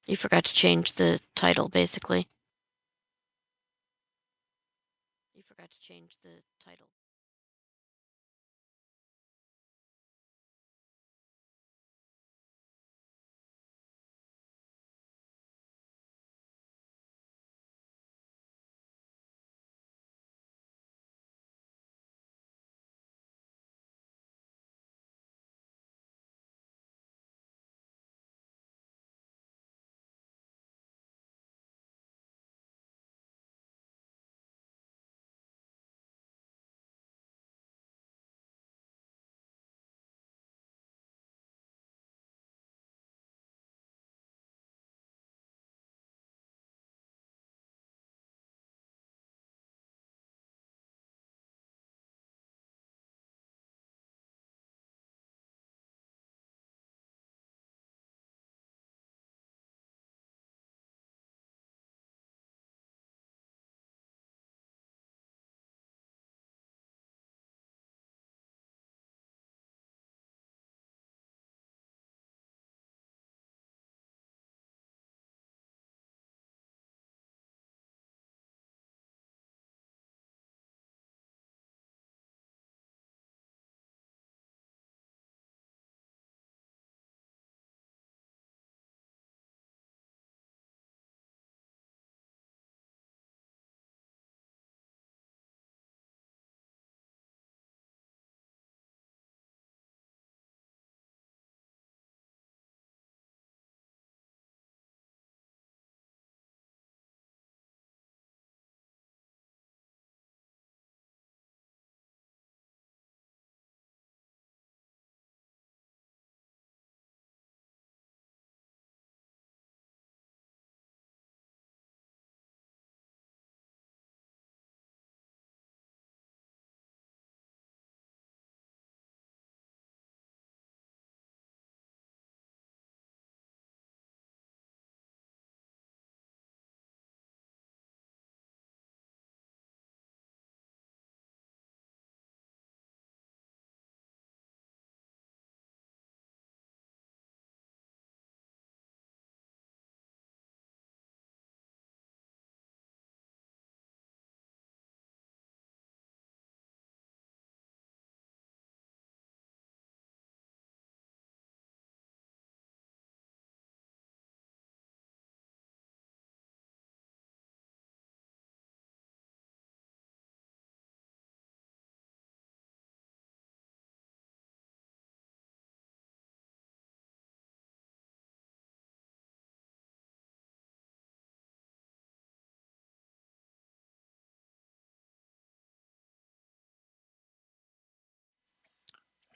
You forgot to change the title, basically. You forgot to change the title.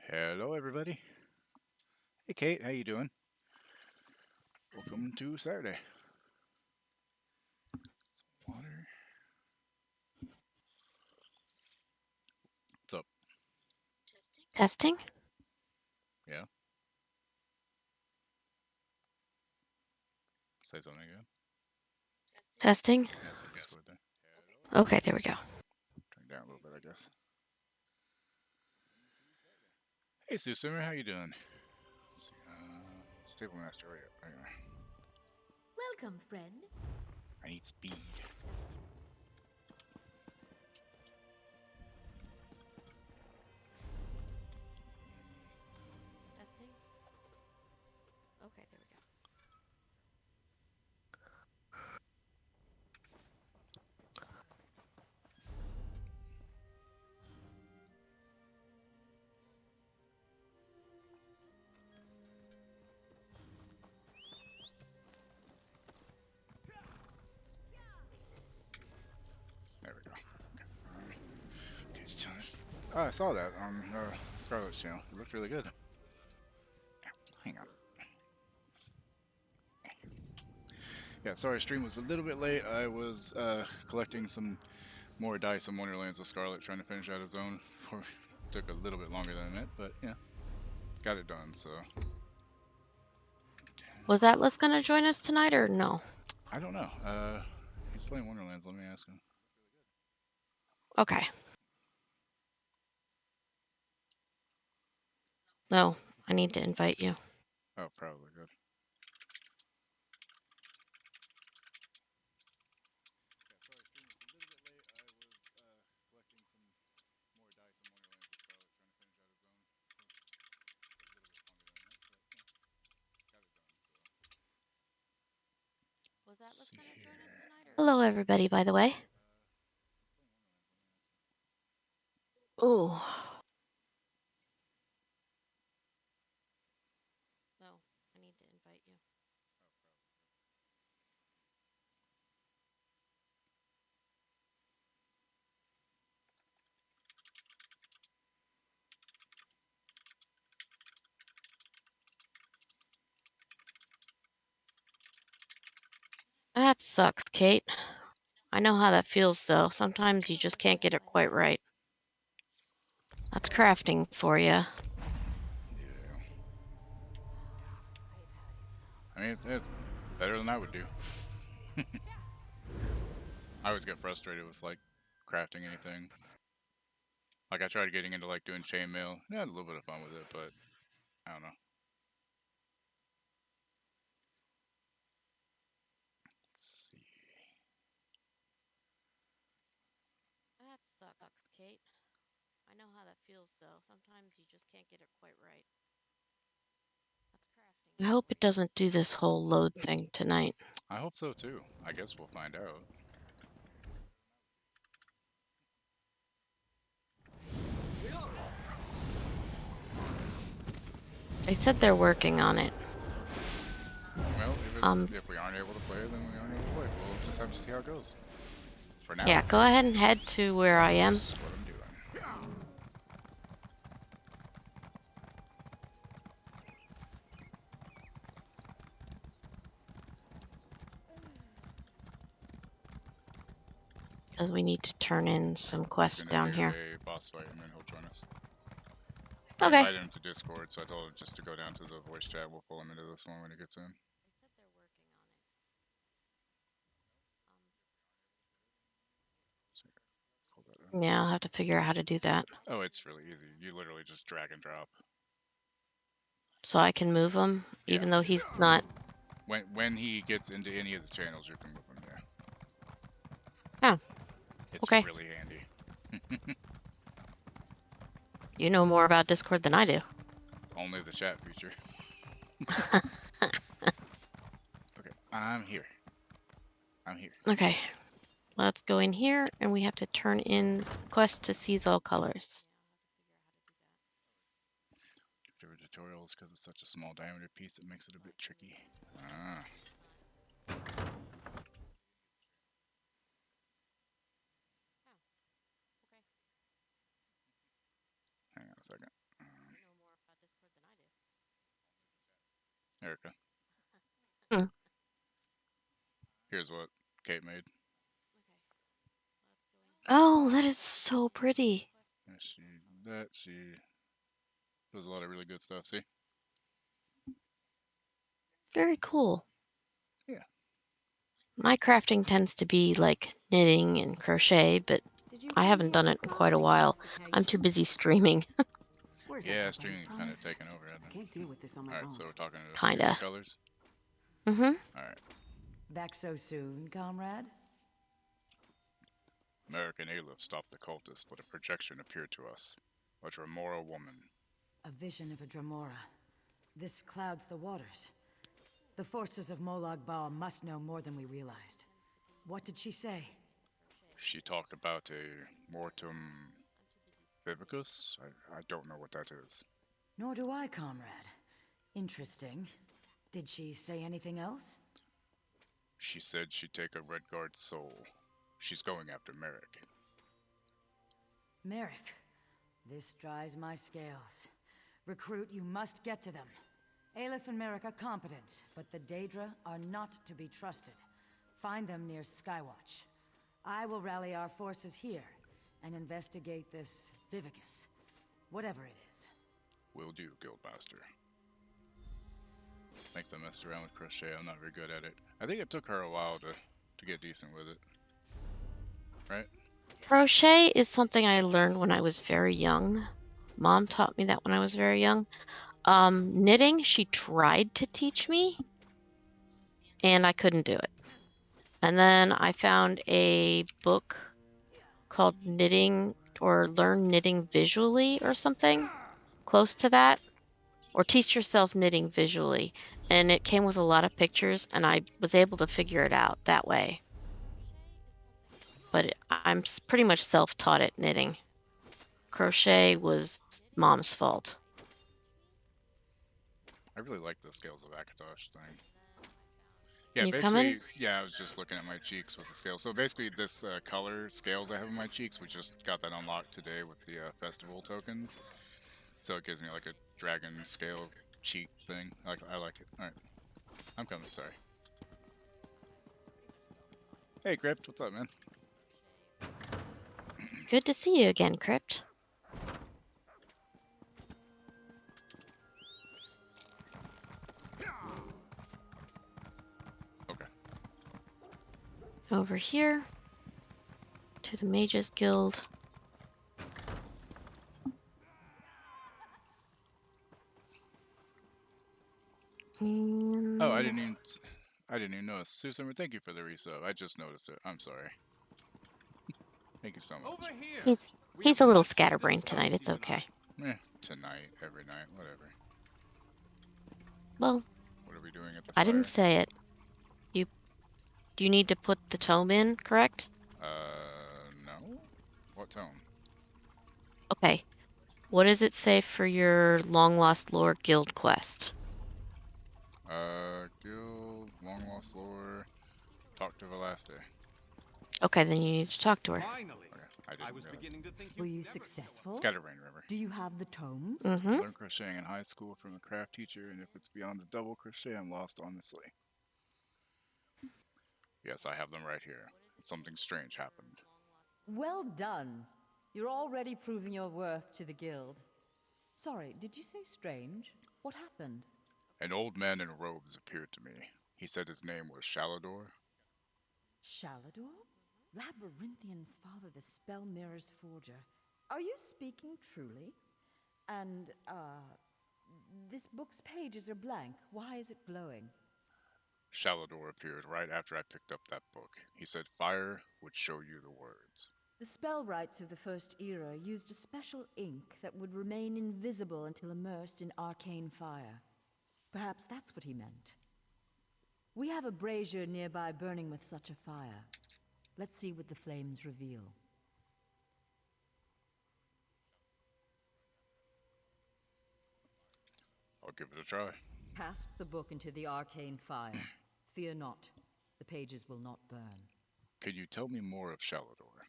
Hello, everybody. Hey, Kate. How you doing? Welcome to Saturday. Water. What's up? Testing? Yeah. Say something again. Testing? Yeah, so just go ahead there. Okay, there we go. Turn it down a little bit, I guess. Hey, Sue Simmer. How you doing? Let's see. Stable Master. Right here. Welcome, friend. I need speed. Testing? Okay, there we go. There we go. Okay, it's time. Oh, I saw that on Scarlett's channel. It looked really good. Hang on. Yeah, sorry, stream was a little bit late. I was collecting some more dice on Wonderlands with Scarlett, trying to finish out his own. Took a little bit longer than I meant, but yeah, got it done. So Was that Les gonna join us tonight or no? I don't know. He's playing Wonderlands. Let me ask him. Okay. No, I need to invite you. Oh, probably good. see here. Hello, everybody, by the way. Oh. Oh, I need to invite you. That sucks, Kate. I know how that feels, though. Sometimes you just can't get it quite right. That's crafting for you. Yeah. I mean, it's better than I would do. I always get frustrated with like crafting anything. Like I tried getting into like doing chainmail. Yeah, I had a little bit of fun with it, but I don't know. Let's see. That sucks, Kate. I know how that feels, though. Sometimes you just can't get it quite right. That's crafting. I hope it doesn't do this whole load thing tonight. I hope so too. I guess we'll find out. They said they're working on it. Well, if we aren't able to play, then we aren't able to play. We'll just have to see how it goes. For now. Yeah, go ahead and head to where I am. That's what I'm doing. Because we need to turn in some quests down do here. a boss fight and then he'll join us. Okay. I invited him to Discord, so I told him just to go down to the voice chat. We'll pull him into this one when he gets in. Yeah, I'll have to figure out how to do that. Oh, it's really easy. You literally just drag and drop. So I can move him, even Yeah. though he's not. When he gets into any of the channels, you can move him. Oh. It's Okay. really handy. You know more about Discord than I do. Only the chat feature. Okay, I'm here. I'm here. Okay. Let's go in here, and we have to turn in quest to seize all colors. Different tutorials because it's such a small diameter piece, it makes it a bit tricky. Ah. Hang on a second. Erica. Hmm. Here's what Kate made. Oh, that is so pretty. And she does a lot of really good stuff. See? Very cool. Yeah. My crafting tends to be like knitting and crochet, but I haven't done it in quite a while. I'm too busy streaming. Yeah, streaming's kind of taken over, hasn't it? Can't deal with this on my Alright, own. so we're talking to Kinda. seasonal colors? Mm-hmm. Alright. Back so soon, comrade? American Aleph stopped the cultists, but a projection appeared to us. A Dremora woman. A vision of a Dremora. This clouds the waters. The forces of Molag Bal must know more than we realized. What did she say? She talked about a mortum vivicus? I don't know what that is. Nor do I, comrade. Interesting. Did she say anything else? She said she'd take a Redguard's soul. She's going after Merrick. Merrick. This dries my scales. Recruit, you must get to them. Aleph and Merrick are competent, but the Daedra are not to be trusted. Find them near Skywatch. I will rally our forces here and investigate this Vivicus. Whatever it is. Will do, Guildmaster. Thanks, I messed around with crochet. I'm not very good at it. I think it took her a while to get decent with it. Right? Crochet is something I learned when I was very young. Mom taught me that when I was very young. Knitting, she tried to teach me, and I couldn't do it. And then I found a book called Knitting or Learn Knitting Visually or something close to that. or teach yourself knitting visually. And it came with a lot of pictures, and I was able to figure it out that way. But I'm pretty much self-taught at knitting. Crochet was mom's fault. I really like the scales of Akatosh thing. Can Yeah, you come in? basically, yeah, I was just looking at my cheeks with the scale. So basically, this color scales I have in my cheeks, we just got that unlocked today with the festival tokens. So it gives me like a dragon scale cheek thing. I like it. All right, I'm coming. Sorry. Hey, Grift, what's up, man? Good to see you again, Crypt. Okay. Over here to the Mages Guild. Oh, And I didn't even notice. Susan, thank you for the resub. I just noticed it. I'm sorry. Thank you so much. Over here. he's We he's have a little much to scatterbrained discuss, tonight. It's you and I. okay. Tonight, every night, whatever. Well, What are we doing at the I didn't fire? say it. You do you need to put the tome in, correct? No. What tone? Okay. What does it say for your long lost lore guild quest? Guild, long lost lore, talk to Velaste. Okay, then you need to talk to her. Finally. Okay, I I didn't was realize. beginning to think Were you'd you never kill us. successful? Scatterbrain, remember? Do you have the tomes? Mm-hmm. Learned crocheting in high school from a craft teacher, and if it's beyond a double crochet, I'm lost, honestly. Yes, I have them right here. Something strange happened. Well done. You're already proving your worth to the guild. Sorry, did you say strange? What happened? An old man in robes appeared to me. He said his name was Shalador. Shalador? Labyrinthian's father, the spell mirror's forger. Are you speaking truly? And, this book's pages are blank. Why is it glowing? Shalador appeared right after I picked up that book. He said fire would show you the words. The spellwrights of the First Era used a special ink that would remain invisible until immersed in arcane fire. Perhaps that's what he meant. We have a brazier nearby burning with such a fire. Let's see what the flames reveal. I'll give it a try. Cast the book into the arcane fire. Fear not, the pages will not burn. Could you tell me more of Shalador?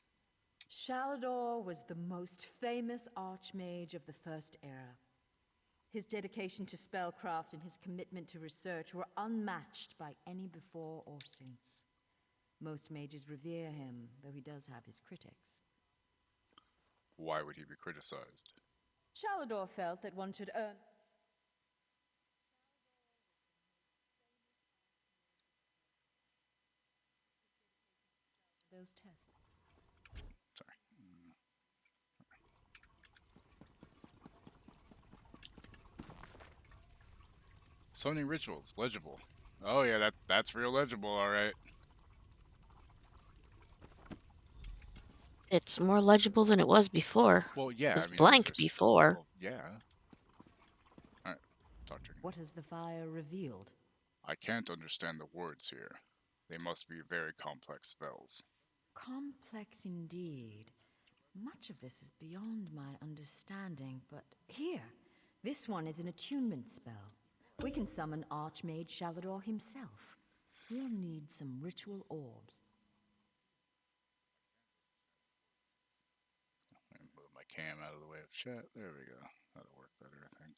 Shalador was the most famous archmage of the First Era. His dedication to spellcraft and his commitment to research were unmatched by any before or since. Most mages revere him, though he does have his critics. Why would he be criticized? Shalador felt that one should earn those tests. Sorry. Summoning rituals, legible. Oh yeah, that's real legible, alright. It's more legible than it was before. Well, It yeah, was I mean, is blank there... before. Well, yeah. Alright, talk to you. What has the fire revealed? I can't understand the words here. They must be very complex spells. Complex indeed. Much of this is beyond my understanding, but here, this one is an attunement spell. We can summon Archmage Shalador himself. We'll need some ritual orbs. Let me move my cam out of the way of chat. There we go. That'll work better, I think.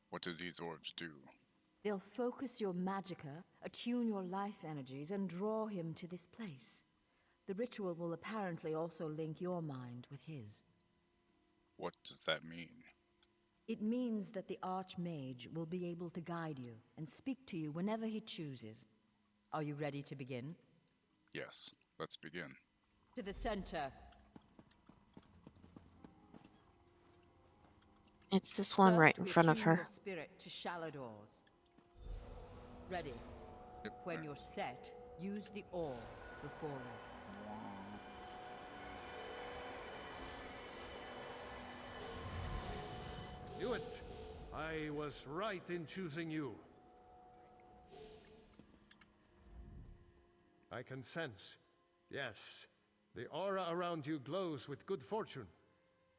What do these orbs do? They'll focus your magicka, attune your life energies, and draw him to this place. The ritual will apparently also link your mind with his. What does that mean? It means that the Archmage will be able to guide you and speak to you whenever he chooses. Are you ready to begin? Yes, let's begin. To the center. It's this one right in front of Attune her. your spirit to Shalador's. Ready. Yep. When alright. you're set, use the orb before it. Knew it. I was right in choosing you. I can sense. Yes, the aura around you glows with good fortune.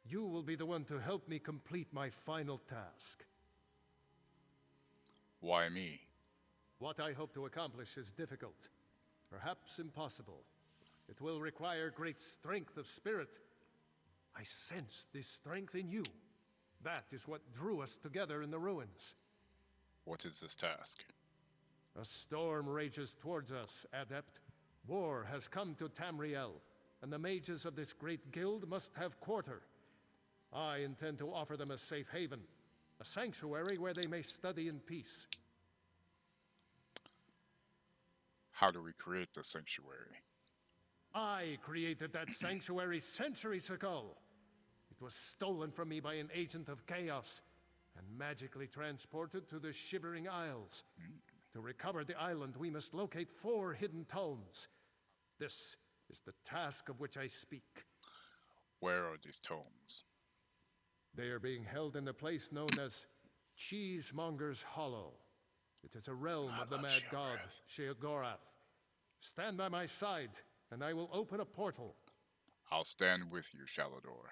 You will be the one to help me complete my final task. Why me? What I hope to accomplish is difficult, perhaps impossible. It will require great strength of spirit. I sense this strength in you. That is what drew us together in the ruins. What is this task? A storm rages towards us, Adept. War has come to Tamriel, and the mages of this great guild must have quarter. I intend to offer them a safe haven, a sanctuary where they may study in peace. How do we create the sanctuary? I created that sanctuary centuries ago. It was stolen from me by an agent of chaos and magically transported to the Shivering Isles. To recover the island, we must locate 4 hidden tomes. This is the task of which I speak. Where are these tomes? They are being held in a place known as Cheesemonger's Hollow. It is a realm of the mad god Sheogorath. Stand by my side, and I will open a portal. I'll stand with you, Shalador.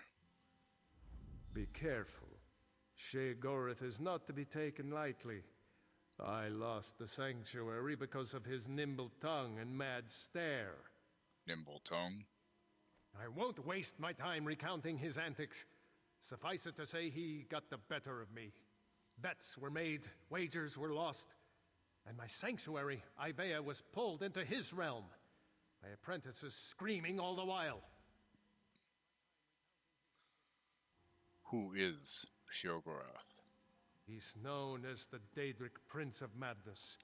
Be careful. Sheogorath is not to be taken lightly. I lost the sanctuary because of his nimble tongue and mad stare. Nimble tongue? I won't waste my time recounting his antics. Suffice it to say, he got the better of me. Bets were made, wagers were lost, and my sanctuary, Ivea, was pulled into his realm. My apprentices screaming all the while. Who is Sheogorath? He's known as the Daedric Prince of Madness,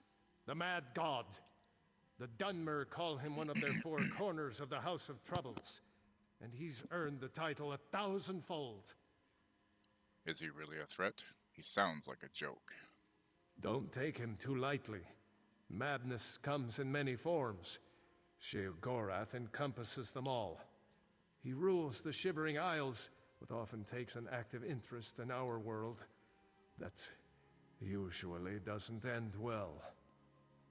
the Mad God. The Dunmer call him one of their 4 corners of the House of Troubles, and he's earned the title 1,000-fold. Is he really a threat? He sounds like a joke. Don't take him too lightly. Madness comes in many forms. Sheogorath encompasses them all. He rules the Shivering Isles, but often takes an active interest in our world. That usually doesn't end well.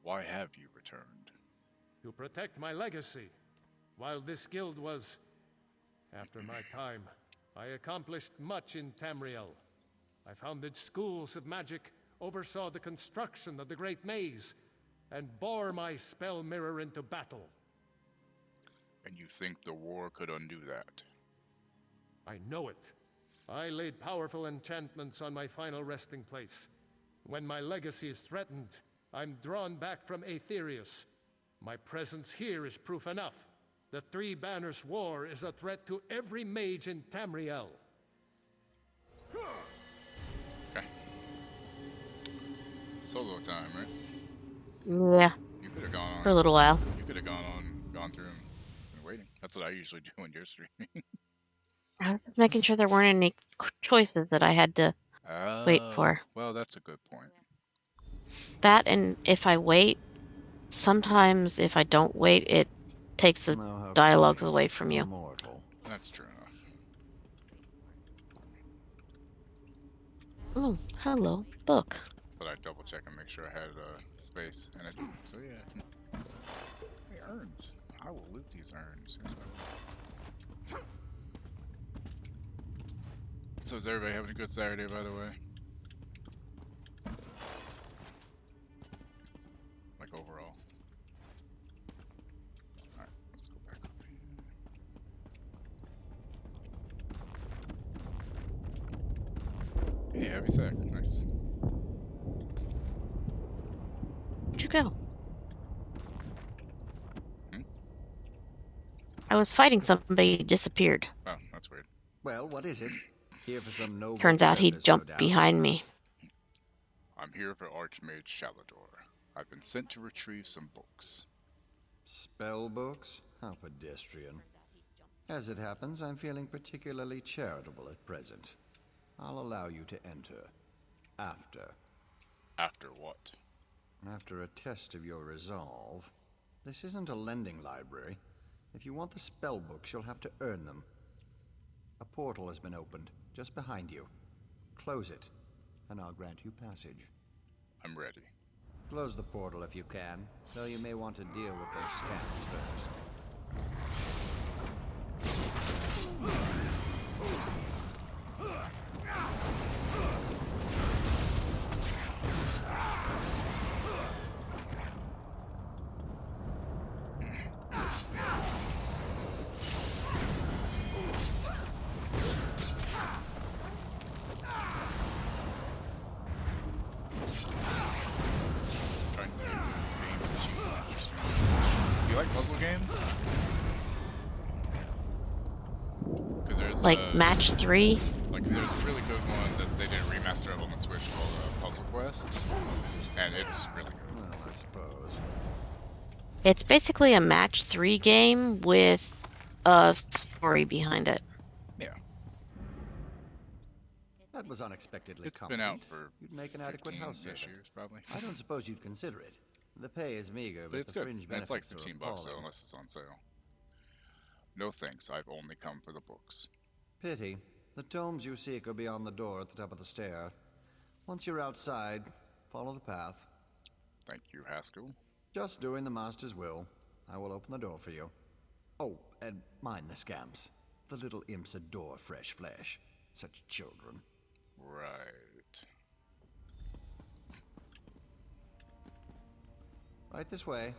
Why have you returned? To protect my legacy. While this guild was, after my time, I accomplished much in Tamriel. I founded schools of magic, oversaw the construction of the Great Maze, and bore my spell mirror into battle. And you think the war could undo that? I know it. I laid powerful enchantments on my final resting place. When my legacy is threatened, I'm drawn back from Aetherius. My presence here is proof enough. The Three Banners War is a threat to every mage in Tamriel. Okay. Solo time, right? Yeah, You could have gone on. for a little while. You could have gone through and waiting. That's what I usually do when you're streaming. I was just making sure there weren't any choices that I had to wait for. Well, that's a good point. That, and if I wait, sometimes if I don't wait, it takes the Oh, how dialogues quaint. away from you. Immortal. That's true enough. Oh, hello, book. But I double check and make sure I had space, and I do. So yeah. Hey, urns. I will loot these urns. Yes, I will. So is everybody having a good Saturday, by the way? Like overall. Alright, let's go back up here. Hey, heavy sack. Nice. Where'd you go? Hmm? I was fighting somebody, he disappeared. Oh, that's weird. Well, what is it? Here for some noble Turns out he purpose, jumped no doubt. behind me. I'm here for Archmage Shalador. I've been sent to retrieve some books. Spell books? How pedestrian. As it happens, I'm feeling particularly charitable at present. I'll allow you to enter. After. After what? After a test of your resolve. This isn't a lending library. If you want the spell books, you'll have to earn them. A portal has been opened, just behind you. Close it, and I'll grant you passage. I'm ready. Close the portal if you can, though you may want to deal with those scans first. Trying to see if there's games. Do you like puzzle games? Because there's Like match 3. like 'cause there's a really good one that they did a remaster of on the Switch called Puzzle Quest, and it's really good. Well, I suppose. It's basically a match 3 game with a story behind it. Yeah, That was unexpectedly it's been out competent. for You'd make an adequate 15 house servant. years probably. I don't suppose you'd consider it. The pay is meager, But but it's the good. fringe And it's like benefits are 15 bucks though, appalling. unless it's on sale. No thanks, I've only come for the books. Pity. The tomes you seek are beyond the door at the top of the stair. Once you're outside, follow the path. Thank you, Haskell. Just doing the master's will. I will open the door for you. Oh, and mind the scamps. The little imps adore fresh flesh. Such children. Right. Right this way.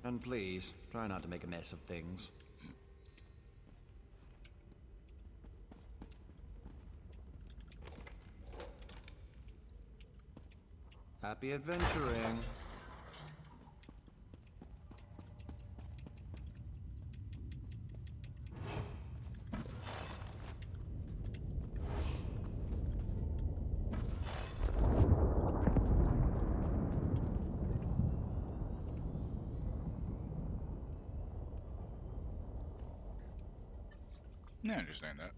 And please, try not to make a mess of things. Happy adventuring. Yeah, I understand that.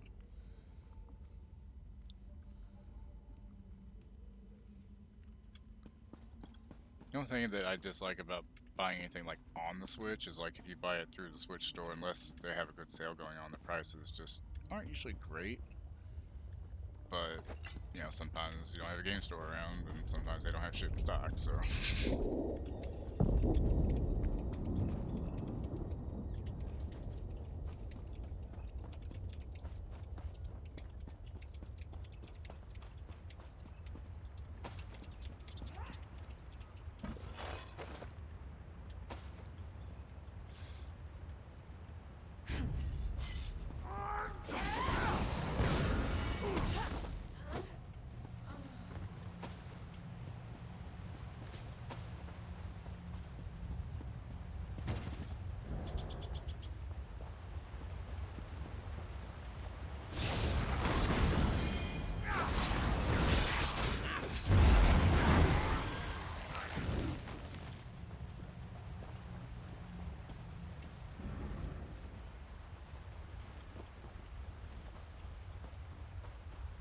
The only thing that I dislike about buying anything like on the Switch is like if you buy it through the Switch store, unless they have a good sale going on, the prices just aren't usually great. But, you know, sometimes you don't have a game store around, and sometimes they don't have shit in stock, so.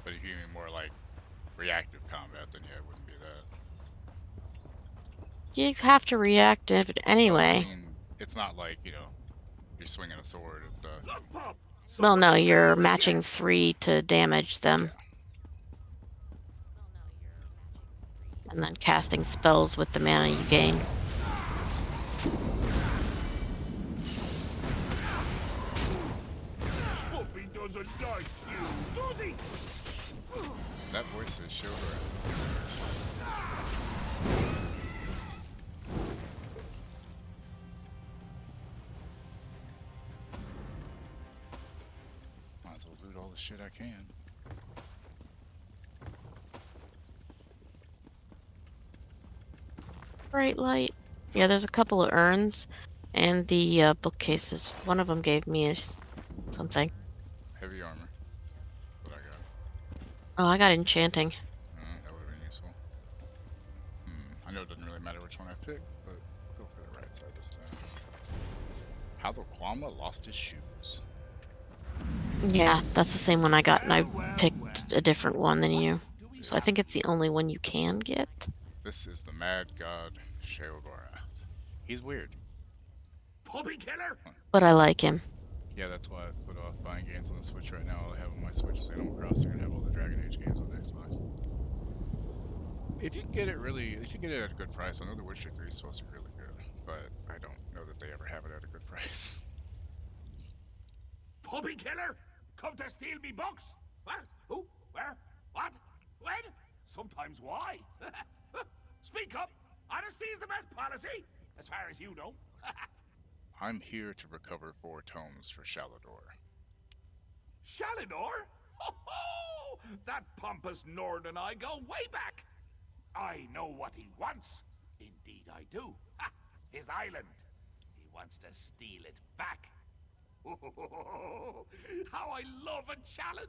But if you mean more like reactive combat, then yeah, it wouldn't be that. You have to react to it anyway. I mean, it's not like, you know, you're swinging a sword and stuff. Well, no, you're matching 3 to damage them. And then casting spells with the mana you gain. That voice is Shildra. Might as well loot all the shit I can. Bright light. Yeah, there's a couple of urns and the bookcases. One of them gave me something. Heavy armor. What I got. Oh, I got enchanting. That would have been useful. I know it doesn't really matter which one I pick, but go for the right side this time. How the Kwama lost his shoes. Yeah, that's the same one I got, and I picked a different one than you. So I think it's the only one you can get. This is the Mad God Sheogorath. He's weird. Puppy killer? But I like him. Yeah, that's why I put off buying games on the Switch right now. I'll have on my Switch so Animal Crossing and have all the Dragon Age games on the Xbox. If you get it at a good price, I know The Witcher 3 is supposed to be really good, but I don't know that they ever have it at a good price. Puppy killer? Come to steal me books? What? Who? Where? What? When? Sometimes why? Speak up! Honesty is the best policy, as far as you know. I'm here to recover 4 tomes for Shalador. Shalinor? Ho ho! That pompous Nord and I go way back. I know what he wants. Indeed I do. Ha! His island. He wants to steal it back. How I love a challenge!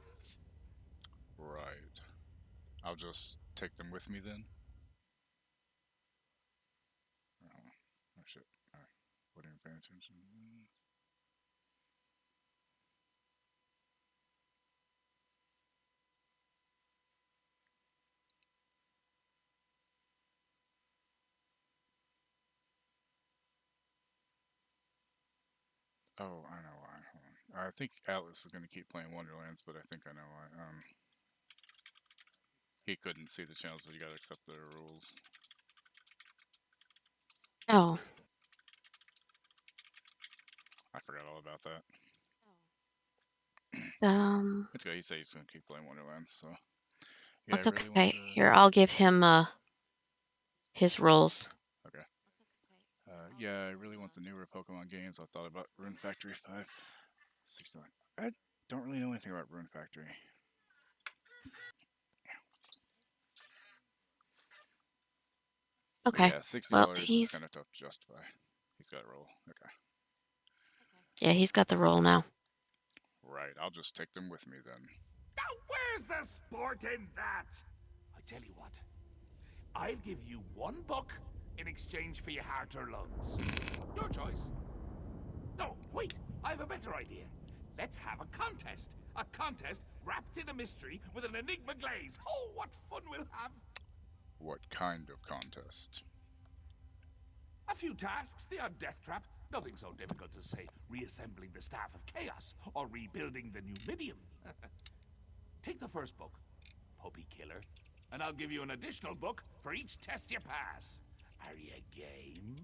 Right. I'll just take them with me then. Oh shit. Alright. Wasn't even paying attention. Oh, I know why. Hold on. I think Atlas is going to keep playing Wonderlands, but I think I know why. He couldn't see the channels, but you gotta accept the rules. Oh. I forgot all about that. It's good. He said he's gonna keep playing Wonderlands, so yeah, That's I really okay. want to. Here, I'll give him his roles. Okay. Yeah, I really want the newer Pokemon games. I thought about Rune Factory 5, 69. I don't really know anything about Rune Factory. Okay. Yeah, $60 Well, is kind of tough to justify. He's got a roll. Okay. Yeah, he's got the role now. Right. I'll just take them with me then. Now where's the sport in that? I tell you what. I'll give you 1 book in exchange for your heart or lungs. Your choice. No, wait. I have a better idea. Let's have a contest. A contest wrapped in a mystery with an enigma glaze. Oh, what fun we'll have. What kind of contest? A few tasks, the odd death trap. Nothing so difficult to say reassembling the Staff of Chaos or rebuilding the Numidium. Take the first book, Puppy Killer, and I'll give you an additional book for each test you pass. Are you game?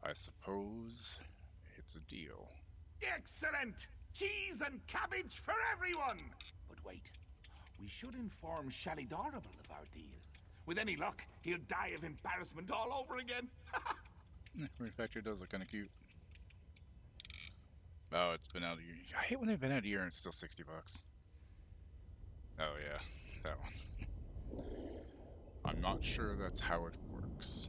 I suppose it's a deal. Excellent! Cheese and cabbage for everyone! But wait, we should inform Shalidorable of our deal. With any luck, he'll die of embarrassment all over again. Rune Factory does look kind of cute. Oh, it's been out a year. I hate when they've been out a year and it's still $60. Oh yeah, that one. I'm not sure that's how it works.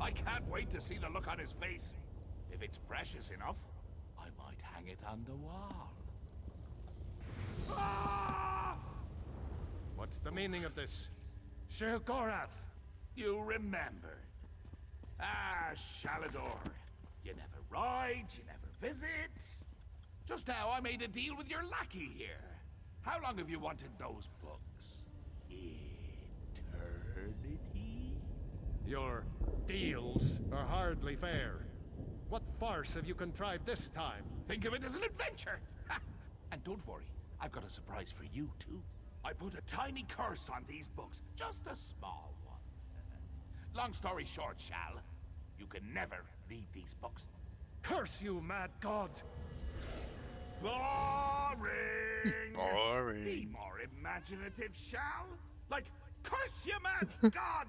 I can't wait to see the look on his face. If it's precious enough, I might hang it on the wall. Ah! What's the meaning of this? Sheogorath! You remember. Ah, Shalador. You never ride, you never visit. Just now I made a deal with your lackey here. How long have you wanted those books? Eternity? Your deals are hardly fair. What farce have you contrived this time? Think of it as an adventure. Ha! And don't worry, I've got a surprise for you too. I put a tiny curse on these books, just a small one. Long story short, Shal, you can never read these books. Curse you, mad god! Boring! Boring. Be more imaginative, Shal. Like, curse you, mad god!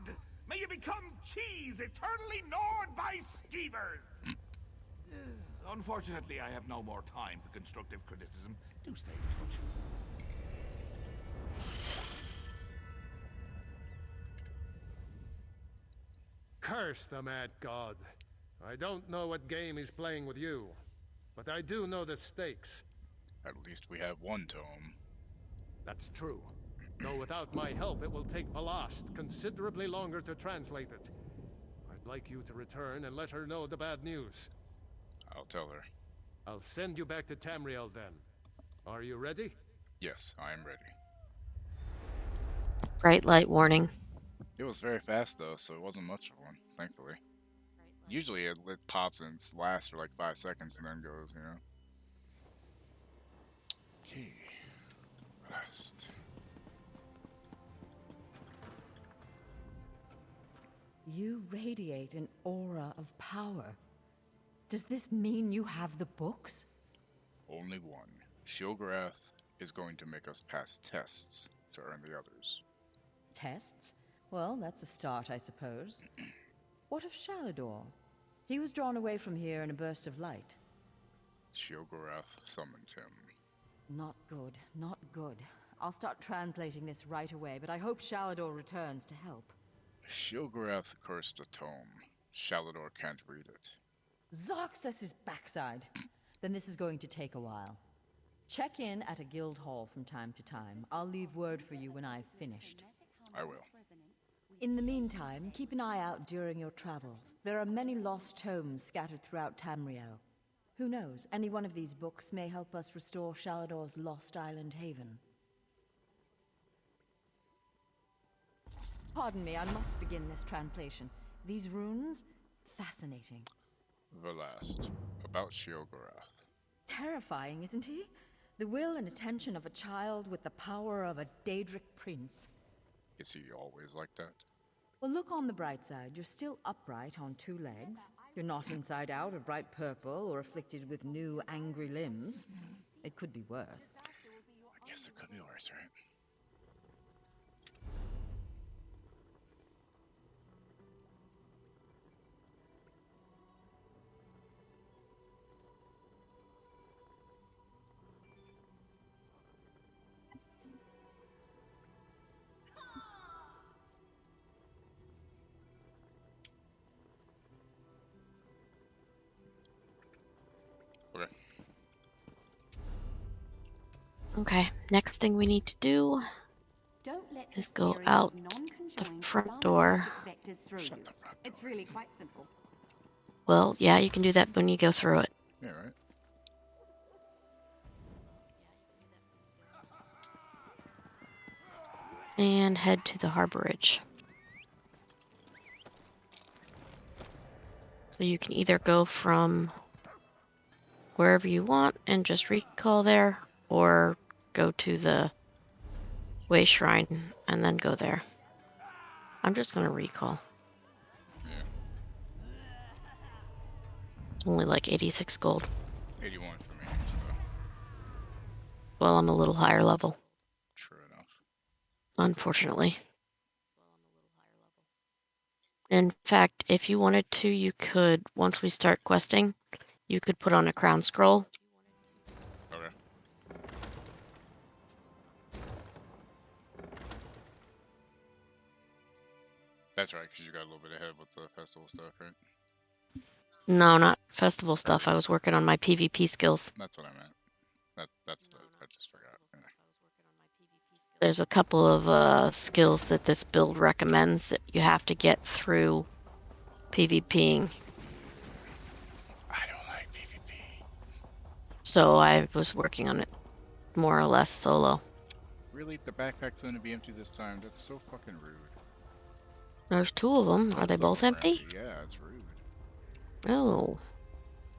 May you become cheese eternally gnawed by skeevers! Unfortunately, I have no more time for constructive criticism. Do stay in touch. Curse the mad god. I don't know what game he's playing with you, but I do know the stakes. At least we have 1 tome. That's true. Though without my help, it will take Velast considerably longer to translate it. I'd like you to return and let her know the bad news. I'll tell her. I'll send you back to Tamriel then. Are you ready? Yes, I am ready. Bright light warning. It was very fast though, so it wasn't much of one, thankfully. Usually it pops and lasts for like 5 seconds and then goes, you know. Okay. Last. You radiate an aura of power. Does this mean you have the books? Only one. Shilgrath is going to make us pass tests to earn the others. Tests? Well, that's a start, I suppose. What of Shalador? He was drawn away from here in a burst of light. Shilgrath summoned him. Not good, not good. I'll start translating this right away, but I hope Shalador returns to help. Shilgrath cursed a tome. Shalador can't read it. Zarxus' backside. Then this is going to take a while. Check in at a guild hall from time to time. I'll leave word for you when I've finished. I will. In the meantime, keep an eye out during your travels. There are many lost tomes scattered throughout Tamriel. Who knows, any one of these books may help us restore Shalador's lost island haven. Pardon me, I must begin this translation. These runes? Fascinating. The last. About Shilgrath. Terrifying, isn't he? The will and attention of a child with the power of a Daedric prince. Is he always like that? Well, look on the bright side. You're still upright on 2 legs. You're not inside out or bright purple or afflicted with new angry limbs. It could be worse. I guess it could be worse, right? Okay. Okay, next thing we need to do Don't let is the go theory out of the non-conjoined front door. thaumaturgic vectors through Shut you. the front It's door. really quite simple. Well, yeah, you can do that when you go through it. Yeah, right? And head to the harborage. So you can either go from wherever you want and just recall there, or go to the Way Shrine and then go there. I'm just gonna recall. Yeah. It's only like 86 gold. 81 for me, so Well, I'm a little higher level, true enough. unfortunately. In fact, if you wanted to, you could, once we start questing, you could put on a crown scroll. Okay. That's right, because you got a little bit ahead with the festival stuff, right? No, not festival stuff. I was working on my PvP skills. That's what I meant. That's the, I just forgot. Yeah. There's a couple of skills that this build recommends that you have to get through PvPing. I don't like PvP. So I was working on it more or less solo. Really? The backpack's going to be empty this time? That's so fucking rude. There's 2 of them. Are they Both both of 'em are empty? Yeah, it's rude. Oh,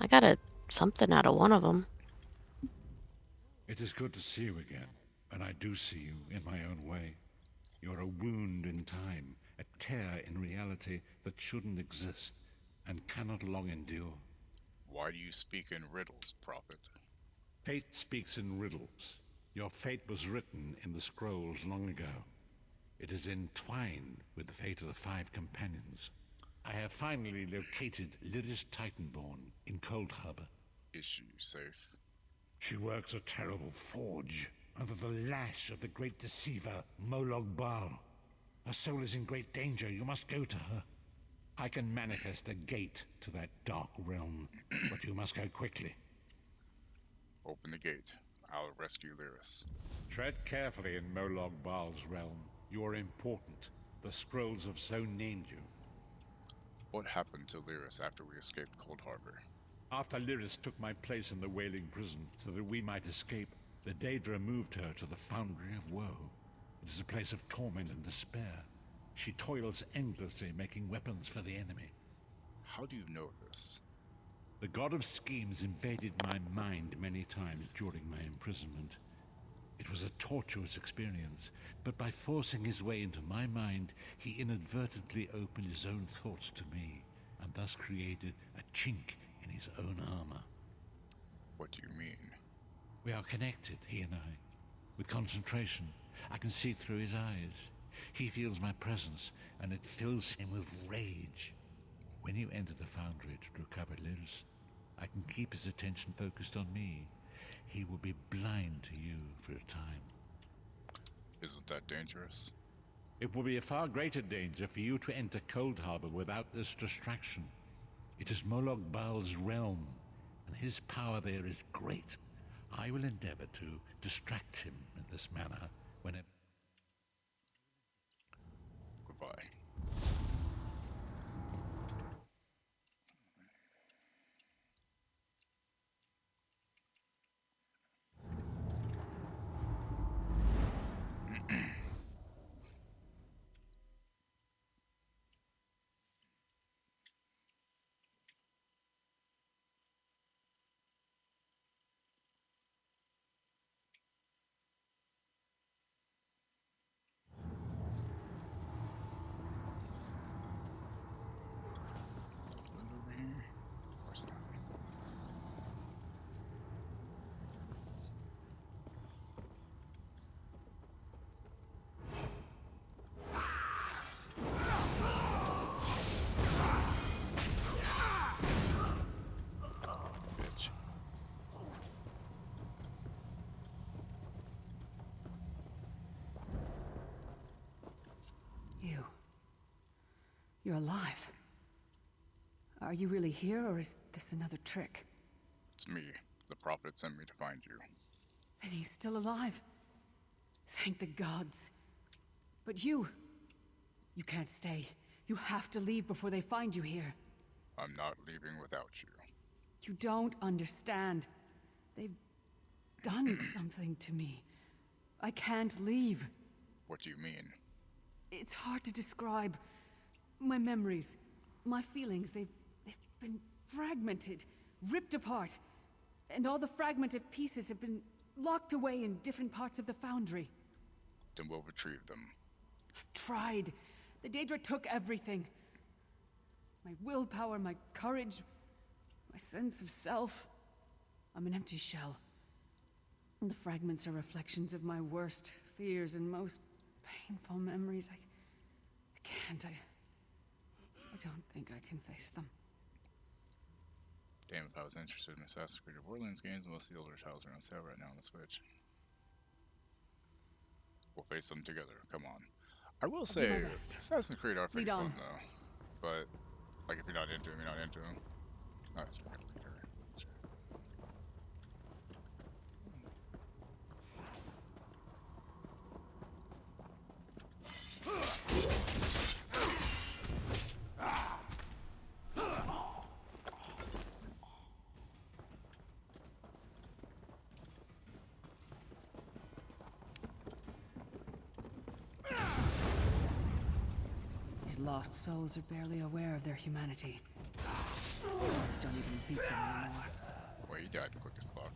I got something out of one of them. It is good to see you again, and I do see you in my own way. You're a wound in time, a tear in reality that shouldn't exist and cannot long endure. Why do you speak in riddles, prophet? Fate speaks in riddles. Your fate was written in the scrolls long ago. It is entwined with the fate of the 5 companions. I have finally located Lyris Titanborn in Cold Harbor. Is she safe? She works a terrible forge under the lash of the great deceiver, Molog Baal. Her soul is in great danger. You must go to her. I can manifest a gate to that dark realm, but you must go quickly. Open the gate. I'll rescue Lyris. Tread carefully in Molog Baal's realm. You are important. The scrolls have so named you. What happened to Lyris after we escaped Cold Harbor? After Lyris took my place in the Wailing Prison so that we might escape, the Daedra moved her to the Foundry of Woe. It is a place of torment and despair. She toils endlessly making weapons for the enemy. How do you know this? The god of schemes invaded my mind many times during my imprisonment. It was a tortuous experience, but by forcing his way into my mind, he inadvertently opened his own thoughts to me, and thus created a chink in his own armor. What do you mean? We are connected, he and I. With concentration, I can see through his eyes. He feels my presence, and it fills him with rage. When you enter the foundry to recover Liz, I can keep his attention focused on me. He will be blind to you for a time. Isn't that dangerous? It will be a far greater danger for you to enter Cold Harbor without this distraction. It is Molag Bal's realm, and his power there is great. I will endeavor to distract him in this manner whenever... Goodbye. Over here? Of course not. Bitch. You're alive. Are you really here, or is this another trick? It's me. The prophet sent me to find you. Then he's still alive. Thank the gods. But you can't stay. You have to leave before they find you here. I'm not leaving without you. You don't understand. They've done something to me. I can't leave. What do you mean? It's hard to describe. My memories, my feelings, they've been fragmented, ripped apart. And all the fragmented pieces have been locked away in different parts of the foundry. Then we'll retrieve them. I've tried. The Daedra took everything. My willpower, my courage, my sense of self. I'm an empty shell. And the fragments are reflections of my worst fears and most painful memories. I can't. I don't think I can face them. Damn, if I was interested in Assassin's Creed or Borderlands games, most of the older titles are on sale right now on the Switch. We'll face them together, come on. I will say, my best. Assassin's Creed are pretty Lead fun on. though. But, like, if you're not into them, you're not into them. Nice. These lost souls are barely aware of their humanity. Words don't even beat them anymore. Well, he died quick as fuck.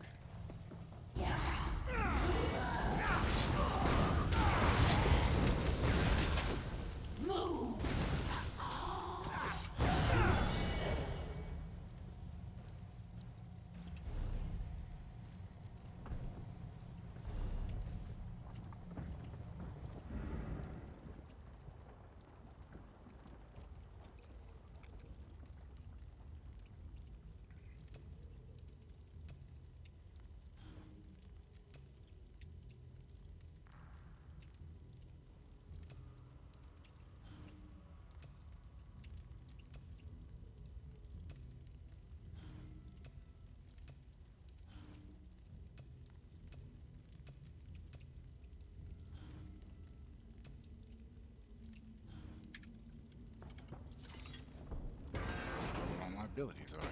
All my abilities are.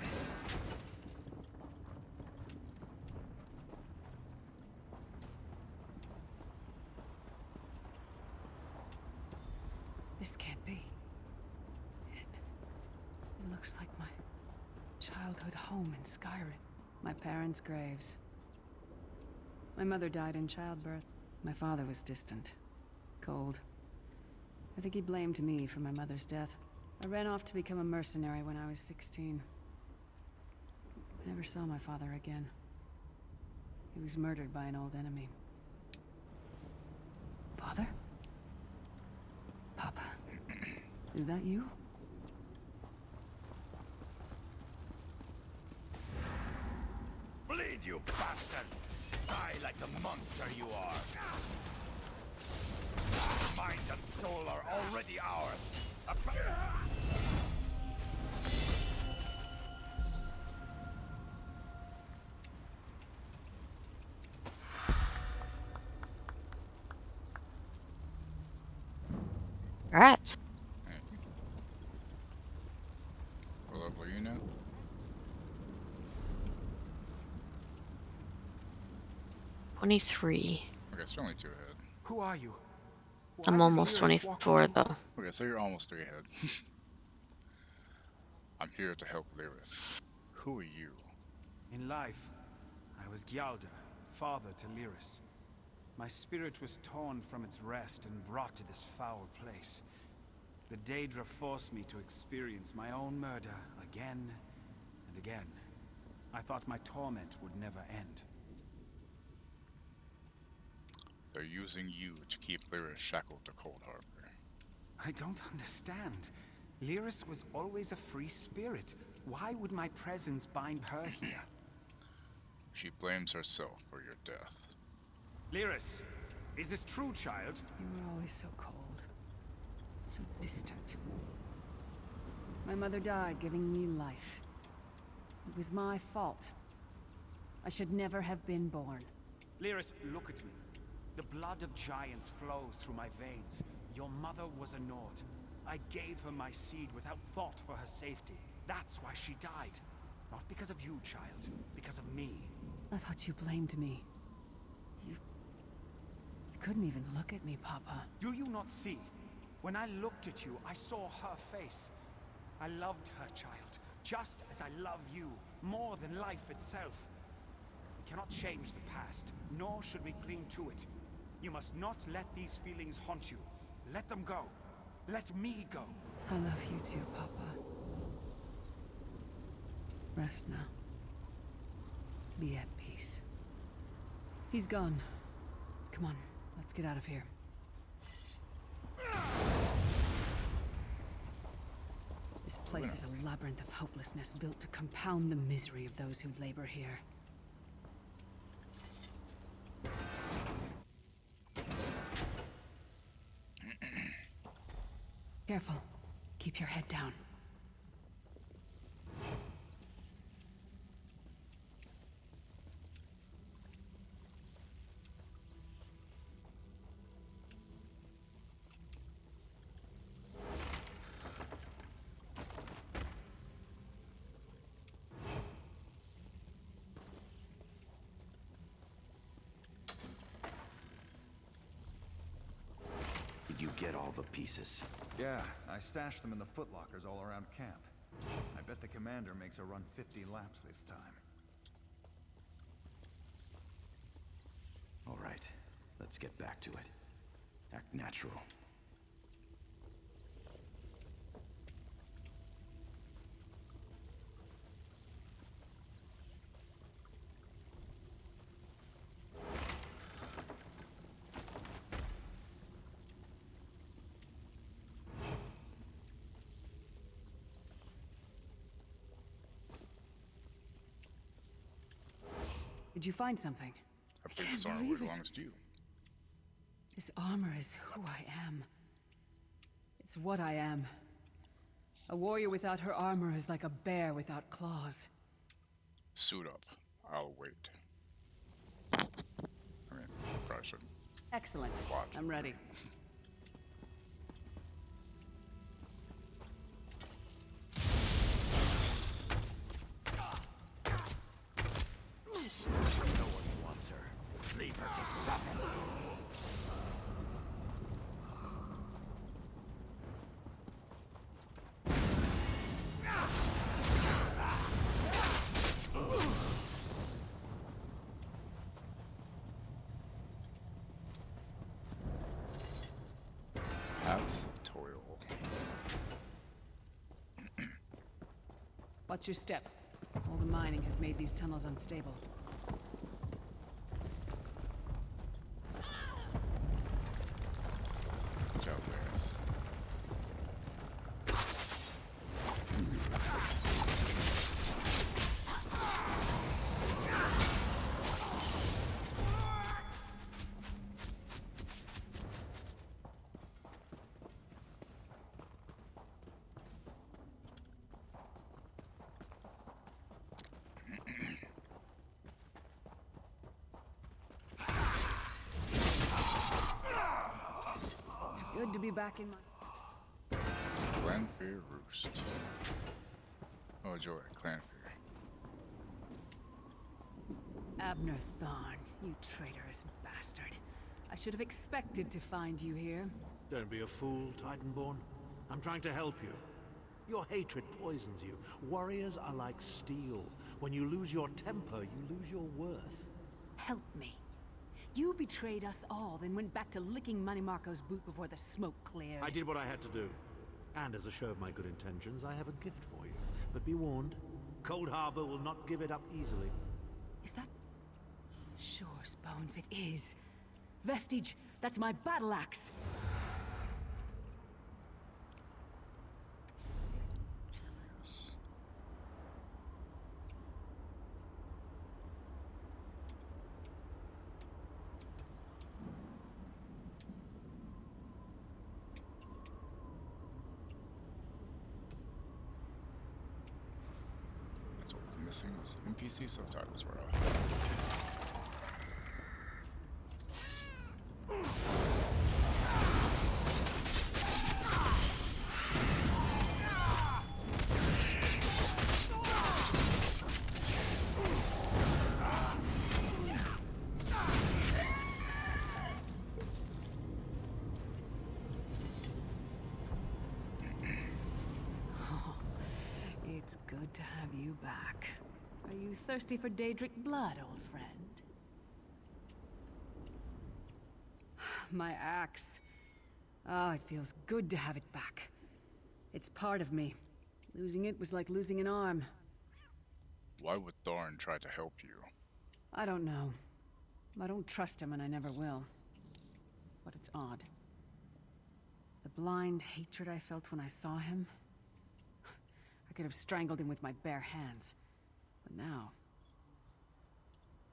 This Looks like my childhood home in Skyrim. My parents' graves. My mother died in childbirth. My father was distant. Cold. I think he blamed me for my mother's death. I ran off to become a mercenary when I was 16. I never saw my father again. He was murdered by an old enemy. Father? Papa? Is that you? Bleed, you bastard! Die like the monster you are! Mind and soul are already ours! Rats. What level are you now? $23. Okay, so you're only 2 ahead. Who are you? I'm almost 24 though. Okay, so you're almost 3 ahead. I'm here to help Lyris. Who are you? In life, I was Gyalda, father to Lyris. My spirit was torn from its rest and brought to this foul place. The Daedra forced me to experience my own murder again and again. I thought my torment would never end. They're using you to keep Lyris shackled to Cold Harbor. I don't understand. Lyris was always a free spirit. Why would my presence bind her here? She blames herself for your death. Lyris, is this true, child? You were always so cold. So distant. My mother died giving me life. It was my fault. I should never have been born. Lyris, look at me. The blood of giants flows through my veins. Your mother was a Nord. I gave her my seed without thought for her safety. That's why she died. Not because of you, child. Because of me. I thought you blamed me. You couldn't even look at me, Papa. Do you not see? When I looked at you, I saw her face. I loved her, child. Just as I love you. More than life itself. We cannot change the past. Nor should we cling to it. You must not let these feelings haunt you. Let them go. Let me go. I love you too, Papa. Rest now. Be at peace. He's gone. Come on, let's get out of here. This place is a labyrinth of hopelessness built to compound the misery of those who labor here. Careful. Keep your head down. Did you get all the pieces? Yeah, I stashed them in the footlockers all around camp. I bet the commander makes her run 50 laps this time. All right, let's get back to it. Act natural. Did you find something? I believe this armor belongs to you. This armor is who I am. It's what I am. A warrior without her armor is like a bear without claws. Suit up. I'll wait. I mean, probably shouldn't. Excellent. Watch. I'm ready. No one wants her. Leave her to suffer. Watch your step. All the mining has made these tunnels unstable. Watch out, Bears. It's good to be back in my... Clanfear Roost. Oh, joy, Clanfear. Abner Thorn, you traitorous bastard. I should have expected to find you here. Don't be a fool, Titanborn. I'm trying to help you. Your hatred poisons you. Warriors are like steel. When you lose your temper, you lose your worth. Help me. You betrayed us all, then went back to licking Manny Marco's boot before the smoke cleared. I did what I had to do. And as a show of my good intentions, I have a gift for you. But be warned, Cold Harbor will not give it up easily. Is that... Sure, Bones, it is. Vestige, that's my battle axe. Yes. That's what was missing was NPC subtitles were off. It's good to have you back. Are you thirsty for Daedric blood, old friend? My axe. Oh, it feels good to have it back. It's part of me. Losing it was like losing an arm. Why would Thorn try to help you? I don't know. I don't trust him and I never will. But it's odd. The blind hatred I felt when I saw him... I could have strangled him with my bare hands. But now...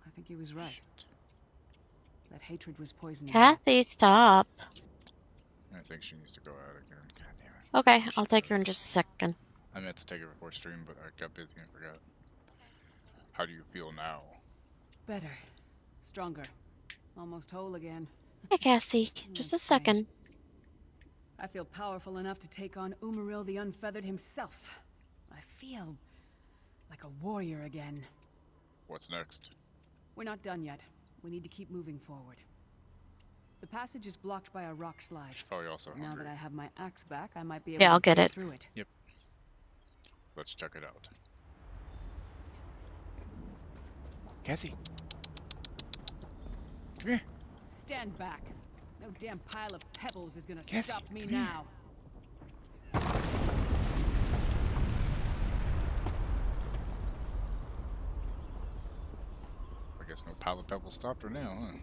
I think he was right. That hatred was poisoning me. Kathy, stop. I think she needs to go out again. God damn it. Okay, I'll take her in just a second. I meant to take her before stream, but I got busy and forgot. How do you feel now? Better. Stronger. Almost whole again. Hey, Cassie. Just a second. I feel powerful enough to take on Umaril the Unfeathered himself. I feel like a warrior again. What's next? We're not done yet. We need to keep moving forward. The passage is blocked by a rock slide. She's probably also Now hungry. that I have my axe back, I might be able Yeah, I'll to get it. through it. Yep. Let's check it out. Cassie. Come here. Stand back. No damn pile of pebbles is gonna Cassie, stop me come here. now. I guess no pile of pebbles stopped her now, huh?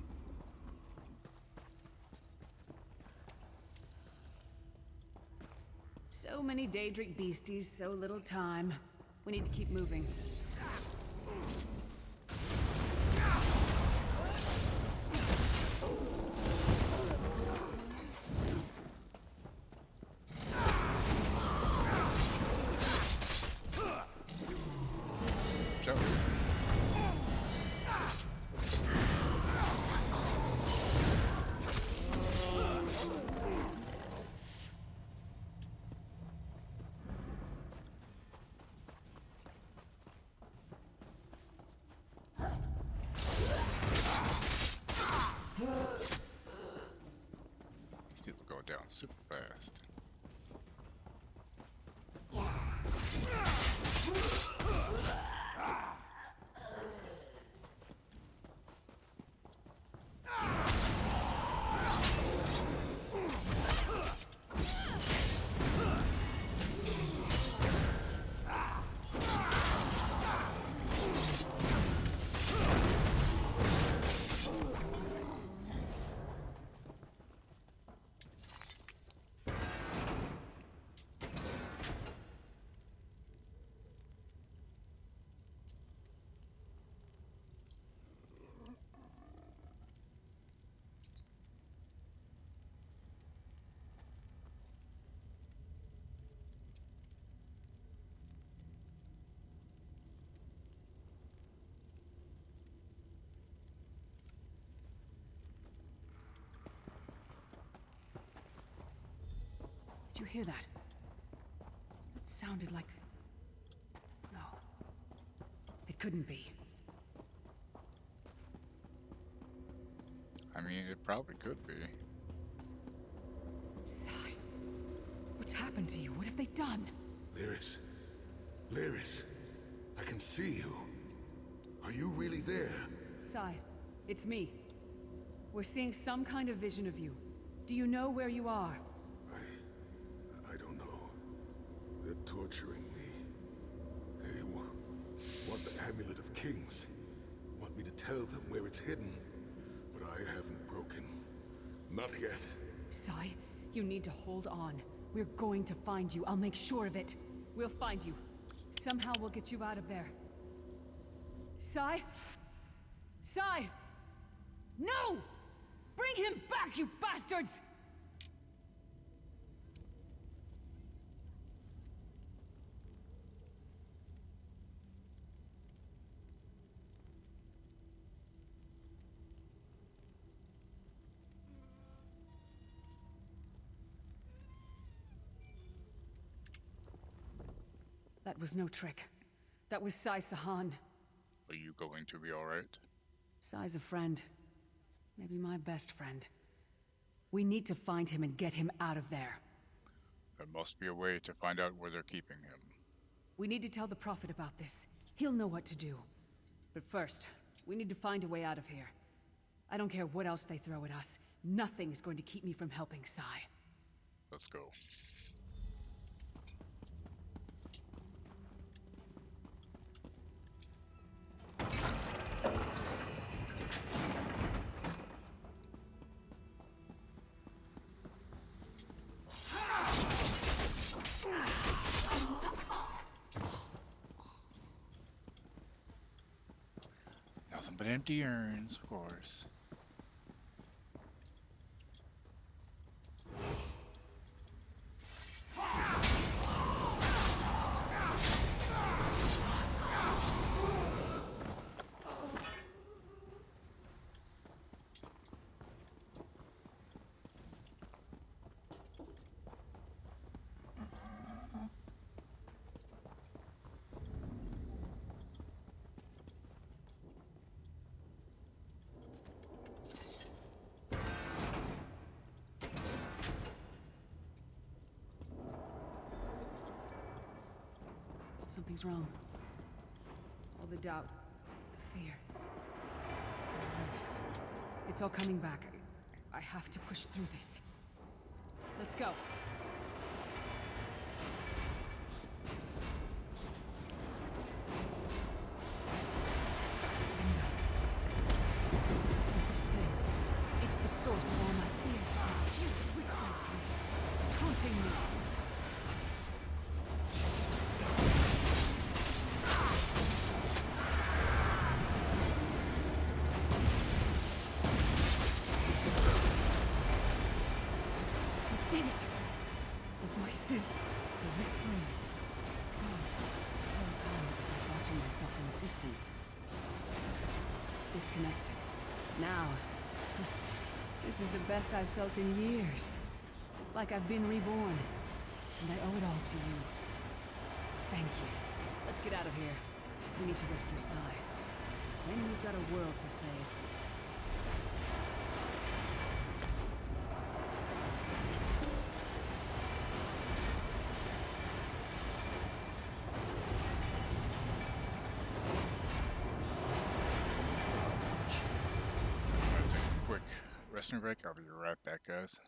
So many Daedric beasties, so little time. We need to keep moving. Joe. These people go down super fast. hear that? It sounded like... No. It couldn't be. I mean, it probably could be. Sai, what's happened to you? What have they done? Lyris. Lyris. I can see you. Are you really there? Sai, it's me. We're seeing some kind of vision of you. Do you know where you are? I don't know. They're torturing me. They want the Amulet of Kings. Want me to tell them where it's hidden. But I haven't broken. Not yet. Sai, you need to hold on. We're going to find you. I'll make sure of it. We'll find you. Somehow we'll get you out of there. Sai? Sai! No! Bring him back, you bastards! That was no trick. That was Sai Sahan. Are you going to be alright? Sai's a friend. Maybe my best friend. We need to find him and get him out of there. There must be a way to find out where they're keeping him. We need to tell the Prophet about this. He'll know what to do. But first, we need to find a way out of here. I don't care what else they throw at us. Nothing is going to keep me from helping Sai. Let's go. Nothing but empty urns, of course. Something's wrong. All the doubt, the fear, the menace. It's all coming back. I have to push through this. Let's go. It's the source of all my fears. It's whispering to me, taunting me. Did it! The voices, the whispering. It's gone. This whole time it was like watching myself from a distance. Disconnected. Now, this is the best I've felt in years. Like I've been reborn. And I owe it all to you. Thank you. Let's get out of here. We need to rescue Sai. Then we've got a world to save. I'm gonna take a quick resting break. I'll be right back, guys.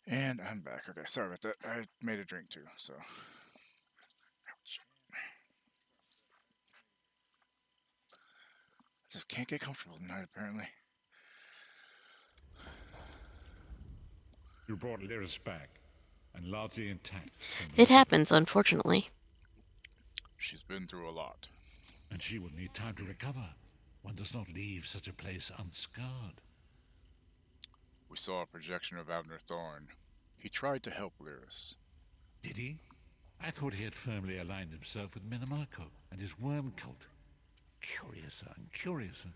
And I'm back. Okay, sorry about that. I made a drink too, so. Ouch. I just can't get comfortable tonight, apparently. You brought Lyris back, and largely intact. It happens, unfortunately. She's been through a lot. And she will need time to recover. One does not leave such a place unscarred. We saw a projection of Abner Thorn. He tried to help Lyris. Did he? I thought he had firmly aligned himself with Minimarco and his worm cult. Curiouser and curiouser.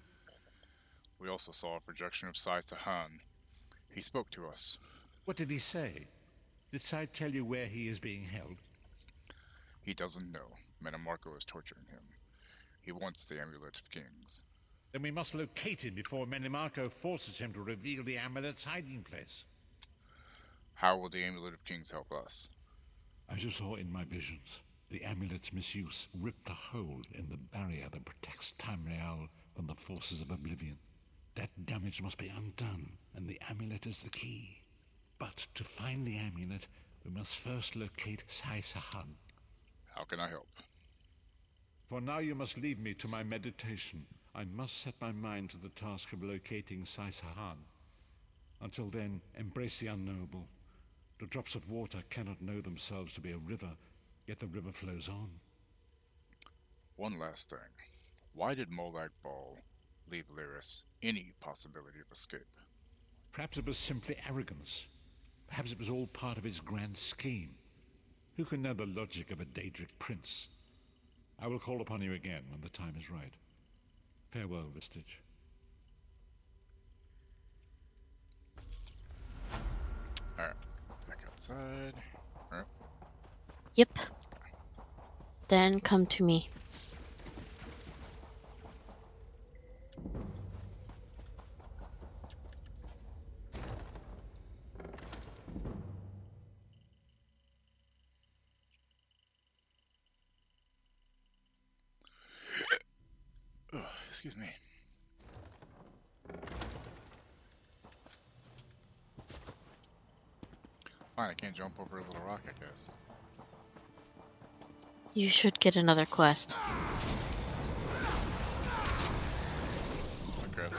We also saw a projection of Sai Sahan. He spoke to us. What did he say? Did Sai tell you where he is being held? He doesn't know. Minimarco is torturing him. He wants the Amulet of Kings. Then we must locate him before Menimarco forces him to reveal the amulet's hiding place. How will the Amulet of Kings help us? As you saw in my visions, the amulet's misuse ripped a hole in the barrier that protects Tamriel from the forces of oblivion. That damage must be undone, and the amulet is the key. But to find the amulet, we must first locate Sai Sahan. How can I help? For now you must leave me to my meditation. I must set my mind to the task of locating Sai Sahan. Until then, embrace the unknowable. The drops of water cannot know themselves to be a river, yet the river flows on. One last thing. Why did Molag Bal leave Lyris any possibility of escape? Perhaps it was simply arrogance. Perhaps it was all part of his grand scheme. Who can know the logic of a Daedric prince? I will call upon you again when the time is right. Farewell, Vestige. Alright, back outside. Alright. Yep. Then come to me. Oh, excuse me. Fine, I can't jump over a little rock, I guess. You should get another quest. Okay.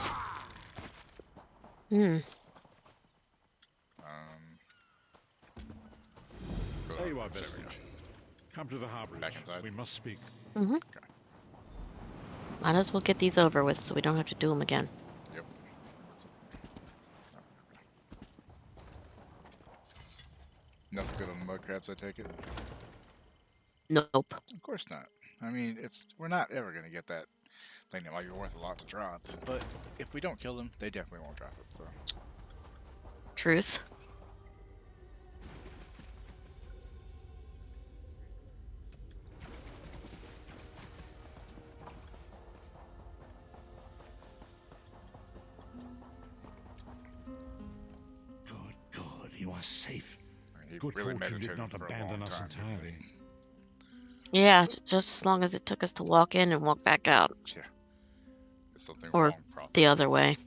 Hmm. There you are, Vestige. Come to the harbor. Back inside. We must speak. Mm-hmm. Okay. Might as well get these over with so we don't have to do them again. Yep. Nothing good on the mud crabs, I take it? Nope. Of course not. I mean, we're not ever going to get that thing that might be worth a lot to drop. But if we don't kill them, they definitely won't drop it, so. Truth. Good, you are safe. I mean, Good really fortune did meditated not for a abandon long us time, entirely. Yeah, just as long as it took us to walk in and walk back out. Yeah. There's something Or wrong, probably. the other way.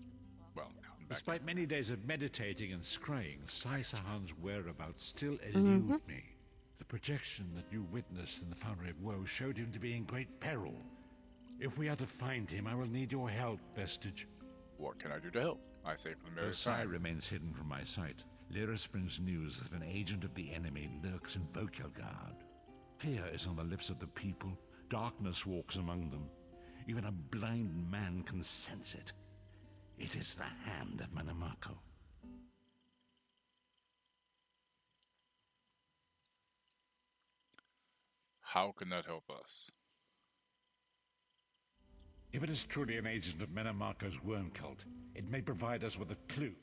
Well, out and back. Despite many days of meditating and scrying, Sai Sahan's whereabouts still elude me. The projection that you witnessed in the Foundry of Woe showed him to be in great peril. If we are to find him, I will need your help, Vestige. What can I do to help? I say for the Though merest Sai time. remains hidden from my sight, Lyris brings news that an agent of the enemy lurks in Vokelgard. Fear is on the lips of the people. Darkness walks among them. Even a blind man can sense it. It is the hand of Minimarco. How can that help us? If it is truly an agent of Minimarco's worm cult, it may provide us with a clue.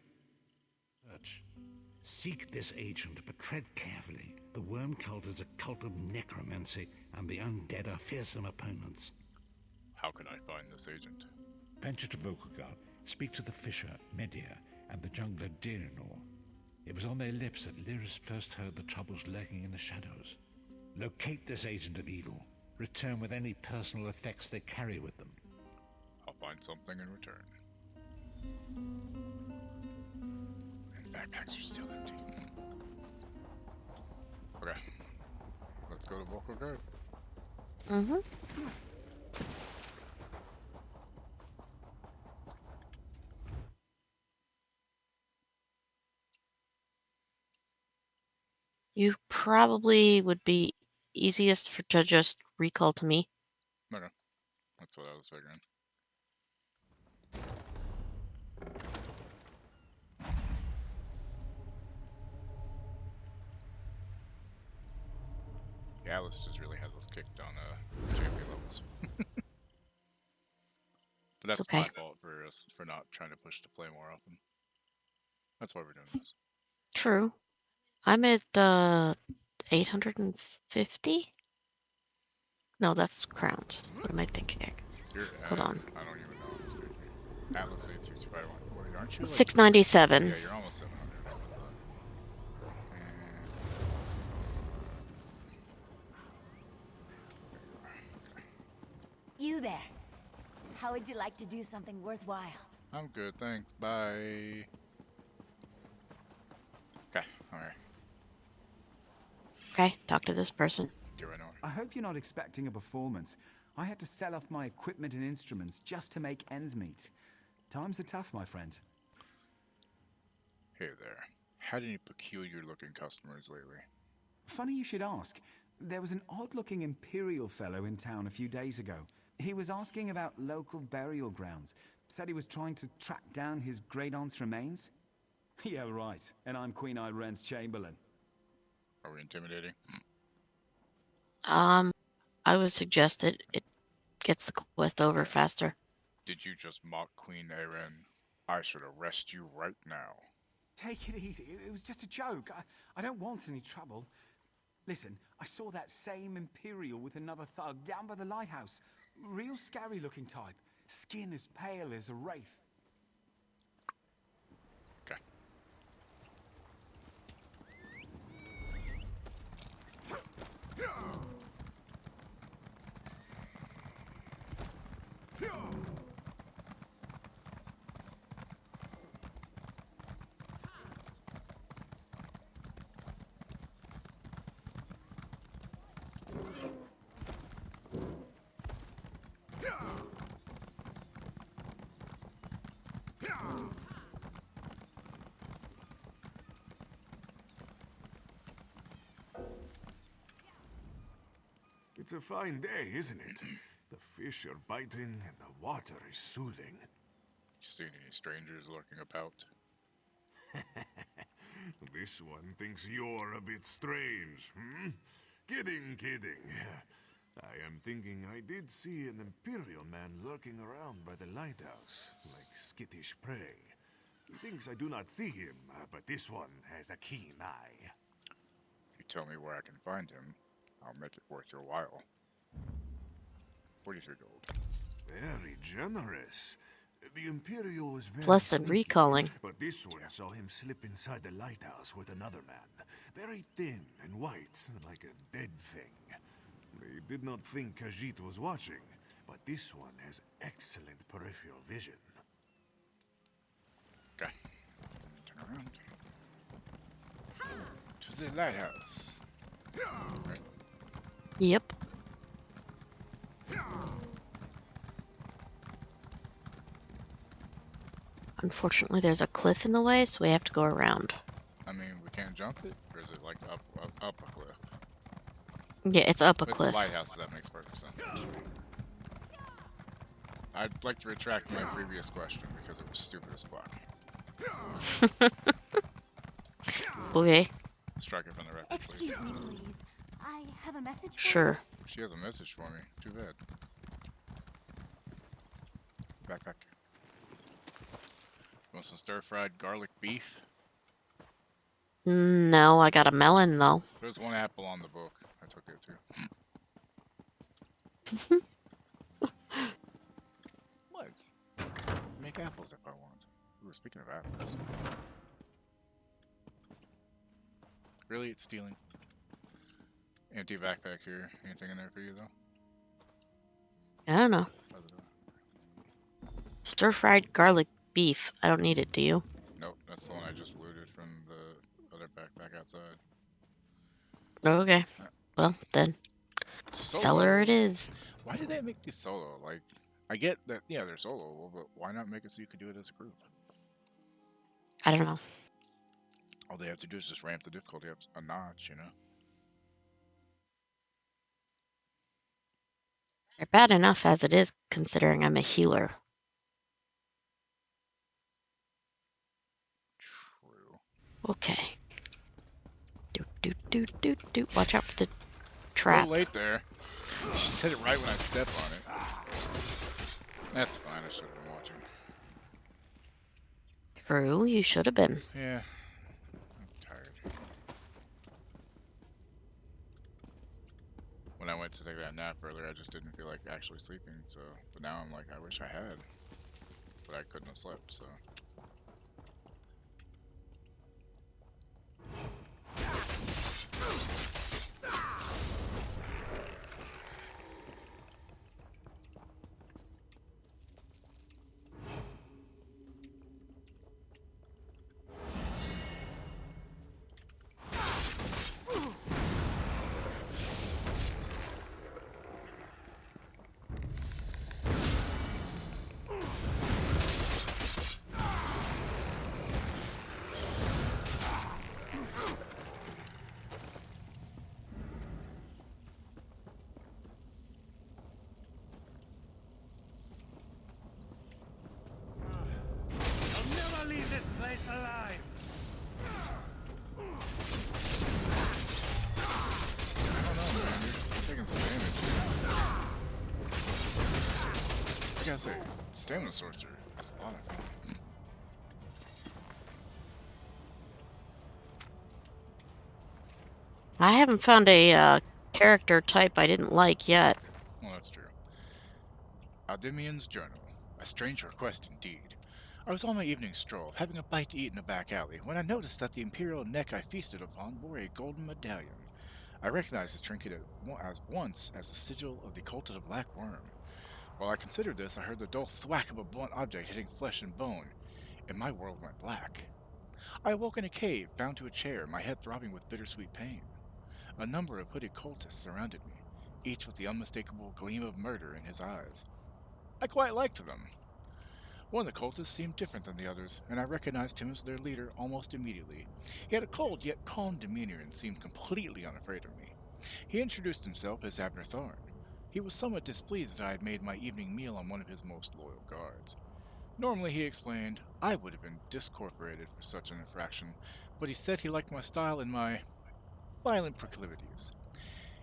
Search. Seek this agent, but tread carefully. The worm cult is a cult of necromancy, and the undead are fearsome opponents. How can I find this agent? Venture to Vokelgard, speak to the fisher, Media, and the jungler Dirinor. It was on their lips that Lyris first heard the troubles lurking in the shadows. Locate this agent of evil. Return with any personal effects they carry with them. I'll find something in return. And backpacks are still empty. let's go to vocal guard. Mm-hmm. You probably would be easiest to just recall to me. Okay, that's what I was figuring. Yeah, Alice just really has us kicked on champion levels. But It's that's okay. my fault for not trying to push the flame more often. That's why we're doing this. True. I'm at 850. No, that's crowns. What am I thinking? You're Hold at, on. I don't even know on the screen here. Atlas 865. Wait, aren't you like 697. Yeah, you're almost 700. That's what I thought. And there you are. Okay. You there. How would you like to do something worthwhile? I'm good, thanks. Bye. Okay, alright. Okay, talk to this person. Get right on. I hope you're not expecting a performance. I had to sell off my equipment and instruments just to make ends meet. Times are tough, my friend. Hey there. Had any peculiar looking customers lately? Funny you should ask. There was an odd-looking Imperial fellow in town a few days ago. He was asking about local burial grounds. Said he was trying to track down his great-aunt's remains. Yeah, right. And I'm Queen Irene's Chamberlain. Are we intimidating? I would suggest it gets the quest over faster. Did you just mock Queen Eren? I should arrest you right now. Take it easy. It was just a joke. I don't want any trouble. Listen, I saw that same Imperial with another thug down by the lighthouse. Real scary looking type. Skin as pale as a wraith. Okay. It's a fine day, isn't it? The fish are biting and the water is soothing. You seen any strangers lurking about? This one thinks you're a bit strange, hmm? Kidding, kidding. I am thinking I did see an Imperial man lurking around by the lighthouse, like skittish prey. He thinks I do not see him, but this one has a keen eye. If you tell me where I can find him, I'll make it worth your while. 43 gold. Very generous. The Imperial was very Less than sneaky, recalling. but this one saw him slip inside the lighthouse with another man. Very thin and white, like a dead thing. They did not think Khajiit was watching, but this one has excellent peripheral vision. Okay. Turn around. To the lighthouse. Right. Yep. Unfortunately, there's a cliff in the way, so we have to go around. I mean, we can't jump it? Or is it like up a cliff? Yeah, it's up a It's cliff. a lighthouse, so that makes perfect sense, actually. I'd like to retract my previous question because it was stupid as fuck. Okay. Strike it from the record, please. Excuse me, please. I have a message for Sure. She has a message for me. Too bad. Backpack. Want some stir-fried garlic beef? No, I got a melon though. There's one apple on the book. I took it too. What? Make apples if I want. Ooh, speaking of apples. Really? It's stealing. Empty backpack here. Anything in there for you, though? I don't know. Stir-fried garlic beef. I don't need it, do you? Nope, that's the one I just looted from the other backpack outside. Okay. Well, then, seller it Solo? is. Why did they make these solo? Like, I get that, yeah, they're solo, but why not make it so you could do it as a group? I don't know. All they have to do is just ramp the difficulty up a notch, you know? They're bad enough as it is, considering I'm a healer. True. Okay. Do. Watch out for the A little trap. late there. She said it right when I step on it. That's fine, I should have been watching. True, you should have been. Yeah. I'm tired. When I went to take that nap earlier, I just didn't feel like actually sleeping, so... But now I'm like, I wish I had. But I couldn't have slept, so... I'll never leave this place alive. I don't know, man. You're taking some damage. I gotta say, Stamina Sorcerer is a lot of fun. I haven't found a character type I didn't like yet. Well, that's true. Aldimian's Journal. A strange request indeed. I was on my evening stroll, having a bite to eat in a back alley, when I noticed that the imperial neck I feasted upon bore a golden medallion. I recognized the trinket as once as the sigil of the culted of Black Worm. While I considered this, I heard the dull thwack of a blunt object hitting flesh and bone, and my world went black. I awoke in a cave, bound to a chair, my head throbbing with bittersweet pain. A number of hooded cultists surrounded me, each with the unmistakable gleam of murder in his eyes. I quite liked them. One of the cultists seemed different than the others, and I recognized him as their leader almost immediately. He had a cold yet calm demeanor and seemed completely unafraid of me. He introduced himself as Abner Thorn. He was somewhat displeased that I had made my evening meal on one of his most loyal guards. Normally, he explained, I would have been discorporated for such an infraction, but he said he liked my style and my violent proclivities.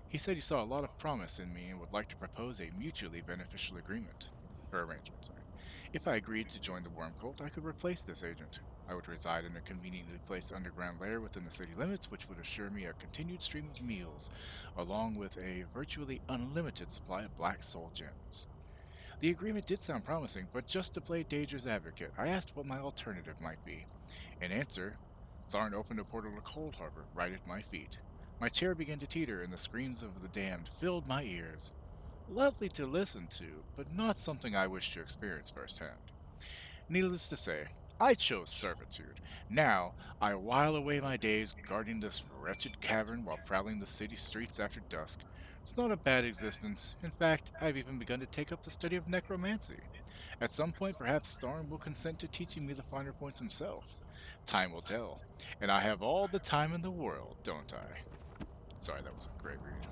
He said he saw a lot of promise in me and would like to propose a mutually beneficial agreement. Or arrangement, sorry. If I agreed to join the Worm Cult, I could replace this agent. I would reside in a conveniently placed underground lair within the city limits, which would assure me a continued stream of meals, along with a virtually unlimited supply of black soul gems. The agreement did sound promising, but just to play Daedra's advocate, I asked what my alternative might be. In answer, Tharn opened a portal to Cold Harbor right at my feet. My chair began to teeter, and the screams of the damned filled my ears. Lovely to listen to, but not something I wish to experience firsthand. Needless to say, I chose servitude. Now, I while away my days guarding this wretched cavern while prowling the city streets after dusk. It's not a bad existence. In fact, I've even begun to take up the study of necromancy. At some point, perhaps Storm will consent to teaching me the finer points himself. Time will tell. And I have all the time in the world, don't I? Sorry, that was a great read.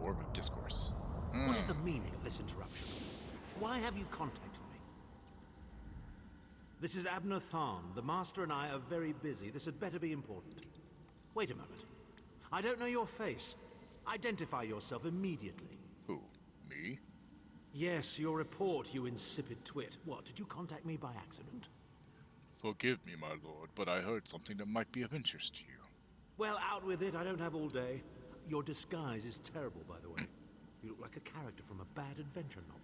Orb of Discourse. What is the meaning of this interruption? Why have you contacted me? This is Abner Tharn. The Master and I are very busy. This had better be important. Wait a moment. I don't know your face. Identify yourself immediately. Who? Me? Yes, your report, you insipid twit. What, did you contact me by accident? Forgive me, my lord, but I heard something that might be of interest to you. Well, out with it. I don't have all day. Your disguise is terrible, by the way. You look like a character from a bad adventure novel.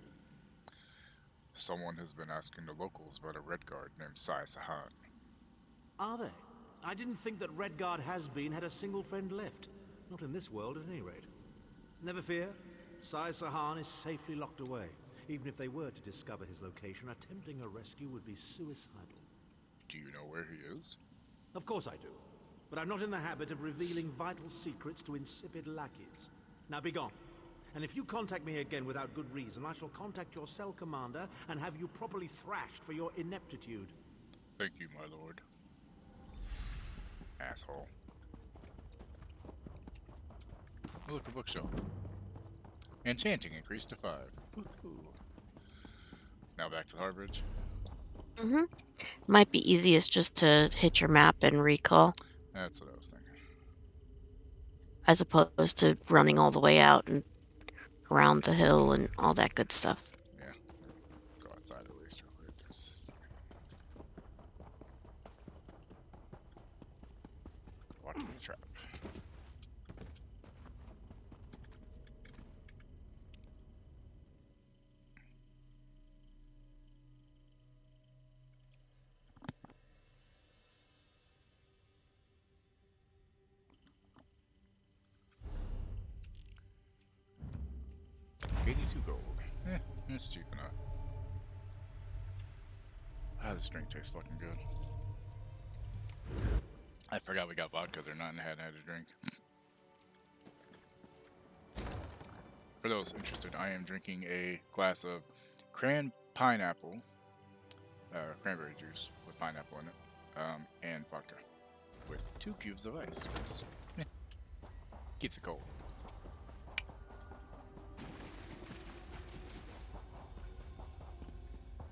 Someone has been asking the locals about a Redguard named Sai Sahan. Are they? I didn't think that Redguard has-been had a single friend left. Not in this world, at any rate. Never fear. Sai Sahan is safely locked away. Even if they were to discover his location, attempting a rescue would be suicidal. Do you know where he is? Of course I do. but I'm not in the habit of revealing vital secrets to insipid lackeys. Now be gone. And if you contact me again without good reason, I shall contact your cell commander and have you properly thrashed for your ineptitude. Thank you, my lord. Asshole. Oh, look, a bookshelf. Enchanting increased to 5. Woohoo. Now back to Harbridge. Mm-hmm. Might be easiest just to hit your map and recall, That's what I was thinking. as opposed to running all the way out and around the hill and all that good stuff. Yeah. Go outside at least real quick. There's... Watch for the trap. 82 gold. It's cheap enough. Ah, this drink tastes fucking good. I forgot we got vodka. They're not in had a drink. For those interested, I am drinking a glass of cranberry juice with pineapple in it, and vodka with 2 cubes of ice. Keeps it cold.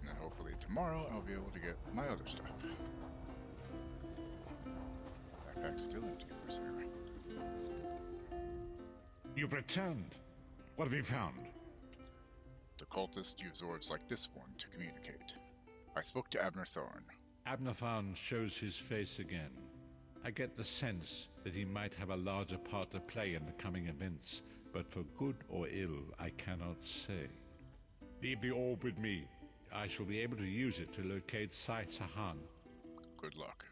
And then hopefully tomorrow I'll be able to get my other stuff. Backpack's still empty, of course. You've returned. What have you found? The cultists use orbs like this one to communicate. I spoke to Abner Thorn. Abner Thorn shows his face again. I get the sense that he might have a larger part to play in the coming events, but for good or ill, I cannot say. Leave the orb with me. I shall be able to use it to locate Sai Sahan. Good luck.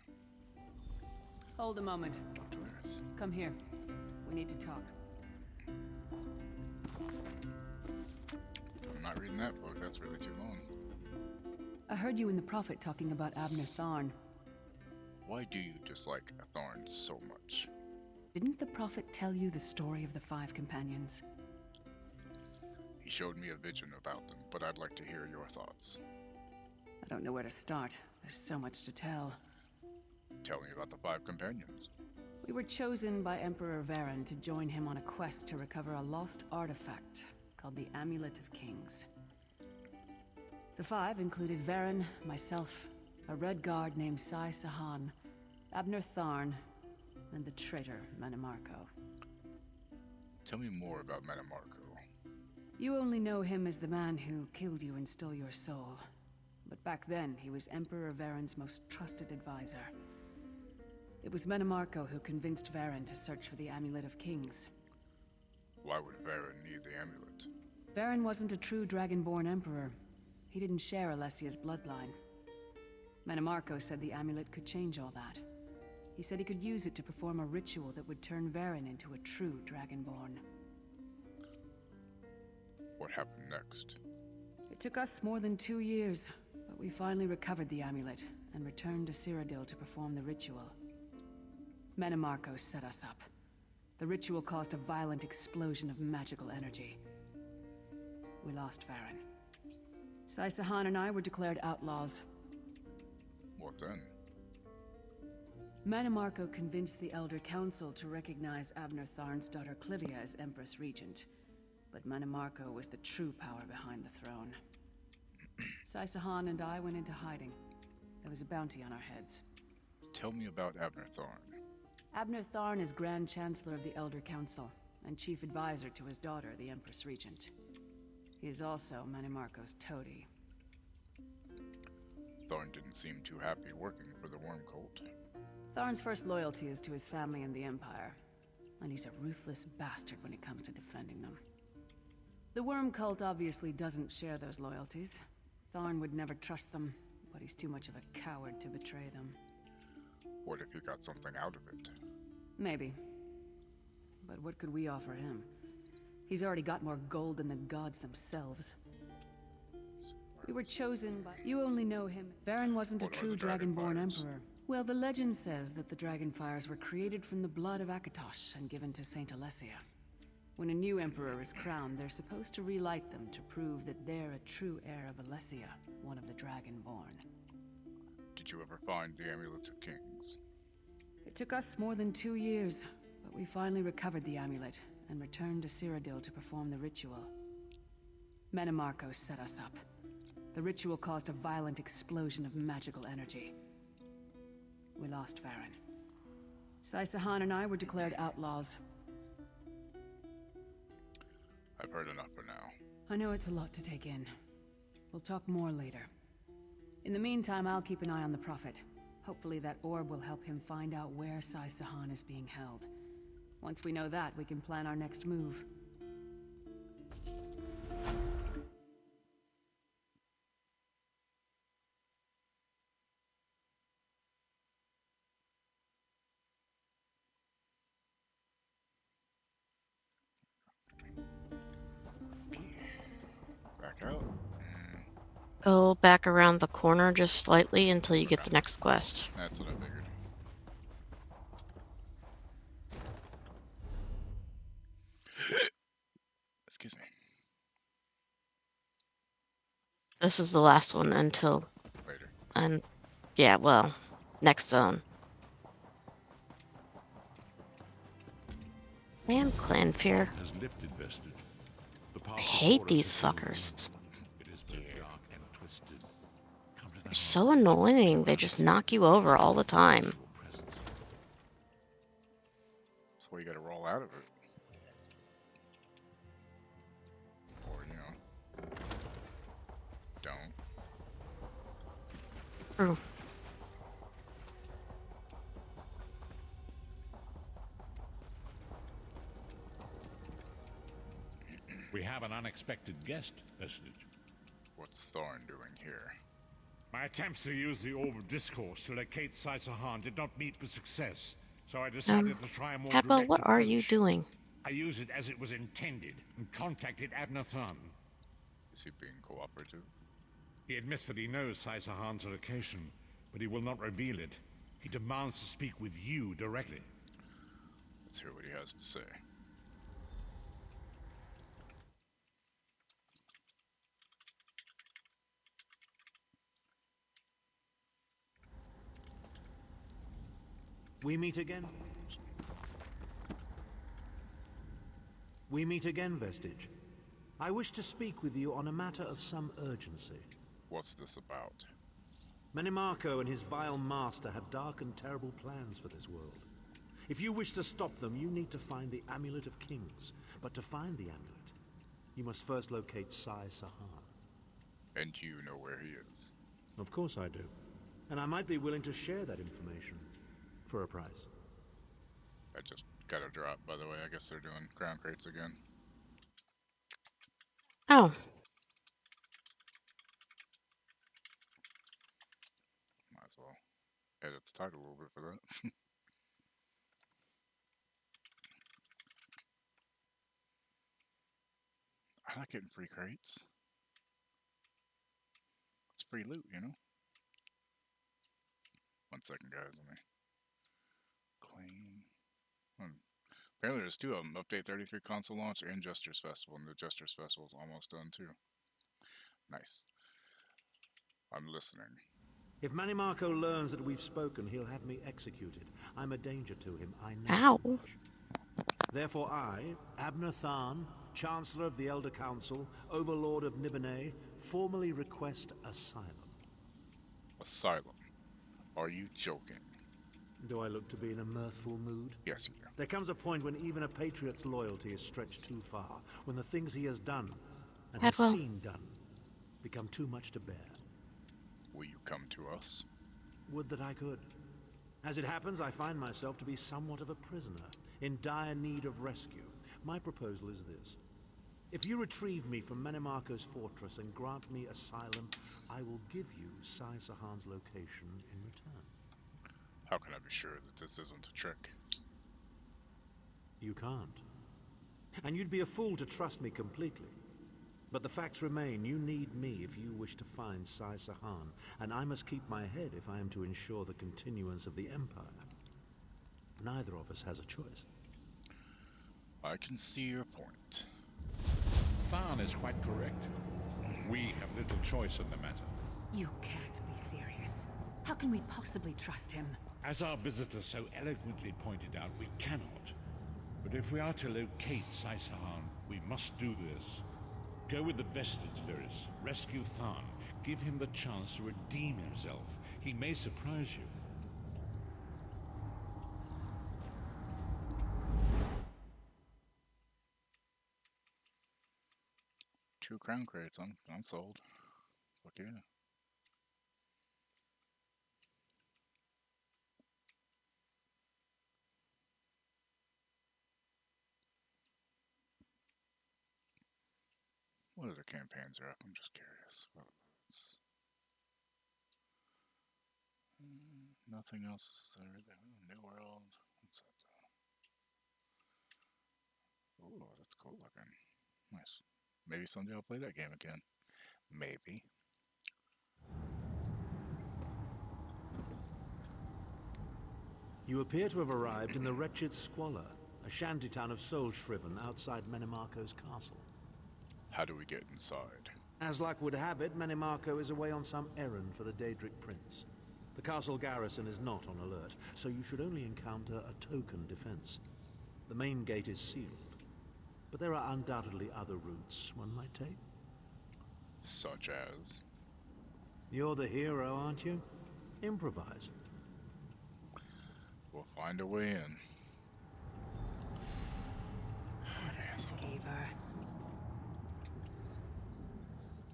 Hold a moment. Come here. We need to talk. I'm not reading that book. That's really too long. I heard you and the Prophet talking about Abner Thorn. Why do you dislike Thorn so much? Didn't the Prophet tell you the story of the 5 companions? He showed me a vision about them, but I'd like to hear your thoughts. I don't know where to start. There's so much to tell. Tell me about the 5 companions. We were chosen by Emperor Varen to join him on a quest to recover a lost artifact called the Amulet of Kings. The 5 included Varen, myself, a red guard named Sai Sahan, Abner Thorn, and the traitor Manamarco. Tell me more about Manamarco. You only know him as the man who killed you and stole your soul. But back then, he was Emperor Varen's most trusted advisor. It was Manamarco who convinced Varen to search for the Amulet of Kings. Why would Varen need the amulet? Varen wasn't a true Dragonborn Emperor. He didn't share Alessia's bloodline. Manamarco said the amulet could change all that. He said he could use it to perform a ritual that would turn Varen into a true Dragonborn. What happened next? It took us more than 2 years, but we finally recovered the amulet and returned to Cyrodiil to perform the ritual. Manamarco set us up. The ritual caused a violent explosion of magical energy. We lost Varen. Sai Sahan and I were declared outlaws. What then? Manamarco convinced the Elder Council to recognize Abner Tharn's daughter Clivia as Empress Regent. But Manamarco was the true power behind the throne. Sai Sahan and I went into hiding. There was a bounty on our heads. Tell me about Abner Thorn. Abner Thorn is Grand Chancellor of the Elder Council, and Chief Advisor to his daughter, the Empress Regent. He is also Manamarco's toady. Thorn didn't seem too happy working for the Worm Cult. Thorn's first loyalty is to his family and the Empire, and he's a ruthless bastard when it comes to defending them. The Worm Cult obviously doesn't share those loyalties. Thorn would never trust them, but he's too much of a coward to betray them. What if he got something out of it? Maybe. But what could we offer him? He's already got more gold than the gods themselves. We were chosen by... You only know him. Varen wasn't a true Dragonborn Emperor. Well, the legend says that the dragonfires were created from the blood of Akatosh and given to Saint Alessia. When a new emperor is crowned, they're supposed to relight them to prove that they're a true heir of Alessia, one of the Dragonborn. Did you ever find the Amulet of Kings? It took us more than 2 years, but we finally recovered the amulet and returned to Cyrodiil to perform the ritual. Menimarco set us up. The ritual caused a violent explosion of magical energy. We lost Farron. Saisahan and I were declared outlaws. I've heard enough for now. I know it's a lot to take in. We'll talk more later. In the meantime, I'll keep an eye on the Prophet. Hopefully that orb will help him find out where Saisahan is being held. Once we know that, we can plan our next move. Back out. Go back around the corner just slightly until you get the next quest. That's what I figured. Excuse me. This is the last one until... Later. And yeah, well, next zone. Damn clan fear. Has lifted vestige. The path I to hate Saurus these is fuckers. It is both dark and twisted. Come to the They're so annoying. They just knock you over all the time. That's why you gotta roll out of it. Or, you know, don't. True. We have an unexpected guest, Vestige. What's Thorn doing here? My attempts to use the Orb of Discourse to locate Saisahan did not meet with success, so I decided to try a more Cadwell, direct what are you approach. doing? I used it as it was intended and contacted Abnathan. Is he being cooperative? He admits that he knows Saisahan's location, but he will not reveal it. He demands to speak with you directly. Let's hear what he has to say. We meet again? We meet again, Vestige. I wish to speak with you on a matter of some urgency. What's this about? Menimarco and his vile master have dark and terrible plans for this world. If you wish to stop them, you need to find the Amulet of Kings. But to find the amulet, you must first locate Saisahan. And you know where he is? Of course I do. And I might be willing to share that information. For a price. I just got a drop, by the way. I guess they're doing crown crates again. Oh. Might as well edit the title a little bit for that. I like getting free crates. It's free loot, you know? 1 second, guys. Let me claim. Apparently there's 2 of them. Update 33 console launch and Jester's Festival. And the Jester's Festival is almost done, too. Nice. I'm listening. If Menimarco learns that we've spoken, he'll have me executed. I'm a danger to him. I know Ow. too much. Therefore I, Abnathan, Chancellor of the Elder Council, Overlord of Nibene, formally request asylum. Asylum. Are you joking? Do I look to be in a mirthful mood? Yes, you do. There comes a point when even a patriot's loyalty is stretched too far, when the things he has done, and has Cadwell. seen done, become too much to bear. Will you come to us? Would that I could. As it happens, I find myself to be somewhat of a prisoner, in dire need of rescue. My proposal is this. If you retrieve me from Menimarco's fortress and grant me asylum, I will give you Saisahan's location in return. How can I be sure that this isn't a trick? You can't. And you'd be a fool to trust me completely. But the facts remain, you need me if you wish to find Sai Sahan, and I must keep my head if I am to ensure the continuance of the Empire. Neither of us has a choice. I can see your point. Tharn is quite correct. We have little choice in the matter. You can't be serious. How can we possibly trust him? As our visitor so eloquently pointed out, we cannot. But if we are to locate Sai Sahan, we must do this. Go with the vested spirits, rescue Tharn, give him the chance to redeem himself. He may surprise you. Two crown crates. I'm sold. Fuck yeah. What other campaigns are up? I'm just curious. Nothing else. New World. What's that? Oh, that's cool looking. Nice. Maybe someday I'll play that game again. Maybe. You appear to have arrived in the wretched Squalor, a shantytown of soul-shriven outside Menimarco's castle. How do we get inside? As luck would have it, Menimarco is away on some errand for the Daedric Prince. The castle garrison is not on alert, so you should only encounter a token defense. The main gate is sealed, but there are undoubtedly other routes one might take. Such as? You're the hero, aren't you? Improvise. We'll find a way in. What a skeever.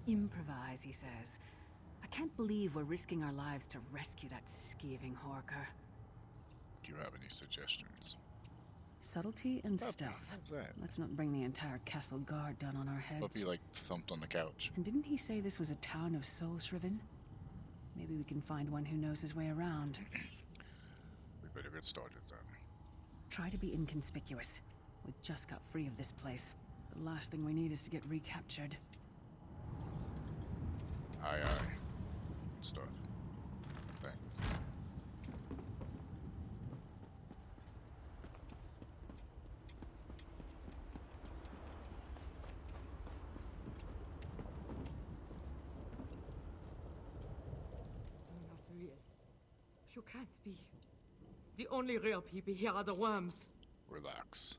Improvise, he says. I can't believe we're risking our lives to rescue that skeeving Horker. Do you have any suggestions? Subtlety and stealth. How's that? Let's not bring the entire castle guard down on our heads. Hope you like thumped on the couch. And didn't he say this was a town of soul-shriven? Maybe we can find one who knows his way around. We better get started then. Try to be inconspicuous. We just got free of this place. The last thing we need is to get recaptured. Aye, aye. Stuff. Thanks. Not real. You can't be. The only real people here are the worms. Relax.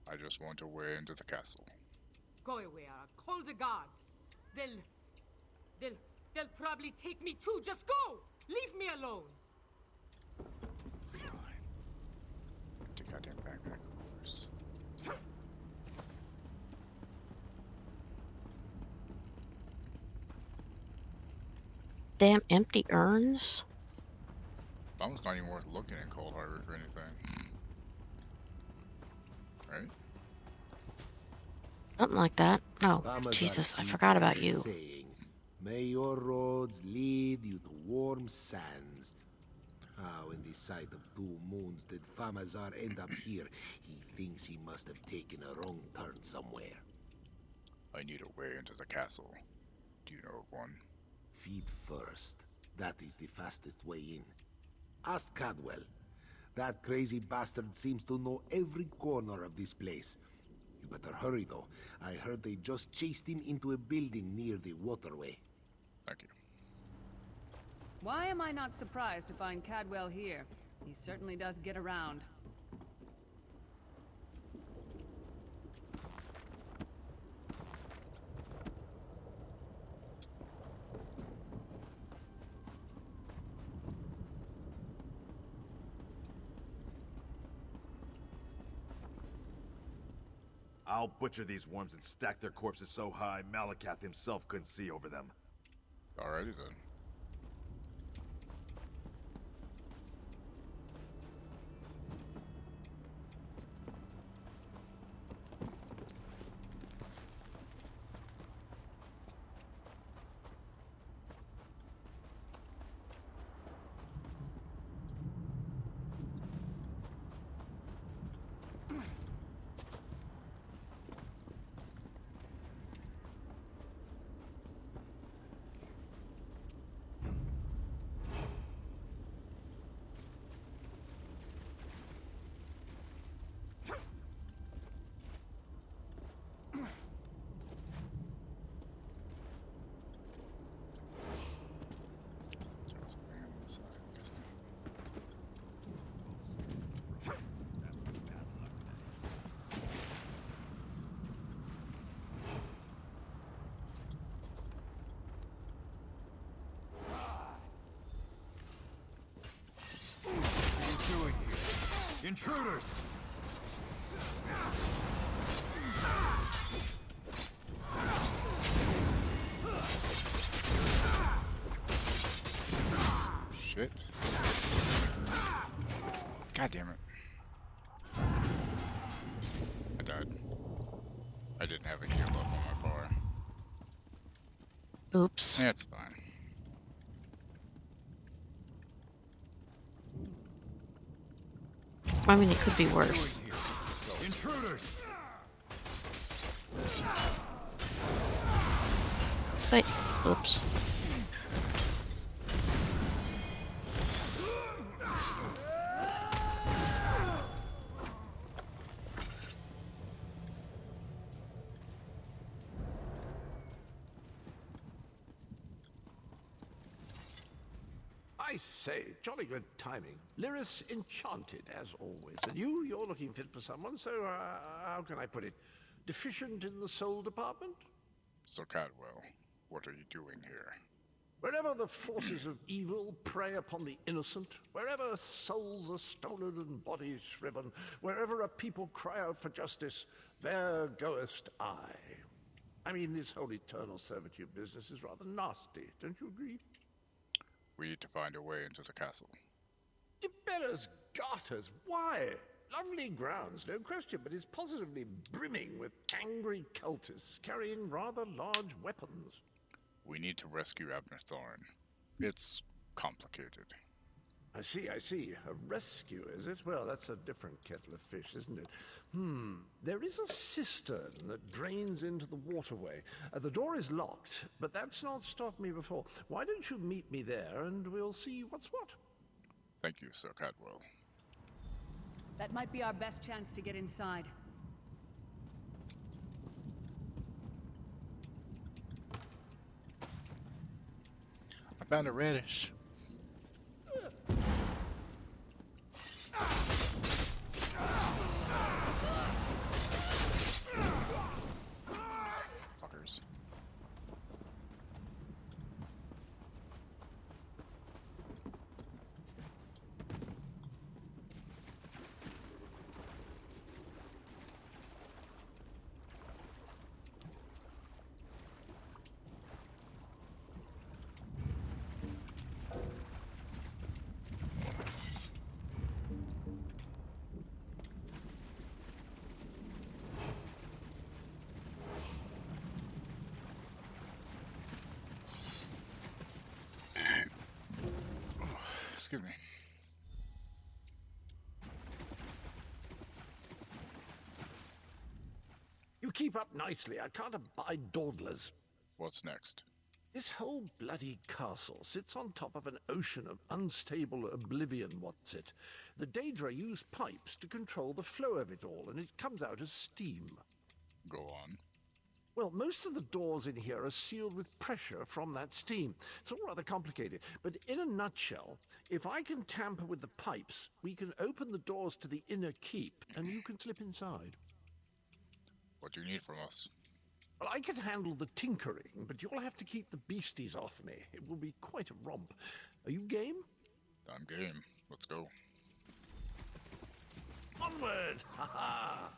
I just want a way into the castle. Go away, call the guards. They'll probably take me too. Just go! Leave me alone. Fine. Take out that backpack, of course. Damn empty urns. Almost not even worth looking in Cold Harbor for anything. Right? Something like that. Oh, Farmers Jesus, are I forgot about deep you. saying, may your roads lead you to warm sands. How in the sight of 2 moons did Famazar end up here? He thinks he must have taken a wrong turn somewhere. I need a way into the castle. Do you know of one? Feed first. That is the fastest way in. Ask Cadwell. That crazy bastard seems to know every corner of this place. You better hurry, though. I heard they just chased him into a building near the waterway. Thank you. Why am I not surprised to find Cadwell here? He certainly does get around. I'll butcher these worms and stack their corpses so high Malakath himself couldn't see over them. Alrighty then. Intruders! Shit. God damn it. I died. I didn't have a heal up on my bar. Oops. Yeah, it's fine. I mean, it could be worse. Intruders! But, oops. I say, jolly good timing. Lyris enchanted, as always. And you're looking fit for someone, so how can I put it? Deficient in the soul department? So Cadwell, what are you doing here? Wherever the forces of evil prey upon the innocent, wherever souls are stolen and bodies shriven, wherever a people cry out for justice, there goest I. I mean, this whole eternal servitude business is rather nasty, don't you agree? We need to find a way into the castle. Dibella's garters, why? Lovely grounds, no question, but it's positively brimming with angry cultists carrying rather large weapons. We need to rescue Abner Thorn. It's complicated. I see. A rescue, is it? Well, that's a different kettle of fish, isn't it? There is a cistern that drains into the waterway. The door is locked, but that's not stopped me before. Why don't you meet me there and we'll see what's what? Thank you, Sir Cadwell. That might be our best chance to get inside. I found a radish. Fuckers. Excuse me. You keep up nicely. I can't abide dawdlers. What's next? This whole bloody castle sits on top of an ocean of unstable oblivion, what's it? The Daedra use pipes to control the flow of it all, and it comes out as steam. Go on. Well, most of the doors in here are sealed with pressure from that steam. It's all rather complicated, but in a nutshell, if I can tamper with the pipes, we can open the doors to the inner keep, and you can slip inside. What do you need from us? Well, I can handle the tinkering, but you'll have to keep the beasties off me. It will be quite a romp. Are you game? I'm game. Let's go. Onward! Ha ha!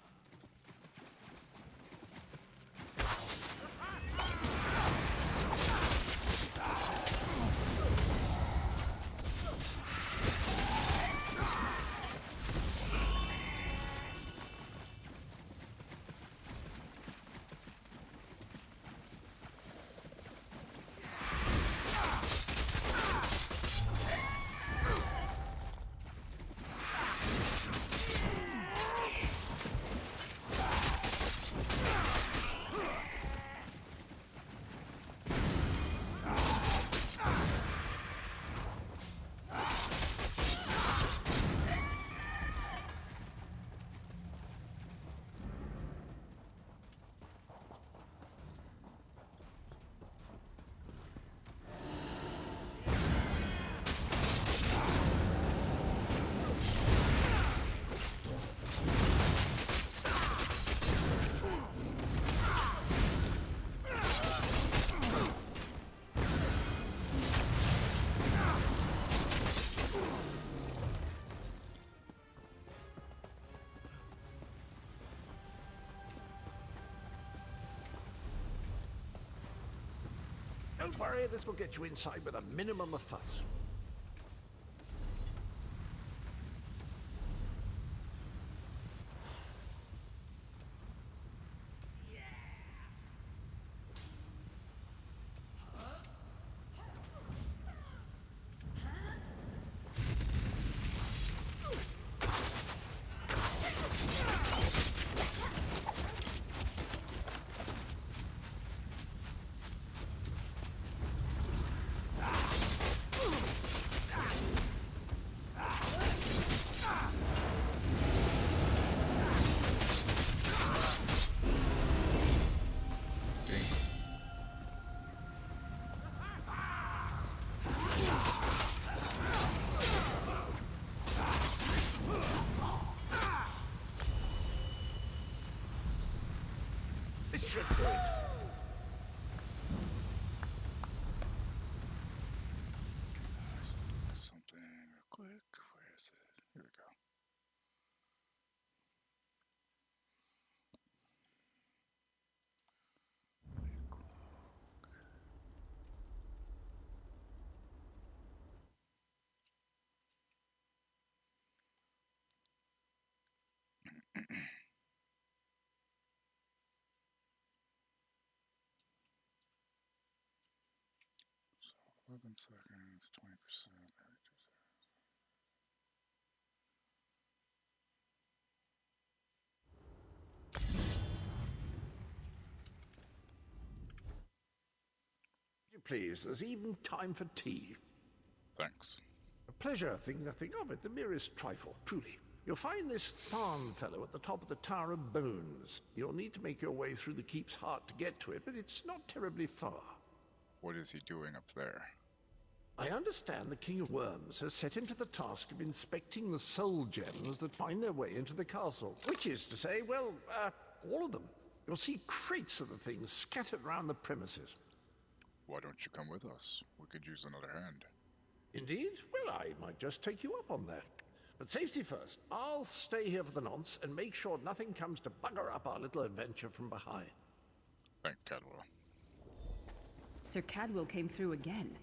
Don't worry, this will get you inside with a minimum of fuss. This should do it. Something real quick. Where is it? Here we go. So 11 seconds, 20%. Please, there's even time for tea. Thanks. A pleasure, think nothing of it, the merest trifle, truly. You'll find this Tharn fellow at the top of the Tower of Bones. You'll need to make your way through the keep's heart to get to it, but it's not terribly far. What is he doing up there? I understand the King of Worms has set him to the task of inspecting the soul gems that find their way into the castle. Which is to say, well, all of them. You'll see crates of the things scattered around the premises. Why don't you come with us? We could use another hand. Indeed? Well, I might just take you up on that. But safety first. I'll stay here for the nonce and make sure nothing comes to bugger up our little adventure from behind. Thank Cadwell. Sir Cadwell came through again.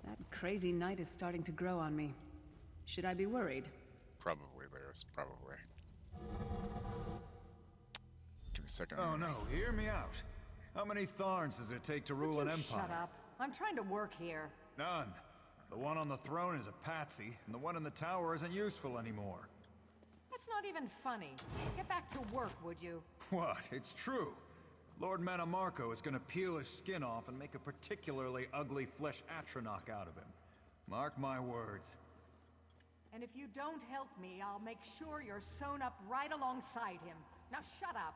That crazy night is starting to grow on me. Should I be worried? Probably, Laris. Probably. Give me a second. Oh no, hear me out. How many Tharns does it take to rule an empire? Shut up. I'm trying to work here. None. The one on the throne is a patsy, and the one in the tower isn't useful anymore. That's not even funny. Get back to work, would you? What? It's true. Lord Manamarco is gonna peel his skin off and make a particularly ugly flesh Atronach out of him. Mark my words. And if you don't help me, I'll make sure you're sewn up right alongside him. Now shut up.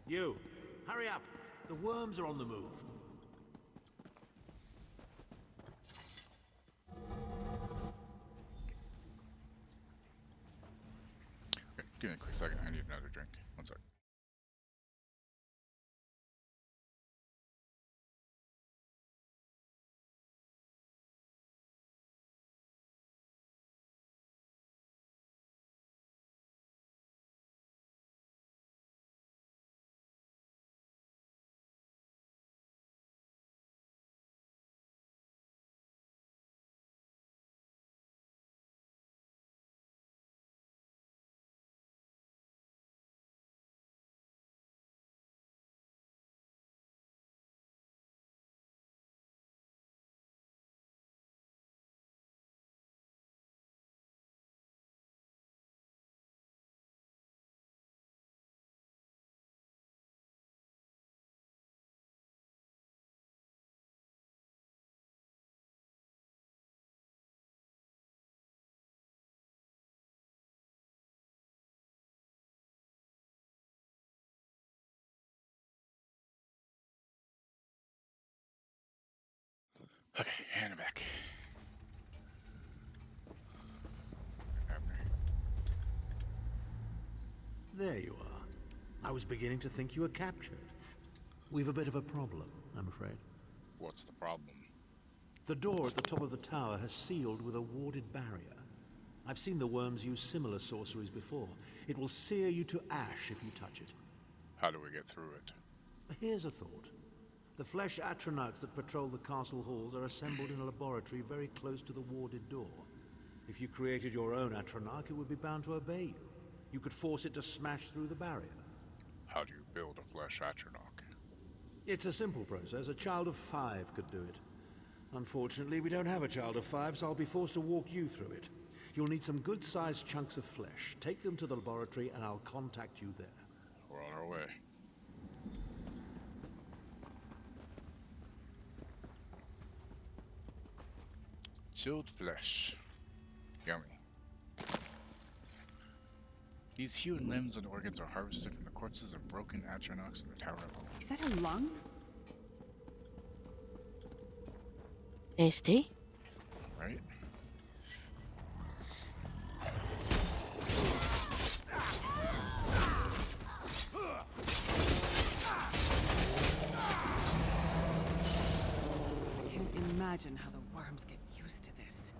You, hurry up. The worms are on the move. Okay, give me a quick second. I need another drink. One sec. Okay, and I'm back. There you are. I was beginning to think you were captured. We've a bit of a problem, I'm afraid. What's the problem? The door at the top of the tower has sealed with a warded barrier. I've seen the worms use similar sorceries before. It will sear you to ash if you touch it. How do we get through it? Here's a thought. The flesh atronachs that patrol the castle halls are assembled in a laboratory very close to the warded door. If you created your own atronach, it would be bound to obey you. You could force it to smash through the barrier. How do you build a flesh atronach? It's a simple process. A child of 5 could do it. Unfortunately, we don't have a child of 5, so I'll be forced to walk you through it. You'll need some good-sized chunks of flesh. Take them to the laboratory, and I'll contact you there. We're on our way. Chilled flesh. Yummy. These hewn limbs and organs are harvested from the corpses of broken atronachs in the tower of Is that a lung? Tasty. Right? I can't imagine how the worms get used to this.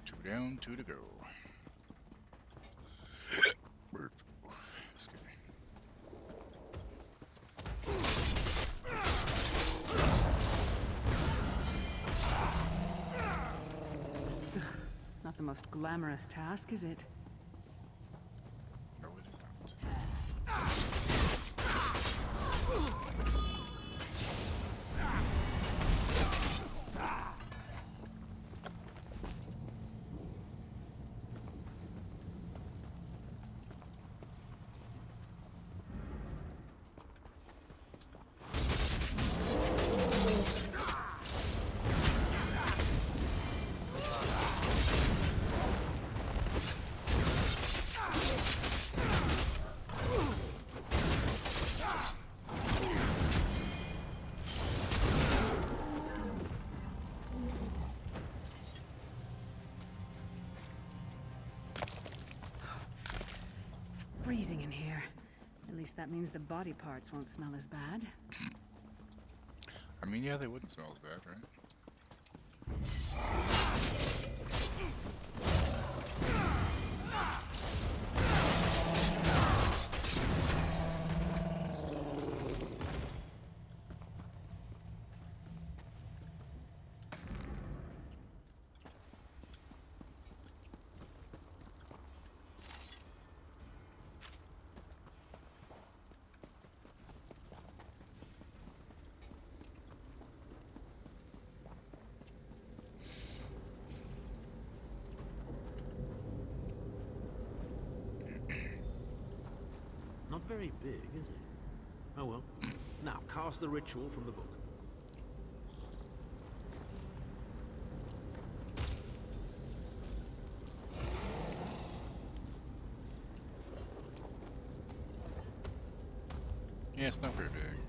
Two down, two to go. Excuse me. Not the most glamorous task, is it? No, it is not. Freezing in here. At least that means the body parts won't smell as bad. I mean, yeah, they wouldn't smell as bad, right? Not very big, is it? Oh well. Now, cast the ritual from the book. Yeah, it's not very big.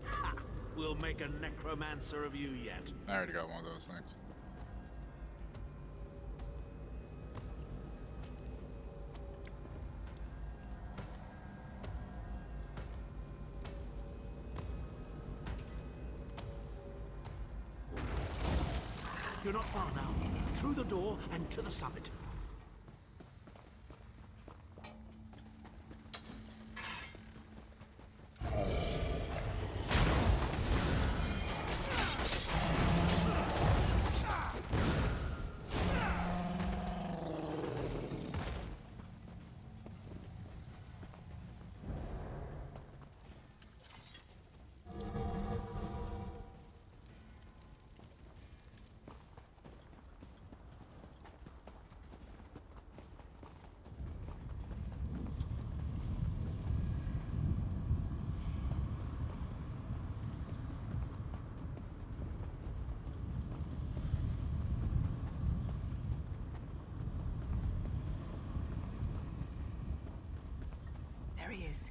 Ha! We'll make a necromancer of you yet. I already got one of those things. You're not far now. Through the door and to the summit. There he is.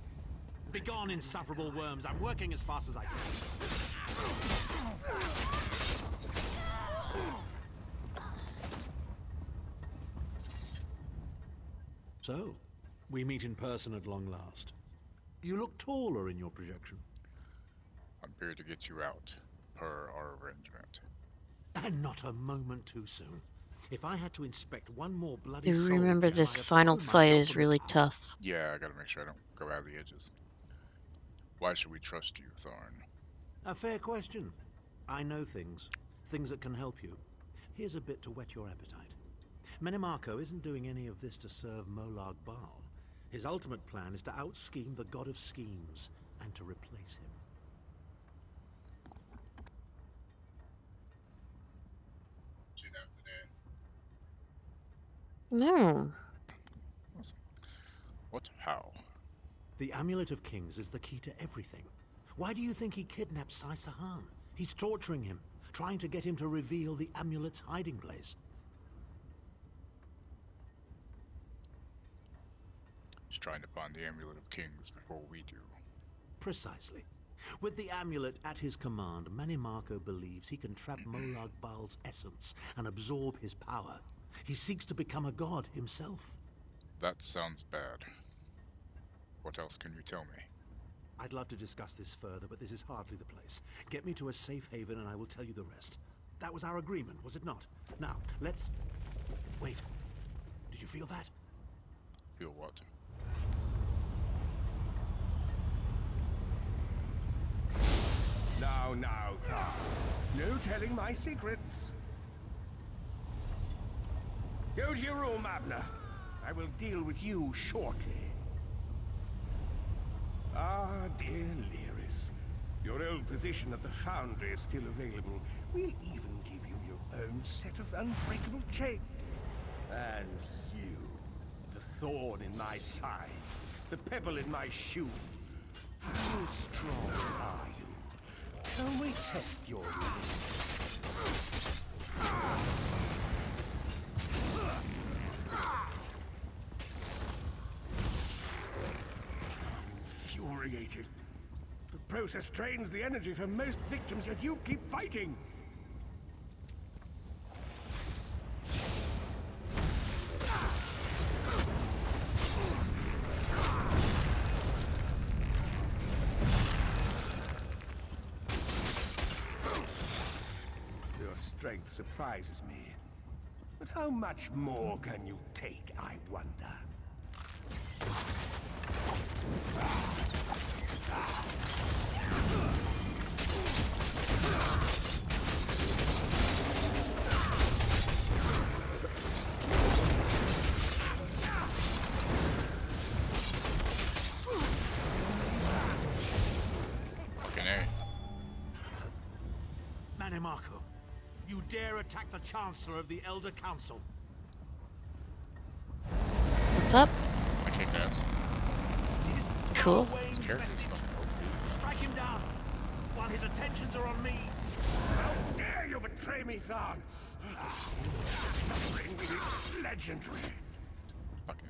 Begone, insufferable worms. I'm working as fast as I can. So, we meet in person at long last. You look taller in your projection. I'm here to get you out, per our arrangement. And not a moment too soon. If I had to inspect one more bloody You soul remember gem, I'd this have final thrown fight myself is from the really tower. tough. Yeah, I gotta make sure I don't go out of the edges. Why should we trust you, Thorn? A fair question. I know things. Things that can help you. Here's a bit to whet your appetite. Menimarco isn't doing any of this to serve Molag Bal. His ultimate plan is to out-scheme the god of schemes and to replace him. No. What? How? The Amulet of Kings is the key to everything. Why do you think he kidnapped Sai Sahan? He's torturing him, trying to get him to reveal the amulet's hiding place. He's trying to find the Amulet of Kings before we do. Precisely. With the amulet at his command, Manimarco believes he can trap Molag Bal's essence and absorb his power. He seeks to become a god himself. That sounds bad. What else can you tell me? I'd love to discuss this further, but this is hardly the place. Get me to a safe haven and I will tell you the rest. That was our agreement, was it not? Now, let's... Wait. Did you feel that? Feel what? Now, no telling my secrets. Go to your room, Abner. I will deal with you shortly. Ah, dear Lyris, your old position at the Foundry is still available. We'll even give you your own set of unbreakable chains. And you, the thorn in my side, the pebble in my shoe. How strong are you? Shall we test your infuriating. The process drains the energy from most victims, yet you keep fighting. Your strength surprises me. But how much more can you take, I wonder? Fucking A. Manimarco, you dare attack the Chancellor of the Elder Council. What's up? I kicked ass. Cool. This character's fucking Strike him down while his attentions are on me. How dare you betray me, Thorn? Suffering is legendary. Fucking.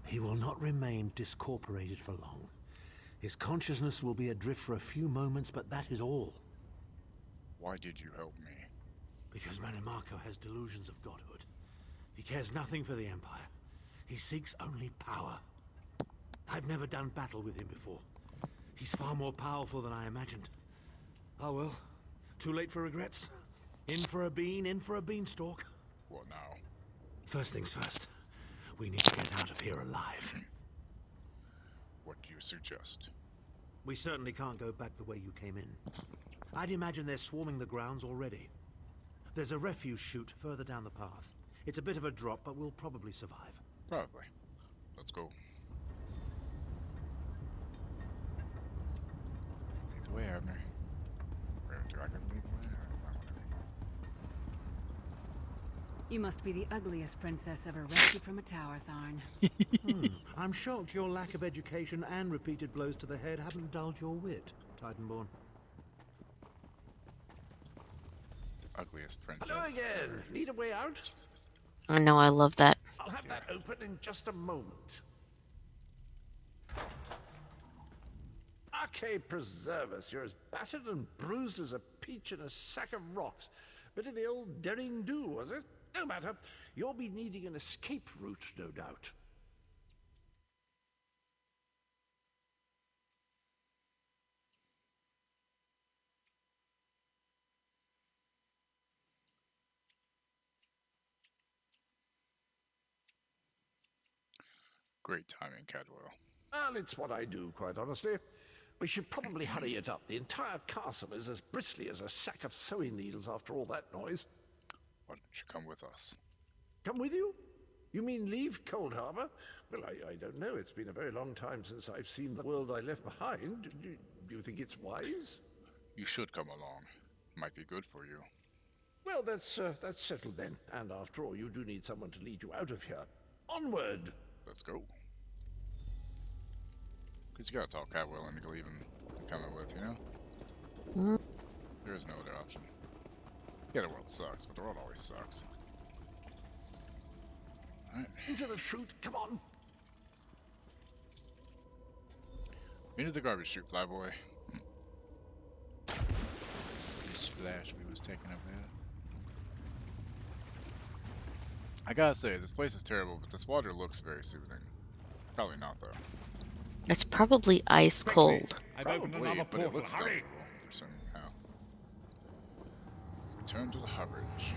He will not remain discorporated for long. His consciousness will be adrift for a few moments, but that is all. Why did you help me? Because Manimarco has delusions of godhood. He cares nothing for the Empire. He seeks only power. I've never done battle with him before. He's far more powerful than I imagined. Oh well, too late for regrets. In for a bean, in for a beanstalk. What now? First things first. We need to get out of here alive. What do you suggest? We certainly can't go back the way you came in. I'd imagine they're swarming the grounds already. There's a refuse chute further down the path. It's a bit of a drop, but we'll probably survive. Probably. Let's go. Lead the way, Abner. Where do I gotta lead the way? You must be the ugliest princess ever rescued from a tower, Tharn. I'm shocked your lack of education and repeated blows to the head haven't dulled your wit, Titanborn. The ugliest princess. Hello again. Need a way out? Jesus. I know, I love that. I'll have that open in just a moment. Arcade preserve us. You're as battered and bruised as a peach in a sack of rocks. Bit of the old derring do, was it? No matter. You'll be needing an escape route, no doubt. Great timing, Cadwell. Well, it's what I do, quite honestly. We should probably hurry it up. The entire castle is as bristly as a sack of sewing needles after all that noise. Why don't you come with us? Come with you? You mean leave Cold Harbor? Well, I don't know. It's been a very long time since I've seen the world I left behind. Do you think it's wise? You should come along. Might be good for you. Well, that's settled then. And after all, you do need someone to lead you out of here. Onward! Let's go. Because you gotta talk Cadwell into leaving and coming with, you know? There is no other option. Yeah, the world sucks, but the world always sucks. Alright. Into the chute, come on! Into the garbage chute, flyboy. Splash we was taking up there. I gotta say, this place is terrible, but this water looks very soothing. Probably not, though. It's probably ice cold. Probably, but it looks comfortable for somehow. Return to the harborage.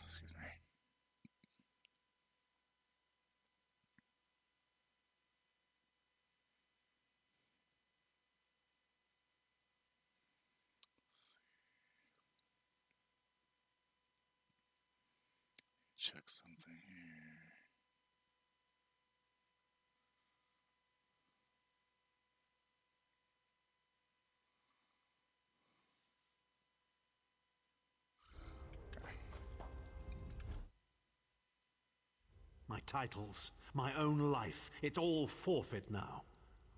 Excuse me. Check something here. My titles, my own life, it's all forfeit now.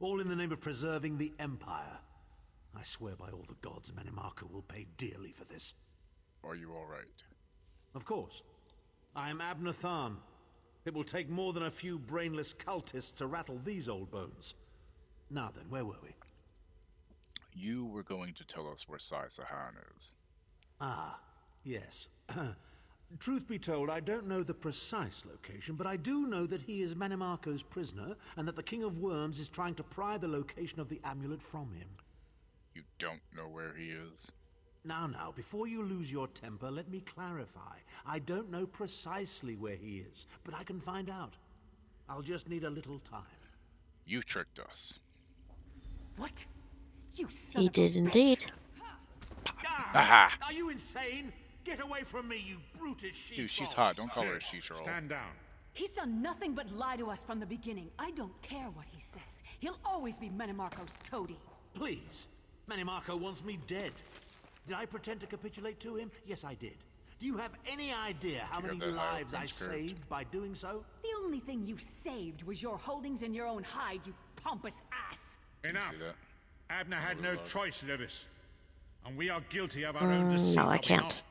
All in the name of preserving the Empire. I swear by all the gods, Manimarco will pay dearly for this. Are you alright? Of course. I am Abner Tharn. It will take more than a few brainless cultists to rattle these old bones. Now then, where were we? You were going to tell us where Sai Sahan is. Ah, yes. Truth be told, I don't know the precise location, but I do know that he is Manimarco's prisoner, and that the King of Worms is trying to pry the location of the amulet from him. You don't know where he is? Now, before you lose your temper, let me clarify. I don't know precisely where he is, but I can find out. I'll just need a little time. You tricked us. What? You son He of a did bitch. indeed. Aha! Are you insane? Get away from me, you brutish sheep. Dude, she's hot. Don't call her a she-troll. Stand down. He's done nothing but lie to us from the beginning. I don't care what he says. He'll always be Manimarco's toady. Please. Manimarco wants me dead. Did I pretend to capitulate to him? Yes, I did. Do you have any idea how many lives I saved by doing so? The only thing you saved was your holdings in your own hide, you pompous ass. Enough. Abner had no choice, Lewis. And we are guilty of our own deceit. No, I are we can't. not?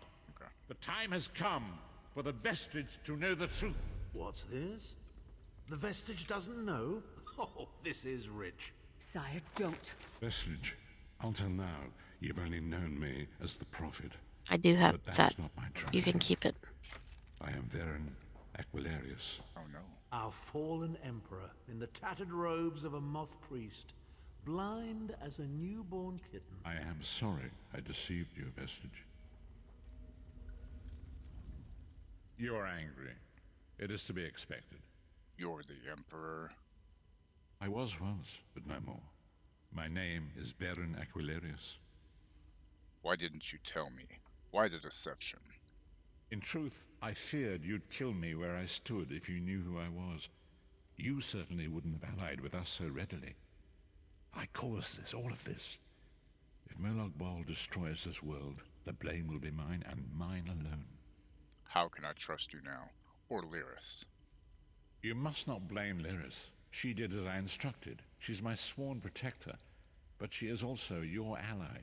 The time has come for the vestige to know the truth. What's this? The vestige doesn't know? Oh, this is rich. Sire, don't. Vestige, until now, you've only known me as the prophet. I do have But that. is not my true You can name. keep it. I am Varen Aquilarius. Oh no. Our fallen emperor in the tattered robes of a moth priest, blind as a newborn kitten. I am sorry I deceived you, Vestige. You are angry. It is to be expected. You're the Emperor. I was once, but no more. My name is Varen Aquilarius. Why didn't you tell me? Why the deception? In truth, I feared you'd kill me where I stood if you knew who I was. You certainly wouldn't have allied with us so readily. I caused this, all of this. If Molag Bal destroys this world, the blame will be mine and mine alone. How can I trust you now? Or Lyris? You must not blame Lyris. She did as I instructed. She's my sworn protector, but she is also your ally.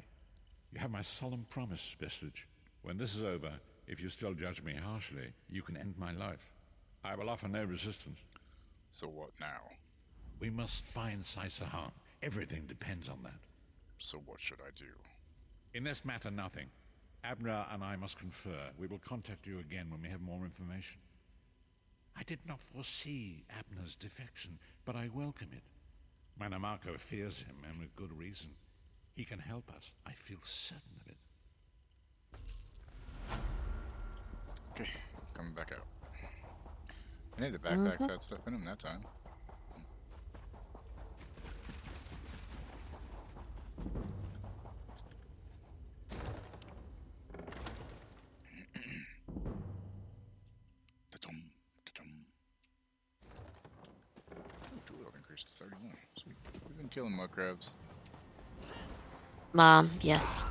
You have my solemn promise, Vestige. When this is over, if you still judge me harshly, you can end my life. I will offer no resistance. So what now? We must find Sai Sahan. Everything depends on that. So what should I do? In this matter, nothing. Abner and I must confer. We will contact you again when we have more information. I did not foresee Abner's defection, but I welcome it. Manamarco fears him, and with good reason. He can help us. I feel certain of it. Okay, coming back out. I need the backpacks had stuff in them that time. Dual increased to 31. Sweet. We've been killing mud crabs. Yes.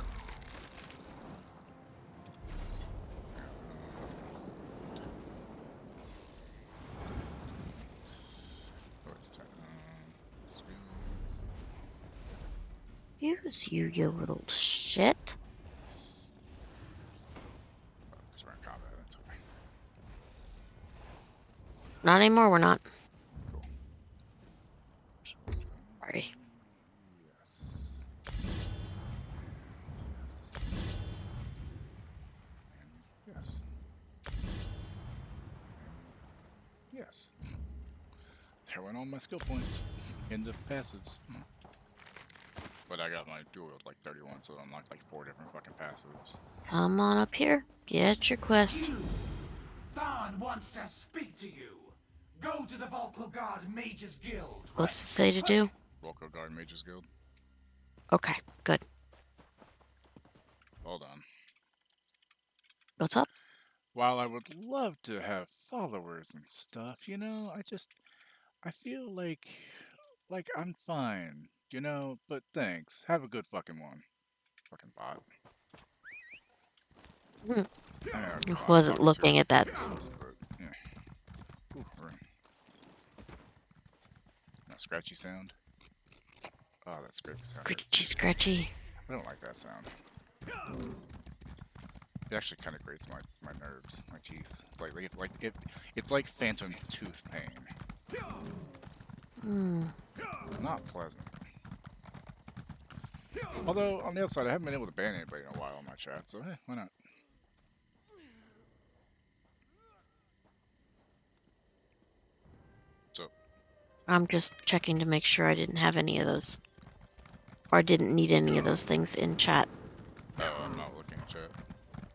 Use you, you little shit. Because we're in combat, that's okay. Not anymore, we're not. Cool. Sorry. Yes. Yes. There went all my skill points into passives. But I got my dual like 31, so I unlocked like 4 different fucking passives. Come on up here. Get your quest. Thorn wants to speak to you. Go to the Vocal Guard Mages Guild. What's it say to do? Vocal Guard Mages Guild. Okay, good. Hold on. What's up? While I would love to have followers and stuff, you know, I feel like I'm fine, you know, but thanks. Have a good fucking one. Fucking bot. I know it's a bot Wasn't talking looking to at that. faces, but yeah. Ooh, that scratchy sound. Oh, that scratchy sound. Scratchy, scratchy. I don't like that sound. It actually kind of grates my nerves, my teeth. It's like phantom tooth pain. Not pleasant. Although on the upside, I haven't been able to ban anybody in a while in my chat, so hey, why not? So I'm just checking to make sure I didn't have any of those. Or didn't need any of those things in chat. oh, I'm not looking at chat.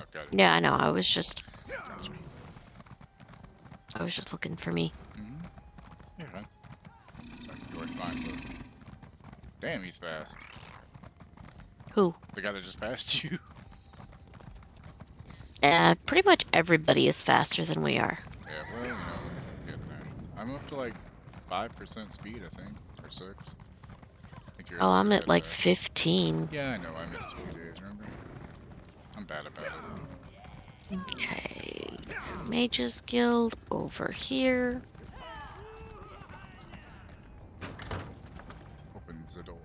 Okay. Yeah, I know. I was just Gotcha. looking for me. You're fine. You're fine, so. Damn, he's fast. Who? The guy that just passed you. Pretty much everybody is faster than we are. Yeah, well, you know, getting there. I'm up to like 5% speed, I think, or 6. I think you're Oh, I'm at like that. 15. Yeah, I know. I missed a few days, remember? I'm bad about it. Okay. Mages Guild over here. Opens the door.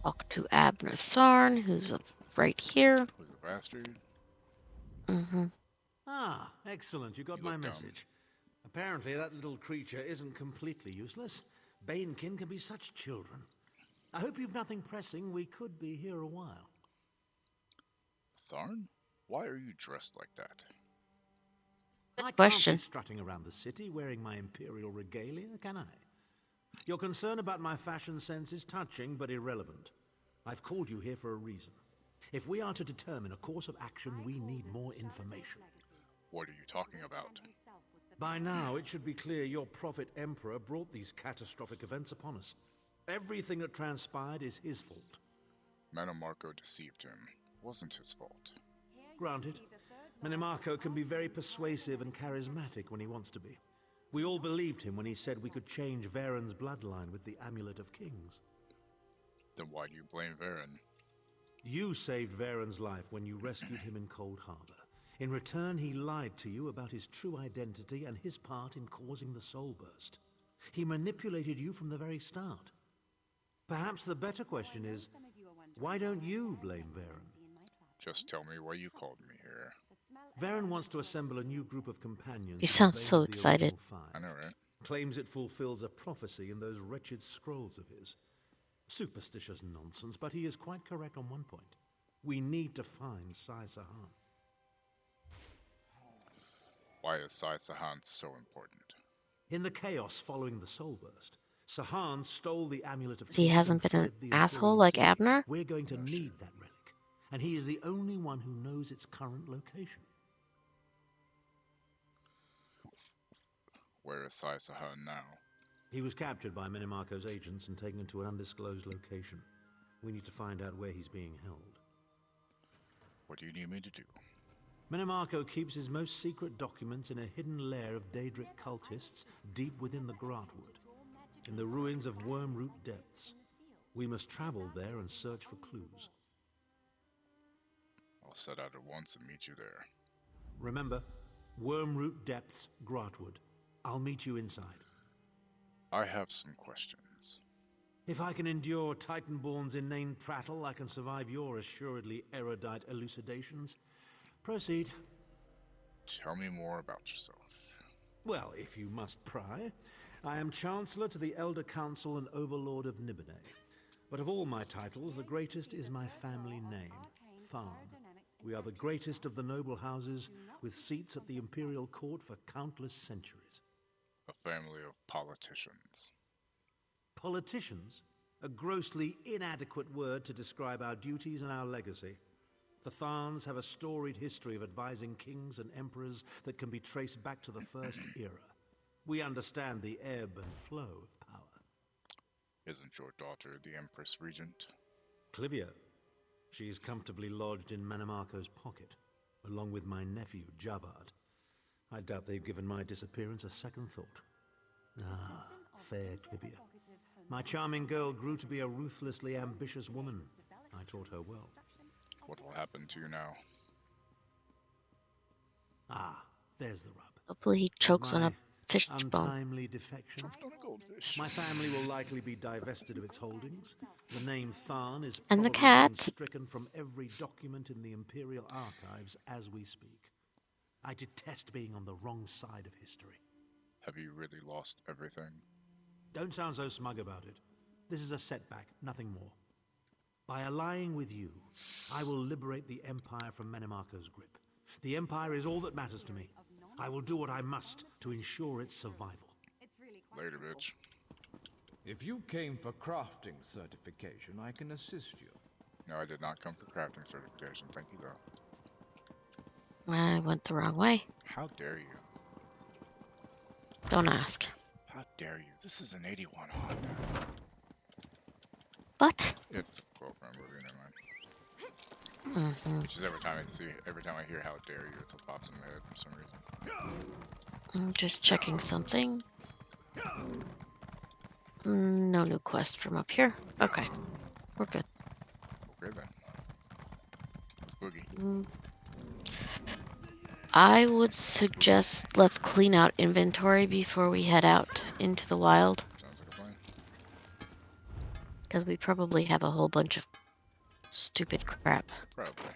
Talk to Abner Tharn, who's right here. Who's a bastard? Ah, excellent. You got my message. Apparently that little creature isn't completely useless. Banekin can be such children. I hope you've nothing pressing. We could be here a while. Tharn? Why are you dressed like that? I question. can't be strutting around the city wearing my imperial regalia, can I? Your concern about my fashion sense is touching but irrelevant. I've called you here for a reason. If we are to determine a course of action, we need more information. What are you talking about? By now, it should be clear your prophet emperor brought these catastrophic events upon us. Everything that transpired is his fault. Manamarco deceived him. It wasn't his fault. Granted. Minimarco can be very persuasive and charismatic when he wants to be. We all believed him when he said we could change Varen's bloodline with the Amulet of Kings. Then why do you blame Varen? You saved Varen's life when you rescued him in Cold Harbor. In return, he lied to you about his true identity and his part in causing the Soul Burst. He manipulated you from the very start. Perhaps the better question is, why don't you blame Varen? Just tell me why you called me here. Varen wants to assemble a new group of companions. You sound so excited. I know, right? Claims it fulfills a prophecy in those wretched scrolls of his. Superstitious nonsense, but he is quite correct on one point. We need to find Sai Sahan. Why is Sai Sahan so important? In the chaos following the Soul Burst, Sahan stole the Amulet of He Kings and hasn't been an fled the asshole Imperial like City. Abner? We're going to need that relic, and he is the only one who knows its current location. Where is Sai Sahan now? He was captured by Minimarco's agents and taken to an undisclosed location. We need to find out where he's being held. What do you need me to do? Minimarco keeps his most secret documents in a hidden lair of Daedric cultists deep within the Grahtwood, in the ruins of Wormroot Depths. We must travel there and search for clues. I'll set out at once and meet you there. Remember, Wormroot Depths, Grahtwood. I'll meet you inside. I have some questions. If I can endure Titanborn's inane prattle, I can survive your assuredly erudite elucidations. Proceed. Tell me more about yourself. Well, if you must pry, I am Chancellor to the Elder Council and Overlord of Nibene. But of all my titles, the greatest is my family name, Tharn. We are the greatest of the noble houses, with seats at the Imperial Court for countless centuries. A family of politicians. Politicians? A grossly inadequate word to describe our duties and our legacy. The Tharns have a storied history of advising kings and emperors that can be traced back to the First Era. We understand the ebb and flow of power. Isn't your daughter the Empress Regent? Clivia. She is comfortably lodged in Minimarco's pocket, along with my nephew, Jabard. I doubt they've given my disappearance a second thought. Ah, fair Clivia. My charming girl grew to be a ruthlessly ambitious woman. I taught her well. What will happen to you now? Ah, there's the rub. Hopefully he chokes on a My fish bone. untimely defection. My family will likely be divested of its holdings. The name Tharn is And the probably cat. being stricken from every document in the Imperial archives as we speak. I detest being on the wrong side of history. Have you really lost everything? Don't sound so smug about it. This is a setback, nothing more. By allying with you, I will liberate the Empire from Minimarco's grip. The Empire is all that matters to me. I will do what I must to ensure its survival. Later, bitch. If you came for crafting certification, I can assist you. No, I did not come for crafting certification. Thank you, though. I went the wrong way. How dare you? Don't ask. How dare you? This is an 81 Honda. What? It's a quote from a movie, never mind. Which is every time I hear how dare you, it pops in my head for some reason. I'm just checking something. No new quest from up here. Okay. We're good. Okay then. Boogie. I would suggest let's clean out inventory before we head out into the wild. Sounds like a plan. Because we probably have a whole bunch of stupid crap. Probably.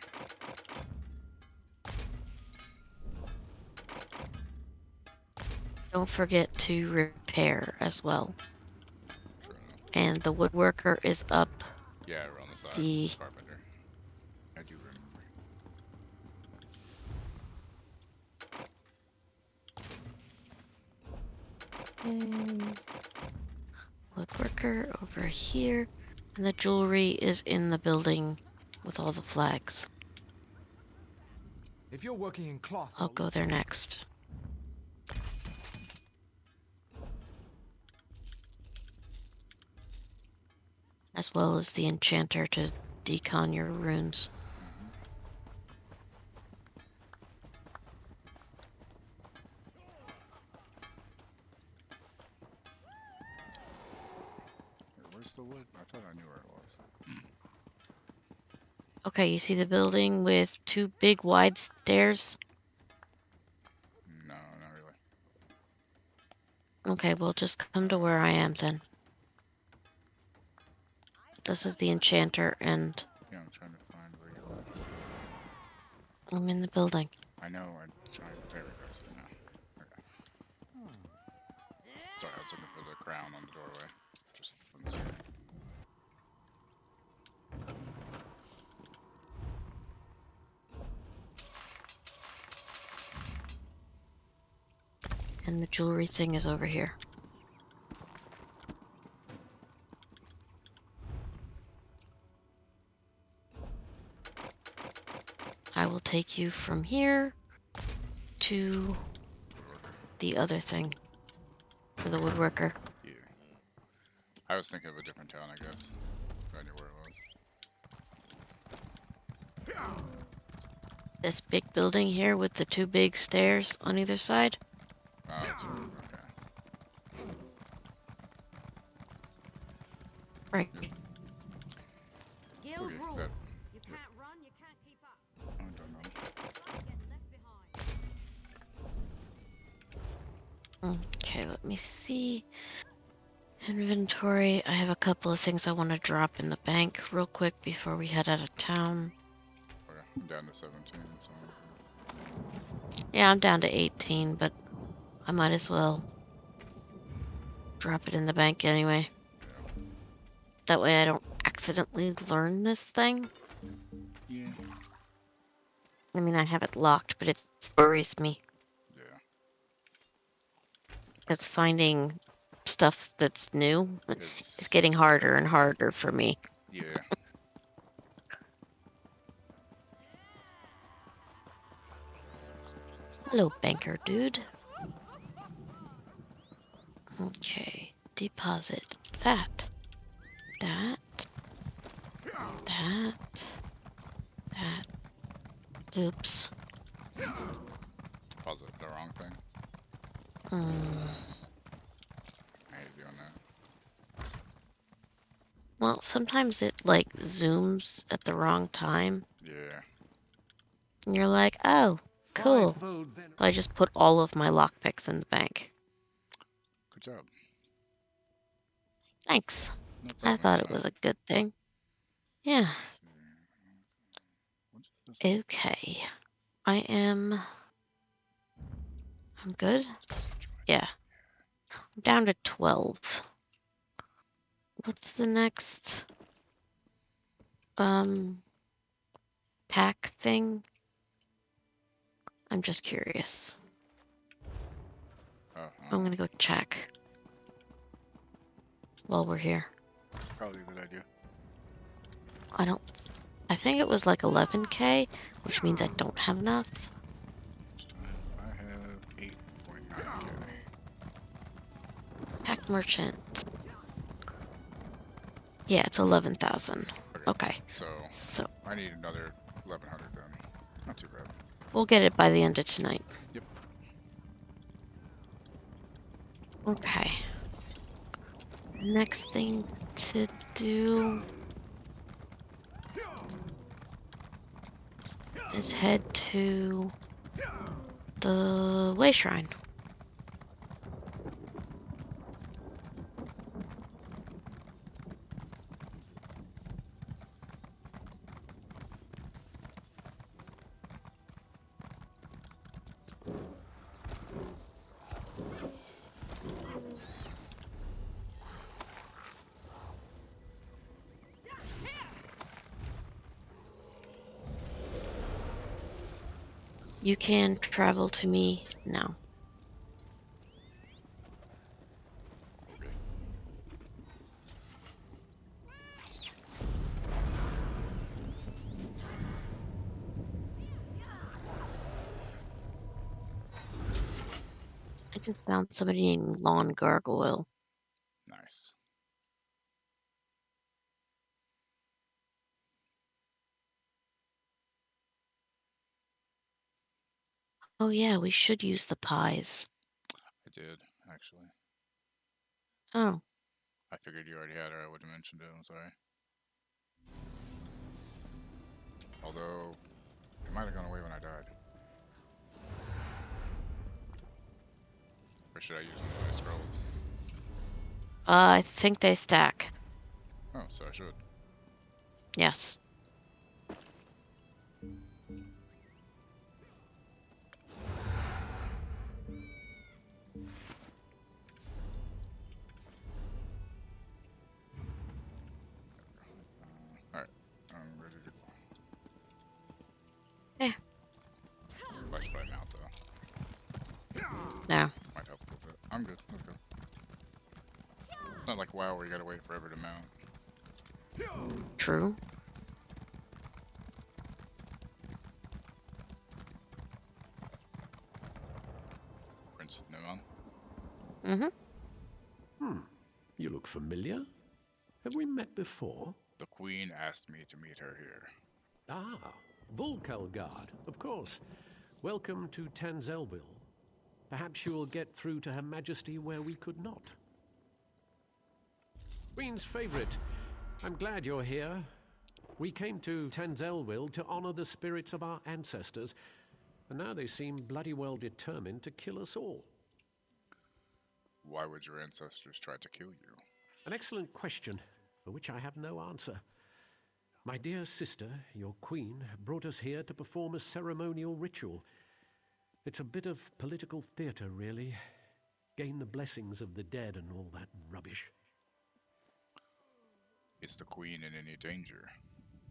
Don't forget to repair as well. True enough. And the woodworker is up. Yeah, we're on the side. The Carpenter. I do remember. and woodworker over here. And the jewelry is in the building with all the flags. If you're working in cloth, I'll go there next. As well as the enchanter to decon your runes. Where's the wood? I thought I knew where it was. Okay, you see the building with two big wide stairs? No, not really. Okay, well just come to where I am then. This is the enchanter and Yeah, I'm trying to find where you are. I'm in the building. I know, I'm trying. There we go. So now. Okay. Sorry, I was looking for the crown on the doorway. Just couldn't see it. And the jewelry thing is over here. I will take you from here to the other thing for the woodworker. Yeah. I was thinking of a different town, I guess. I knew where it was. This big building here with the two big stairs on either side. Oh, that's right. Okay. Right. Guild Okay, rule. that- You can't run, you can't keep up. I don't know. Some get left behind. Okay, let me see. Inventory. I have a couple of things I want to drop in the bank real quick before we head out of town. Okay, I'm down to 17, so... Yeah, I'm down to 18, but I might as well drop it in the bank anyway. Yeah. That way I don't accidentally learn this thing. Yeah. I mean, I have it locked, but it worries me. Yeah. Because finding stuff that's new is getting harder and harder for me. Yeah. Hello, banker dude. Okay, deposit that, that, that, that. Oops. Deposit the wrong thing. I hate doing that. Well, sometimes it like zooms at the wrong time. Yeah. And you're like, oh, cool. So I just put all of my lockpicks in the bank. Good job. Thanks. No I problem, thought it anytime. was a good thing. Yeah. What is this? Okay. I'm good? Yeah. I'm down to 12. What's the next pack thing? I'm just curious. I'm gonna go check while we're here. Probably a good idea. I think it was like 11k, which means I don't have enough. I have 8.9k. Pack merchant. Yeah, it's 11,000. Okay. So I need another 1,100 then. Not too bad. We'll get it by the end of tonight. Yep. Okay. Next thing to do is head to the Way Shrine. You can travel to me now. I just found somebody named Lawn Gargoyle. Nice. Oh yeah, we should use the pies. I did, actually. Oh. I figured you already had her. I would have mentioned it. I'm sorry. Although, it might have gone away when I died. Or should I use one of my scrolls? I think they stack. Oh, so I should. Yes. Alright, I'm ready to go. Yeah. Flashlight out though. No. Might help. Not like WoW where you gotta wait forever to mount. True. Prince Numan. You look familiar. Have we met before? The Queen asked me to meet her here. Ah, Volkelgard, of course. Welcome to Tanzelville. Perhaps you will get through to Her Majesty where we could not. Queen's favorite. I'm glad you're here. We came to Tanzelville to honor the spirits of our ancestors, and now they seem bloody well determined to kill us all. Why would your ancestors try to kill you? An excellent question, for which I have no answer. My dear sister, your queen, brought us here to perform a ceremonial ritual. It's a bit of political theater, really. Gain the blessings of the dead and all that rubbish. Is the Queen in any danger?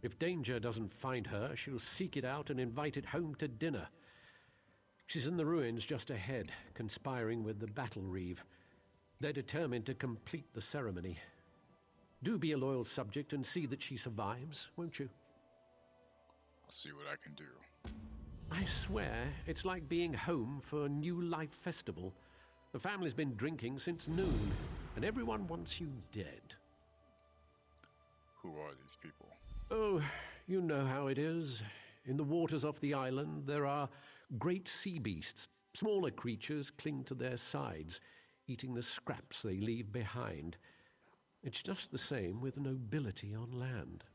If danger doesn't find her, she'll seek it out and invite it home to dinner. She's in the ruins just ahead, conspiring with the battle reeve. They're determined to complete the ceremony. Do be a loyal subject and see that she survives, won't you? I'll see what I can do. I swear, it's like being home for a New Life festival. The family's been drinking since noon, and everyone wants you dead. Who are these people? Oh, you know how it is. In the waters off the island, there are great sea beasts. Smaller creatures cling to their sides, eating the scraps they leave behind. It's just the same with nobility on land.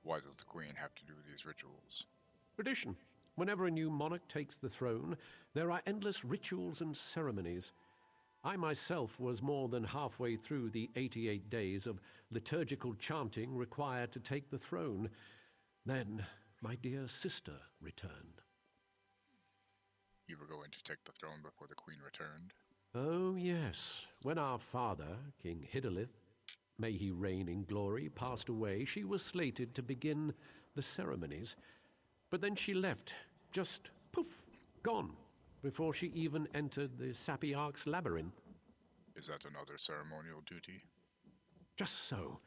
Why does the Queen have to do these rituals? Tradition. Whenever a new monarch takes the throne, there are endless rituals and ceremonies. I myself was more than halfway through the 88 days of liturgical chanting required to take the throne. Then my dear sister returned. You were going to take the throne before the Queen returned? Oh, yes. When our father, King Hidalith, may he reign in glory, passed away, she was slated to begin the ceremonies. But then she left, just poof, gone, before she even entered the Sapiarch's labyrinth. Is that another ceremonial duty? Just so.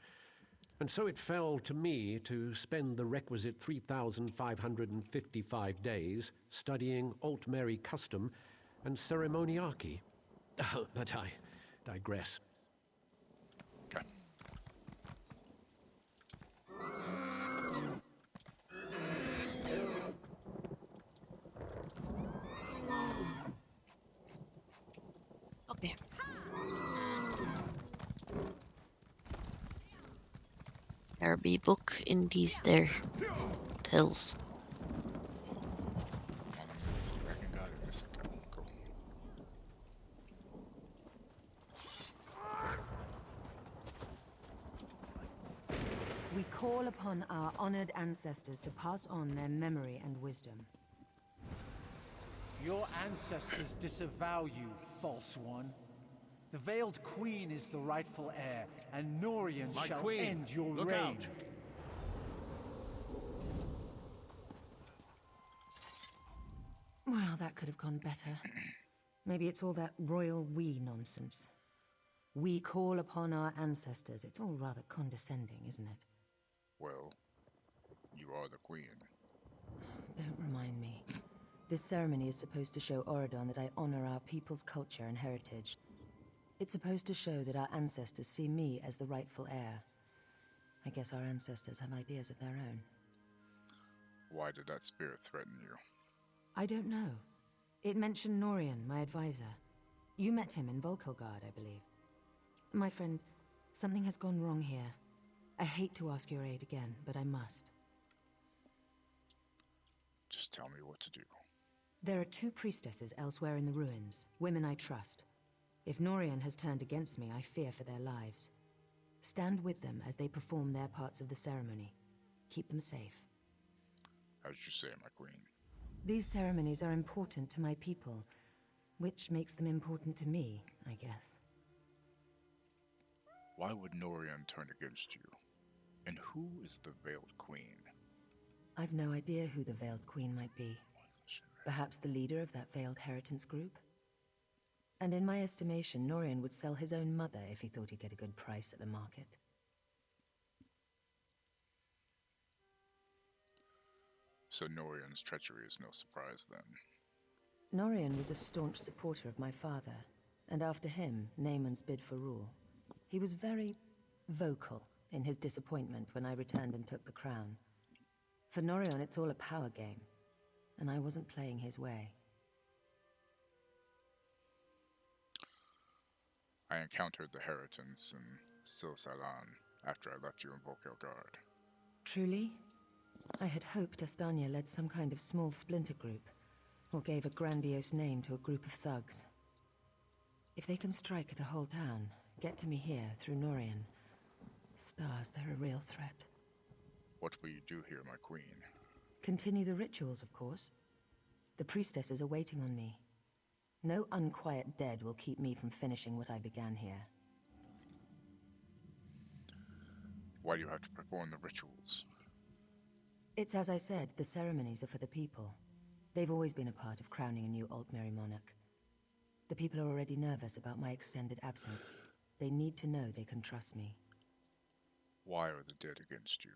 And so it fell to me to spend the requisite 3,555 days studying Altmeri custom and ceremoniarchy. But I digress. Okay. Okay. There be book in these there tells. We call upon our honored ancestors to pass on their memory and wisdom. Your ancestors disavow you, false one. The Veiled Queen is the rightful heir, and Norian My shall queen, end your look reign. out. Well, that could have gone better. Maybe it's all that royal we nonsense. We call upon our ancestors. It's all rather condescending, isn't it? Well, you are the Queen. Don't remind me. This ceremony is supposed to show Oridon that I honor our people's culture and heritage. It's supposed to show that our ancestors see me as the rightful heir. I guess our ancestors have ideas of their own. Why did that spirit threaten you? I don't know. It mentioned Norian, my advisor. You met him in Volkelgard, I believe. My friend, something has gone wrong here. I hate to ask your aid again, but I must. Just tell me what to do. There are 2 priestesses elsewhere in the ruins, women I trust. If Norian has turned against me, I fear for their lives. Stand with them as they perform their parts of the ceremony. Keep them safe. As you say, my queen. These ceremonies are important to my people, which makes them important to me, I guess. Why would Norian turn against you? And who is the Veiled Queen? I've no idea who the Veiled Queen might be. Perhaps the leader of that Veiled Heritance group? And in my estimation, Norian would sell his own mother if he thought he'd get a good price at the market. So Norian's treachery is no surprise then. Norian was a staunch supporter of my father, and after him, Naaman's bid for rule. He was very vocal in his disappointment when I returned and took the crown. For Norian, it's all a power game, and I wasn't playing his way. I encountered the Heritans in Sil-Salan after I left you in Volkelgard. Truly? I had hoped Astania led some kind of small splinter group, or gave a grandiose name to a group of thugs. If they can strike at a whole town, get to me here through Norian, stars, they're a real threat. What will you do here, my queen? Continue the rituals, of course. The priestesses are waiting on me. No unquiet dead will keep me from finishing what I began here. Why do you have to perform the rituals? It's as I said, the ceremonies are for the people. They've always been a part of crowning a new Altmeri monarch. The people are already nervous about my extended absence. They need to know they can trust me. Why are the dead against you?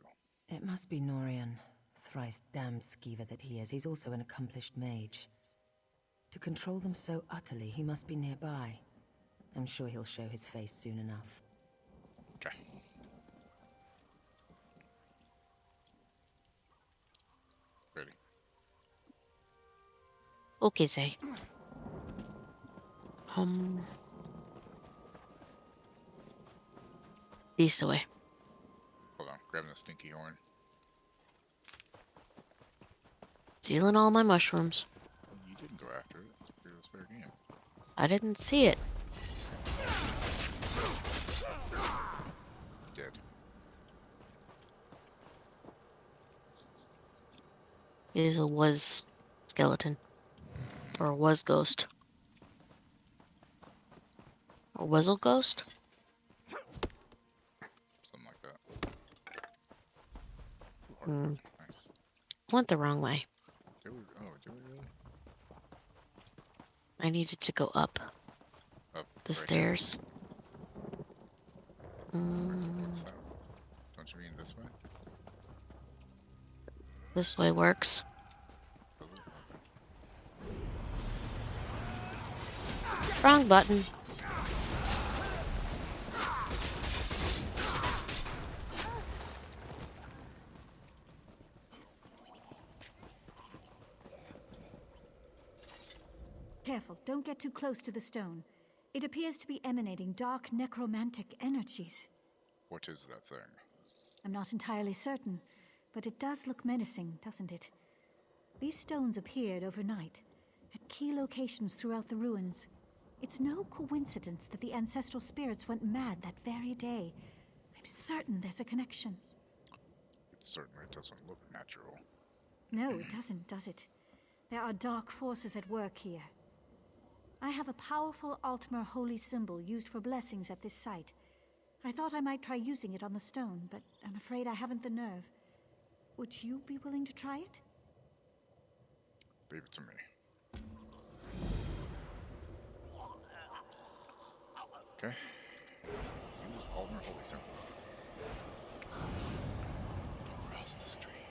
It must be Norian. Thrice damned skeever that he is. He's also an accomplished mage. To control them so utterly, he must be nearby. I'm sure he'll show his face soon enough. Okay. Ready. Okay, Zay. This way. Hold on, grabbing the stinky horn. Stealing all my mushrooms. You didn't go after it. It was fair game. I didn't see it. Dead. It was skeleton. Or was ghost. Or was a ghost? Something like that. Nice. Went the wrong way. Did we really? I needed to go up. Up The right stairs. What's that? Don't you mean this way? This way works. Wrong button. Careful, don't get too close to the stone. It appears to be emanating dark necromantic energies. What is that thing? I'm not entirely certain, but it does look menacing, doesn't it? These stones appeared overnight, at key locations throughout the ruins. It's no coincidence that the ancestral spirits went mad that very day. I'm certain there's a connection. It certainly doesn't look natural. No, it doesn't, does it? There are dark forces at work here. I have a powerful Altmer holy symbol used for blessings at this site. I thought I might try using it on the stone, but I'm afraid I haven't the nerve. Would you be willing to try it? Leave it to me. Okay. Use Altmer holy symbol. Across the street.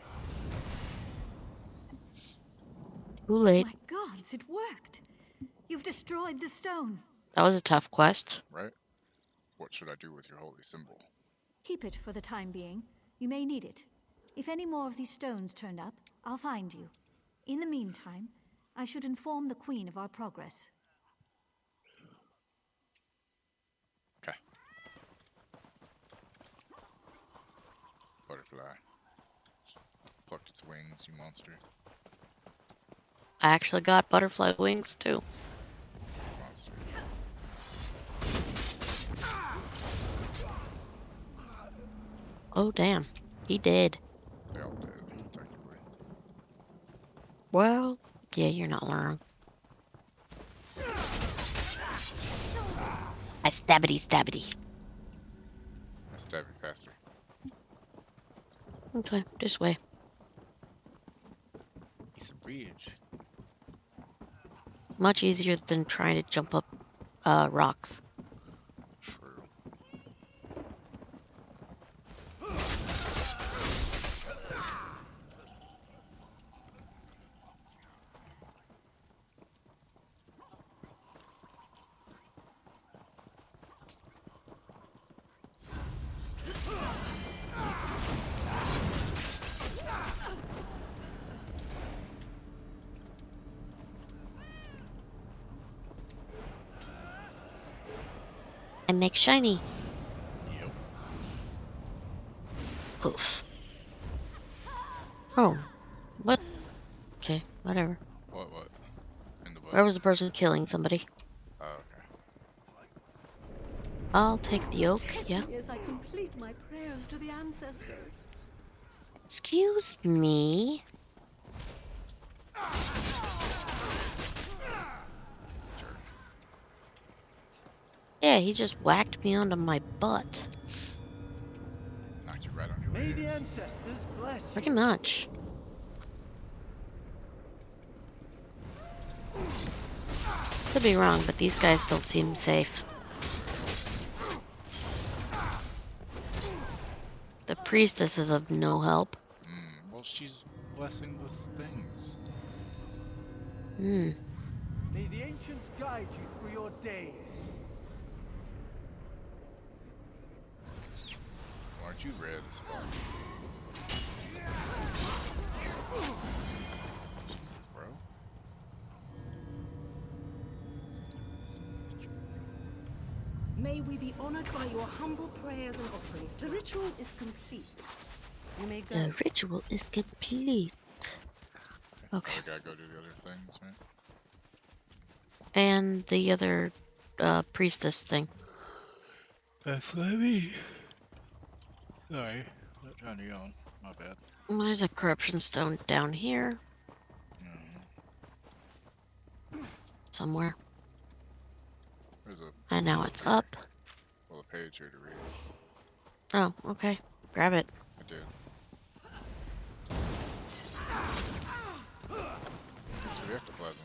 Too late. My gods, it worked! You've destroyed the stone. That was a tough quest. Right? What should I do with your holy symbol? Keep it for the time being. You may need it. If any more of these stones turn up, I'll find you. In the meantime, I should inform the Queen of our progress. Okay. Butterfly. Plucked its wings, you monster. I actually got butterfly wings too. Monster. Oh damn. He did. They all did, technically. Well, yeah, you're not wrong. I stabbity. I stab you faster. Okay, this way. It's a bridge. Much easier than trying to jump up rocks. True. And make shiny. Yep. Poof. Oh. What? Okay, whatever. What? In the book? There was a person killing somebody. Oh, okay. I'll take the oak, yeah. As I complete my prayers to the ancestors. Excuse me. Yeah, he just whacked me onto my butt. Knocked you right on your May the ass. ancestors bless Pretty you. much. Could be wrong, but these guys don't seem safe. The priestess is of no help. Well, she's blessing with things. Hmm. May the ancients guide you through your days. Well, aren't you red as fuck? Jesus, bro. May we be honored by your humble prayers and offerings. The ritual is complete. You may go. The ritual is complete. Okay. I gotta go do the other things, right? And the other priestess thing. That's what I mean. Sorry, not trying to yawn. My bad. There's a corruption stone down here. Somewhere. There's a And now it's up. well, a page here to read. Oh, okay. Grab it. I did. It's the ectoplasm.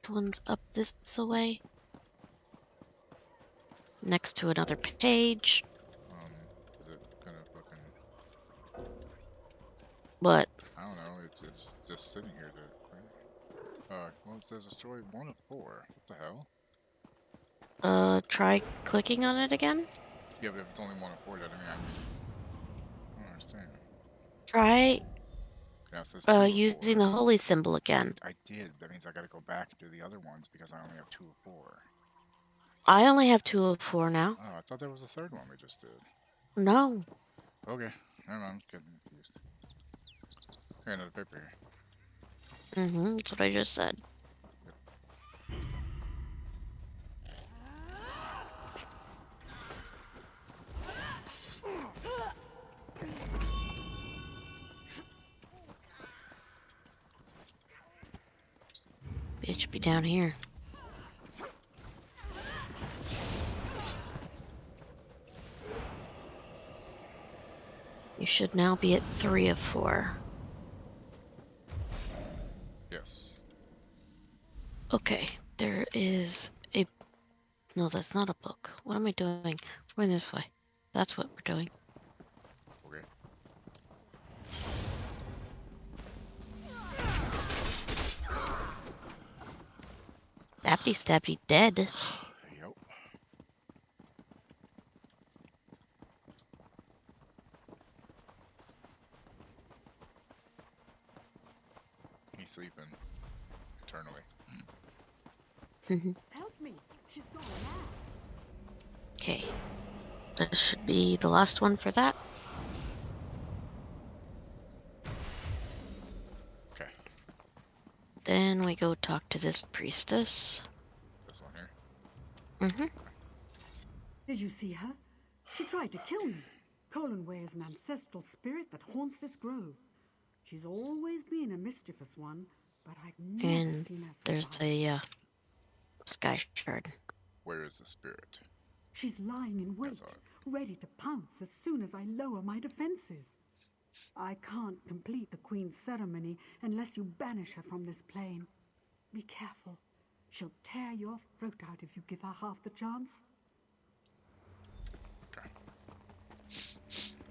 This one's up this way. Next to another page. Is it gonna fucking... What? I don't know, it's just sitting here to clear. Well, it says destroy 1 of 4. What the hell? Try clicking on it again? Yeah, but if it's only 1 of 4, that I mean, I don't understand. Try Yeah, it says 2 of 4. using the holy symbol again. I did. That means I gotta go back and do the other ones because I only have 2 of 4. I only have 2 of 4 now. Oh, I thought that was the 3rd one we just did. No. Okay, never mind. I'm getting confused. Here, another paper here. Mm-hmm, that's what I just said. It should be down here. You should now be at 3 of 4. Yes. Okay, there is a... No, that's not a book. What am I doing? We're going this way. That's what we're doing. Okay. Stabby stabby dead. Yep. He's sleeping eternally. Help me. She's going mad. Okay. This should be the last one for that. Okay. Then we go talk to this priestess. This one here. Mm-hmm. Did you see her? She tried to kill me. Colinway is an ancestral spirit that haunts this grove. She's always been a mischievous one, but I've never And seen her there's survive. Sky Shard. Where is the spirit? She's lying in wait, ready to pounce as soon as I lower my defenses. I can't complete the Queen's ceremony unless you banish her from this plane. Be careful. She'll tear your throat out if you give her half the chance. Okay.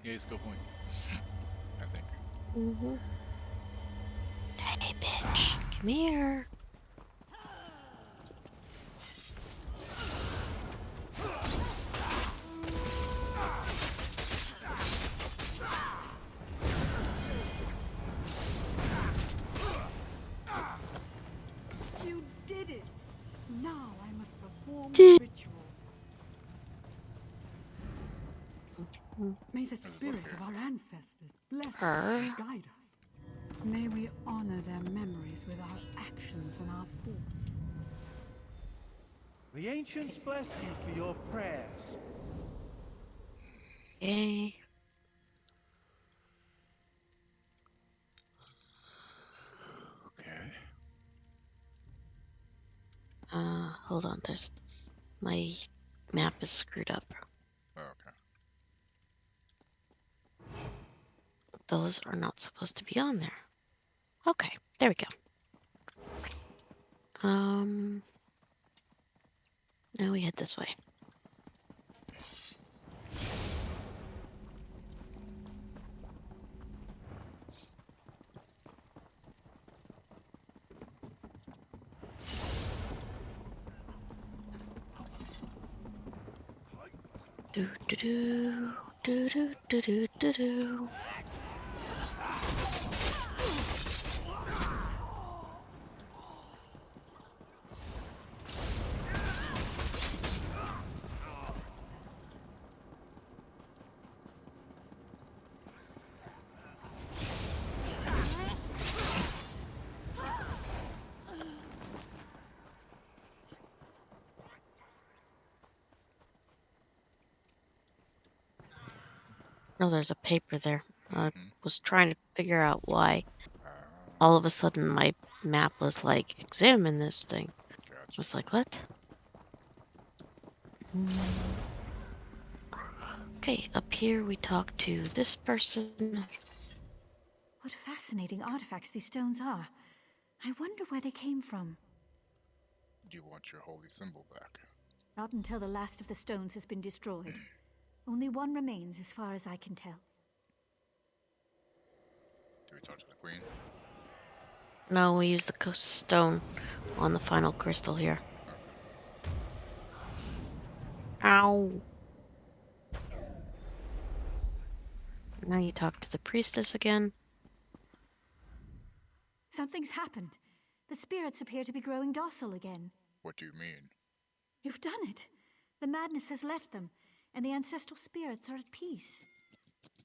Yeah, it's a good point. I think. Mm-hmm. Hey, bitch. Come here. You did it! Now I must perform the ritual. May the spirit of our ancestors bless us and guide us. May we honor their memories with our actions and our thoughts. The ancients bless you for your prayers. Okay. Okay. Hold on. My map is screwed up. Oh, okay. Those are not supposed to be on there. Okay, there we go. Now we head this way. Do do do do do do do do do. Oh, there's a paper there. I was trying to figure out why all of a sudden my map was like, examine this thing. I was like, what? Okay, up here we talk to this person. What fascinating artifacts these stones are. I wonder where they came from. Do you want your holy symbol back? Not until the last of the stones has been destroyed. Only one remains as far as I can tell. Do we talk to the Queen? No, we use the stone on the final crystal here. Ow! Now you talk to the priestess again. Something's happened. The spirits appear to be growing docile again. What do you mean? You've done it. The madness has left them, and the ancestral spirits are at peace.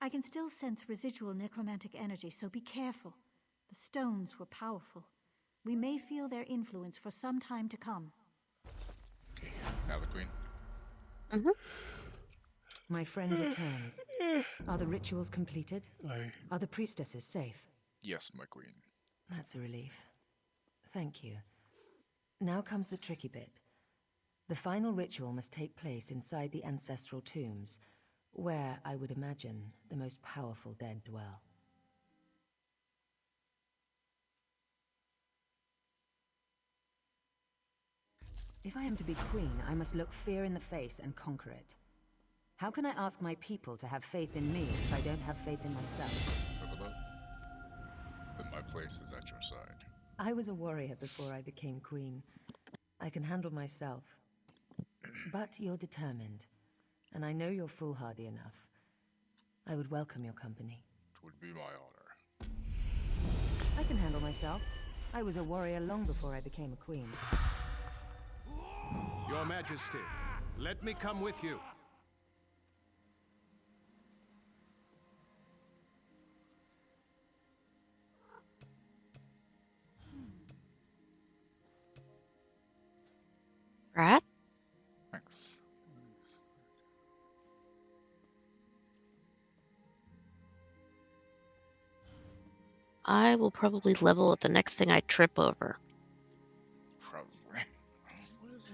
I can still sense residual necromantic energy, so be careful. The stones were powerful. We may feel their influence for some time to come. Now the Queen. My friend returns. Are the rituals completed? Are the priestesses safe? Yes, my Queen. That's a relief. Thank you. Now comes the tricky bit. The final ritual must take place inside the ancestral tombs, where, I would imagine, the most powerful dead dwell. If I am to be queen, I must look fear in the face and conquer it. How can I ask my people to have faith in me if I don't have faith in myself? Then my place is at your side. I was a warrior before I became queen. I can handle myself. But you're determined, and I know you're foolhardy enough. I would welcome your company. It would be my honor. I can handle myself. I was a warrior long before I became a queen. Your Majesty, let me come with you. Rat? Thanks. I will probably level at the next thing I trip over. Probably. What is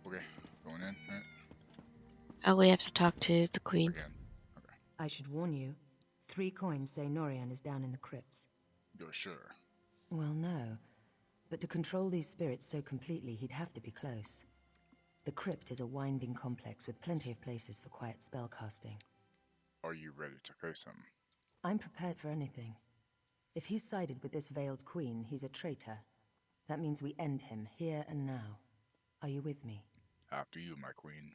Okay, going in, right? Oh, we have to talk to the queen. Again. I should warn you, 3 coins say Norian is down in the crypts. You're sure? Well, no. But to control these spirits so completely, he'd have to be close. The crypt is a winding complex with plenty of places for quiet spellcasting. Are you ready to face him? I'm prepared for anything. If he's sided with this veiled queen, he's a traitor. That means we end him here and now. Are you with me? After you, my queen.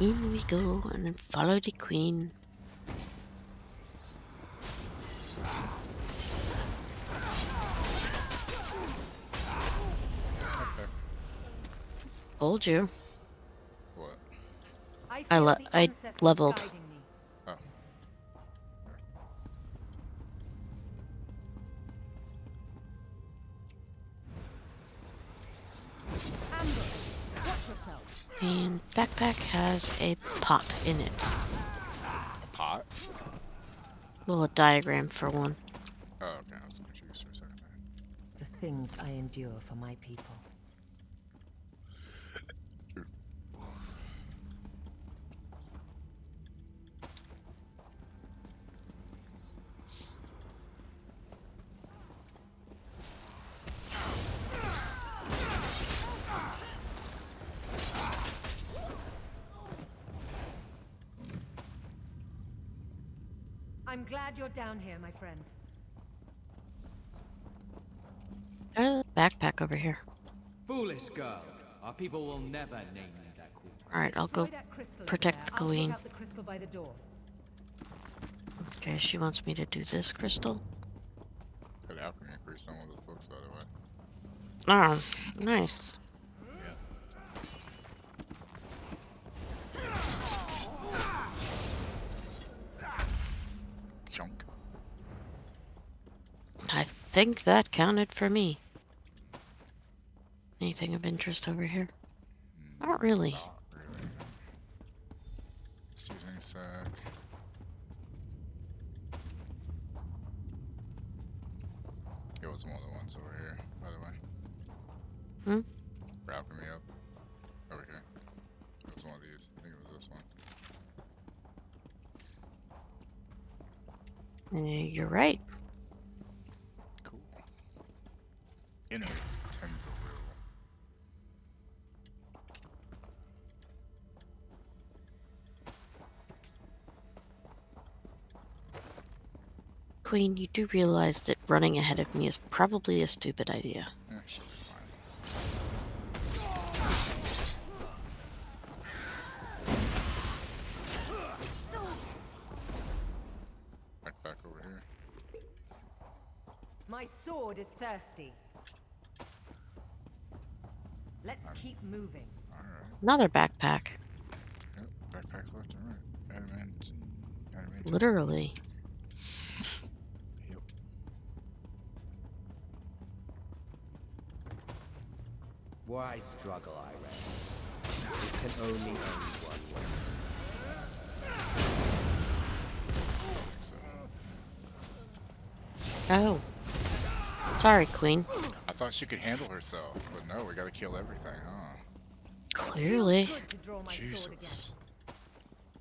In we go and then follow the queen. Told you. What? I leveled. Oh. And backpack has a pot in it. A pot? Well, a diagram for one. Oh, okay. I was confused for a second. The things I endure for my people. I'm glad you're down here, my friend. There's a backpack over here. Foolish girl. Our people will never name you that queen. Alright, I'll go protect the queen. I'll take out the crystal by the door. Okay, she wants me to do this crystal. Got alchemy increased on one of those books, by the way. Oh, nice. Chunk. I think that counted for me. Anything of interest over here? Not really. Not really. Seasoning sack. It was one of the ones over here, by the way. Hmm? Wrapping me up. Over here. It was one of these. I think it was this one. You're right. Cool. Inner tens of will. Queen, you do realize that running ahead of me is probably a stupid idea. Yeah, she'll be fine. Back over here. My sword is thirsty. Let's keep moving. Alright. Another backpack. Yep, backpacks left and right. Adamant. Literally. Yep. Why struggle, I reckon? It can only end one way. Oh. Sorry, Queen. I thought she could handle herself, but no, we gotta kill everything, huh? Clearly. Jesus.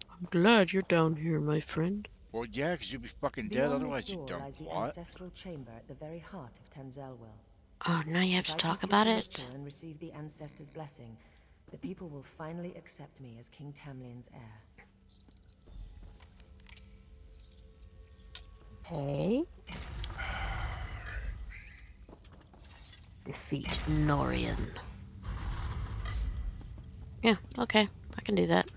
I'm glad you're down here, my friend. Well, yeah, because you'd be fucking dead Beyond otherwise, this you door dumb lies the twat. ancestral chamber at the very heart of Tanzelwell. Oh, now you have If to I talk complete about the it? ritual and receive the ancestors' blessing, the people will finally accept me as King Tamlin's heir. Okay. Defeat Norian. Yeah, okay. I can do that.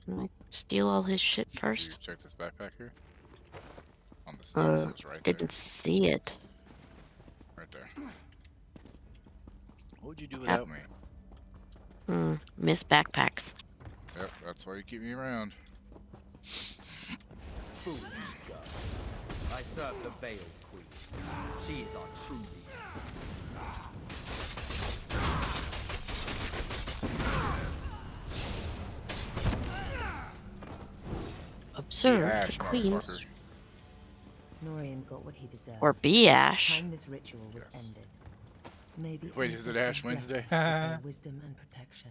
Can I steal all his shit first? Check this backpack here. On the steps, it's right there. Didn't see it. Right there. What would you do without me? Miss backpacks. Yep, that's why you keep me around. Foolish girl. I serve the Veiled Queen. She is our true leader. Observe Ash, the queen's motherfucker. Norian got what he deserved. or be Ash. Time this ritual was ended. May the Wait, is it ancestors Ash bless Wednesday? us with their wisdom and protection.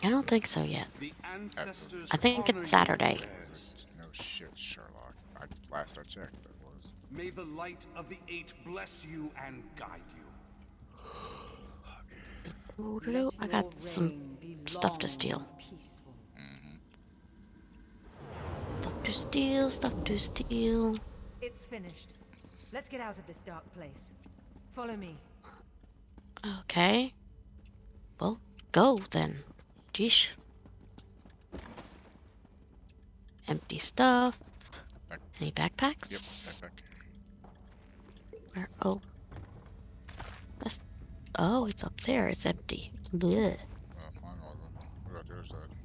I don't think so yet. The ancestors I think honor it's your Saturday. prayers. No shit, Sherlock. Last I checked, that was. May the light of the Eight bless you and guide you. Ooh, I got some stuff to steal. Stuff to steal, stuff to steal. It's finished. Let's get out of this dark place. Follow me. Okay. Well, go then. Jeesh. Empty stuff. Any backpacks? Yep, backpack. Where? Oh. That's. Oh, it's up there. It's empty. Blech. Mine wasn't. What about the other side?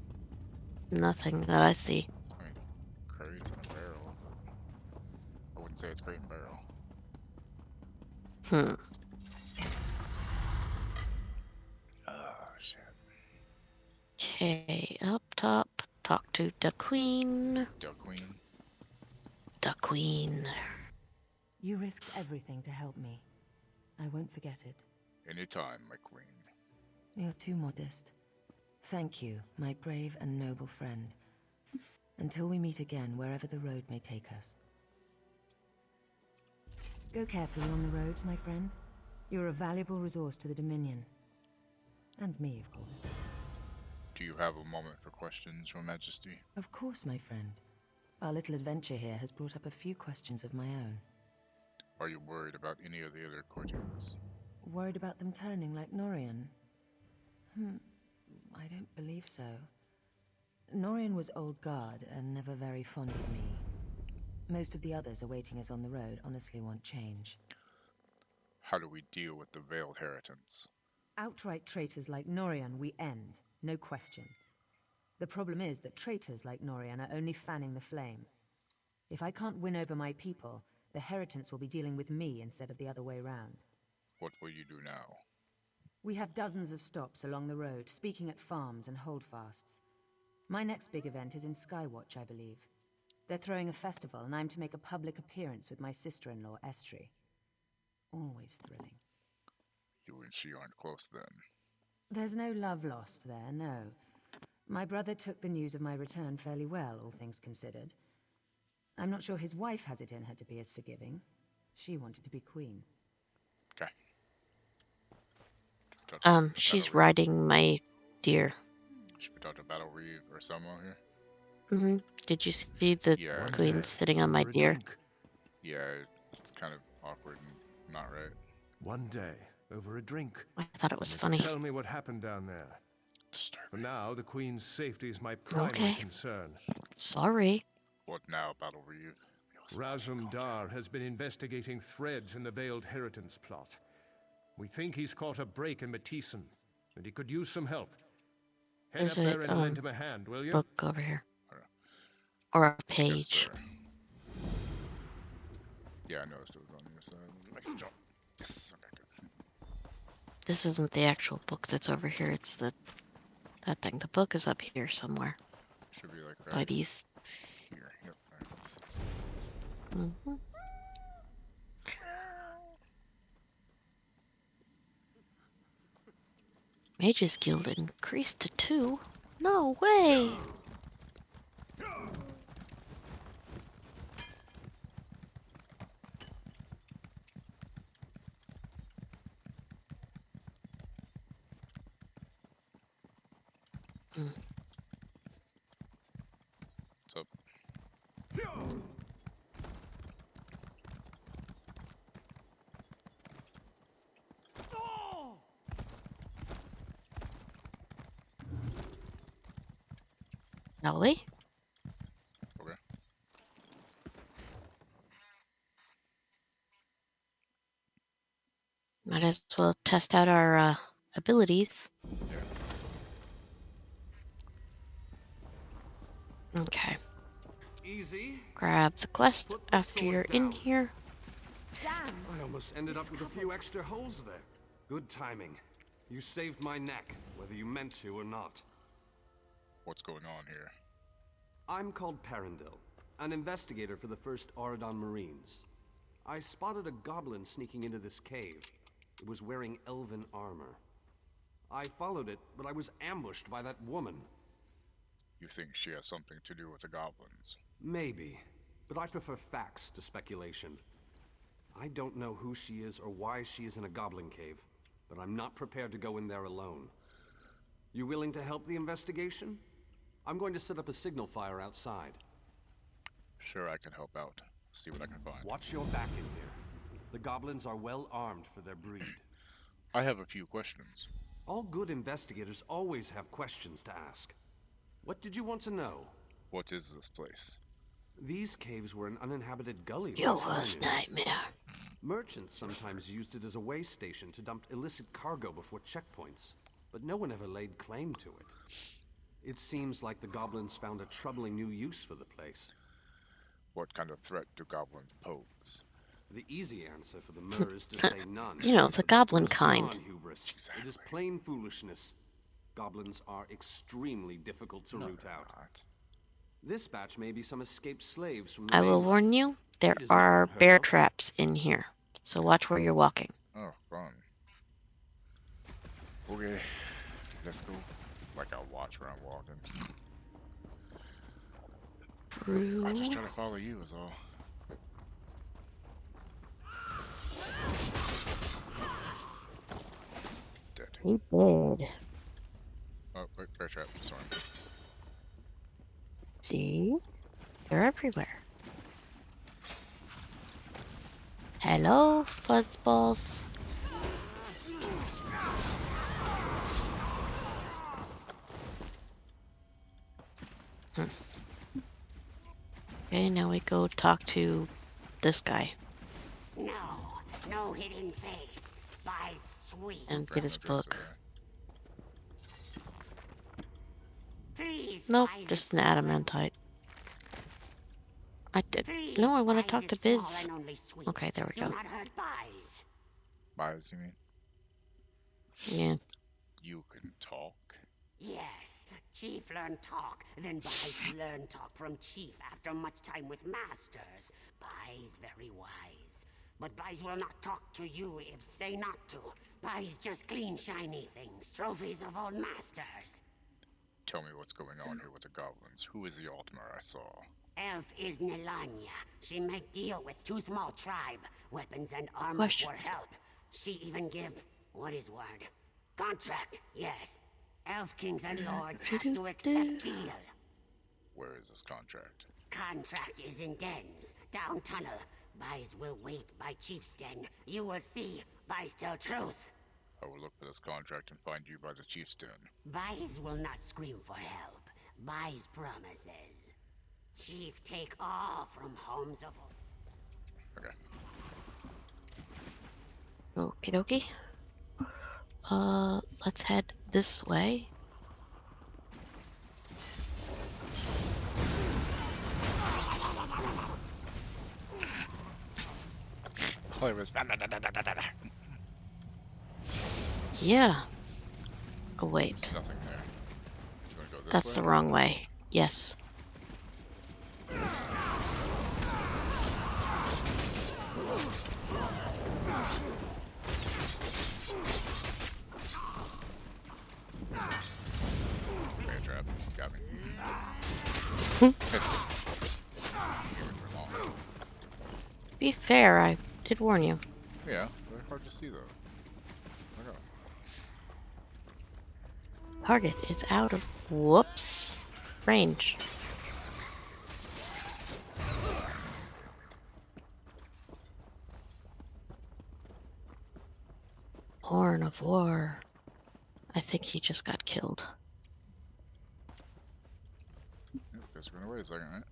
Nothing that I see. I mean, crates and a barrel. I wouldn't say it's crate and barrel. Oh, shit. Okay, up top. Talk to the queen. The queen. The queen. You risked everything to help me. I won't forget it. Anytime, my queen. You're too modest. Thank you, my brave and noble friend. Until we meet again, wherever the road may take us. Go carefully on the roads, my friend. You're a valuable resource to the Dominion. And me, of course. Do you have a moment for questions, Your Majesty? Of course, my friend. Our little adventure here has brought up a few questions of my own. Are you worried about any of the other courtiers? Worried about them turning like Norian? I don't believe so. Norian was old guard and never very fond of me. Most of the others awaiting us on the road honestly want change. How do we deal with the Veiled Heritance? Outright traitors like Norian we end, no question. The problem is that traitors like Norian are only fanning the flame. If I can't win over my people, the Heritance will be dealing with me instead of the other way round. What will you do now? We have dozens of stops along the road, speaking at farms and holdfasts. My next big event is in Skywatch, I believe. They're throwing a festival, and I'm to make a public appearance with my sister-in-law, Estri. Always thrilling. You and she aren't close then. There's no love lost there, no. My brother took the news of my return fairly well, all things considered. I'm not sure his wife has it in her to be as forgiving. She wanted to be queen. Okay. She's riding my deer. Should we talk to Battle Reeve or someone here? Did you see the queen sitting on my deer? Yeah, it's kind of awkward and not right. One day, over a drink. I thought it was you must funny. Tell me what happened down there. For now, the Queen's safety is my primary concern. Sorry. What now, Battle Reeve? Razum Dar has been investigating threads in the Veiled Heritance plot. We think he's caught a break in Matissan, and he could use some help. Head There's up there a and lend him a hand, will you? book over here. Or a page. Yes, yeah, I noticed it was on your side. Make a jump. Yes, okay, good. This isn't the actual book that's over here, it's that thing. The book is up here somewhere. Should be like by these. Here, yep, there it is. Mages Guild increased to 2? No way! What's up? Shall we? Okay. Might as well test out our abilities. Yeah. Okay. Easy. grab the quest after you're in here. I almost ended up with a few extra holes there. Good timing. You saved my neck, whether you meant to or not. What's going on here? I'm called Parendil, an investigator for the 1st Auradon Marines. I spotted a goblin sneaking into this cave. It was wearing elven armor. I followed it, but I was ambushed by that woman. You think she has something to do with the goblins? Maybe, but I prefer facts to speculation. I don't know who she is or why she is in a goblin cave, but I'm not prepared to go in there alone. You willing to help the investigation? I'm going to set up a signal fire outside. Sure, I can help out. See what I can find. Watch your back in here. The goblins are well armed for their breed. I have a few questions. All good investigators always have questions to ask. What did you want to know? What is this place? These caves were an uninhabited gully. Your worst nightmare. Merchants sometimes used it as a way station to dump illicit cargo before checkpoints, but no one ever laid claim to it. It seems like the goblins found a troubling new use for the place. What kind of threat do goblins pose? The easy answer for the Mer is to say none. You know, the goblin kind. Hubris. Exactly. It is plain foolishness. Goblins are extremely difficult to root out. This batch may be some escaped slaves from the I will mainland. warn you, there It is are not unheard bear of. traps in here. So watch where you're walking. Oh, fun. Okay, let's go. Like I watch where I'm walking. Brew. I just try to follow you is all. Dead. He did. Oh, wait, bear trap. Sorry. See? They're everywhere. Hello, fuzzballs. Okay, now we go talk to this guy No hidden face. By sweet. and get his book. Please, Nope, Spies just is an adamantite. I did. No, I want to talk to Biz. Okay, there we Do go. not hurt Spies. Bias, you mean? Yeah. You can talk. Yes, Chief learn talk, then Spies learn talk from Chief after much time with masters. Spies very wise. But Spies will not talk to you if say not to. Spies just clean shiny things, trophies of old masters. Tell me what's going on here with the goblins. Who is the Altmer I saw? Elf is Nelanya. She make deal with Toothmaw tribe. Weapons and armor Question. for help. She even give, what is word? Contract, yes. Elf kings and lords have to accept deal. Where is this contract? Contract is in dens, down tunnel. Buys will wait by Chief's den. You will see, buys tell truth. I will look for this contract and find you by the chief's den. Buys will not scream for help. Buys promises. Chief take all from homes of... Okay. Okie dokie. Let's head this way. Yeah. Oh, wait. There's nothing there. Do you want to go this That's way? the wrong way. Yes. Bear trap. Got me. Be fair, I did warn you. Yeah, they're hard to see though. Okay. Target is out of whoops range. Horn of War. I think he just got killed. Yep, just run away a second, right?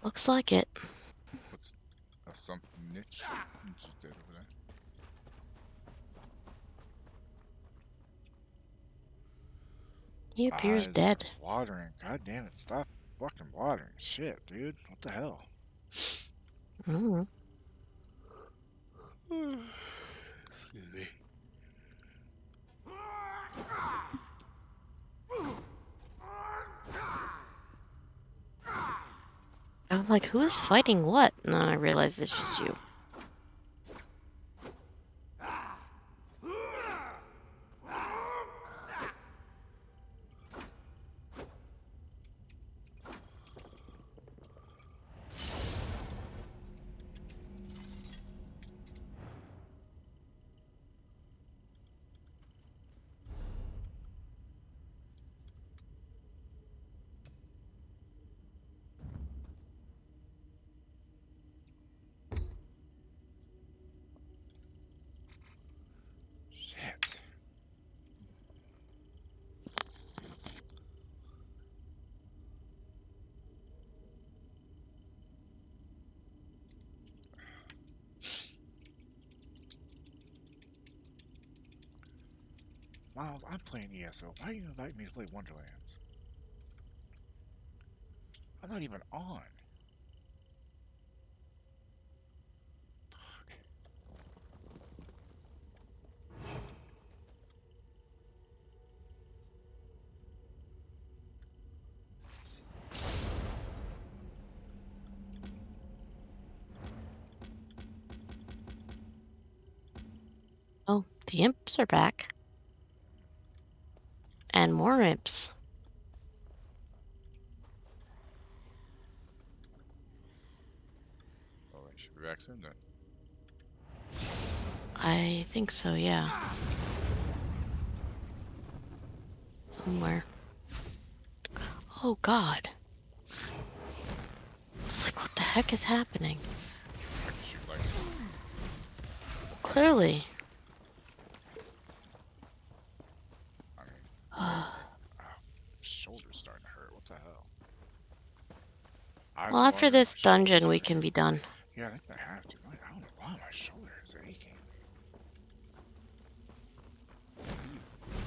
Looks like it. What's some niche? It's just dead over there. He appears Eyes dead. are watering. God damn it! Stop fucking watering. Shit, dude. What the hell? Mm. Excuse me. I was like, who is fighting what? And then I realized it's just you. Shit. Miles, I'm playing ESO. Why do you invite me to play Wonderlands? I'm not even on. Oh, the imps are back. And more imps. Oh, I should be back soon then. I think so, yeah. Somewhere. Oh, God. It's like, what the heck is happening? I can shoot like Clearly. I mean, oh, shoulder's starting to hurt. What the hell? Well, after this dungeon, we can be done. Yeah, I think I have to. I don't know why my shoulder is aching.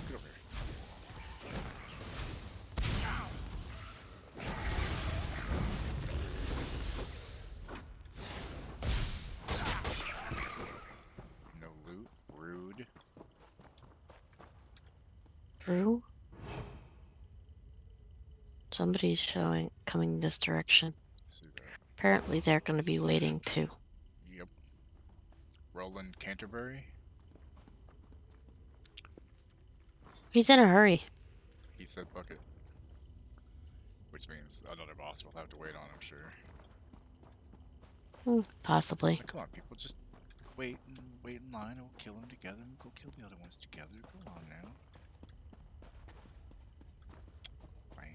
Get over here. No loot. Rude. Drew? Somebody's coming this direction. Apparently they're going to be waiting too. Yep. Roland Canterbury. He's in a hurry. He said bucket. Which means another boss will have to wait on, I'm sure. Possibly. Like, come on, people, just wait in line and we'll kill them together and we'll go kill the other ones together. Go on now. Bam.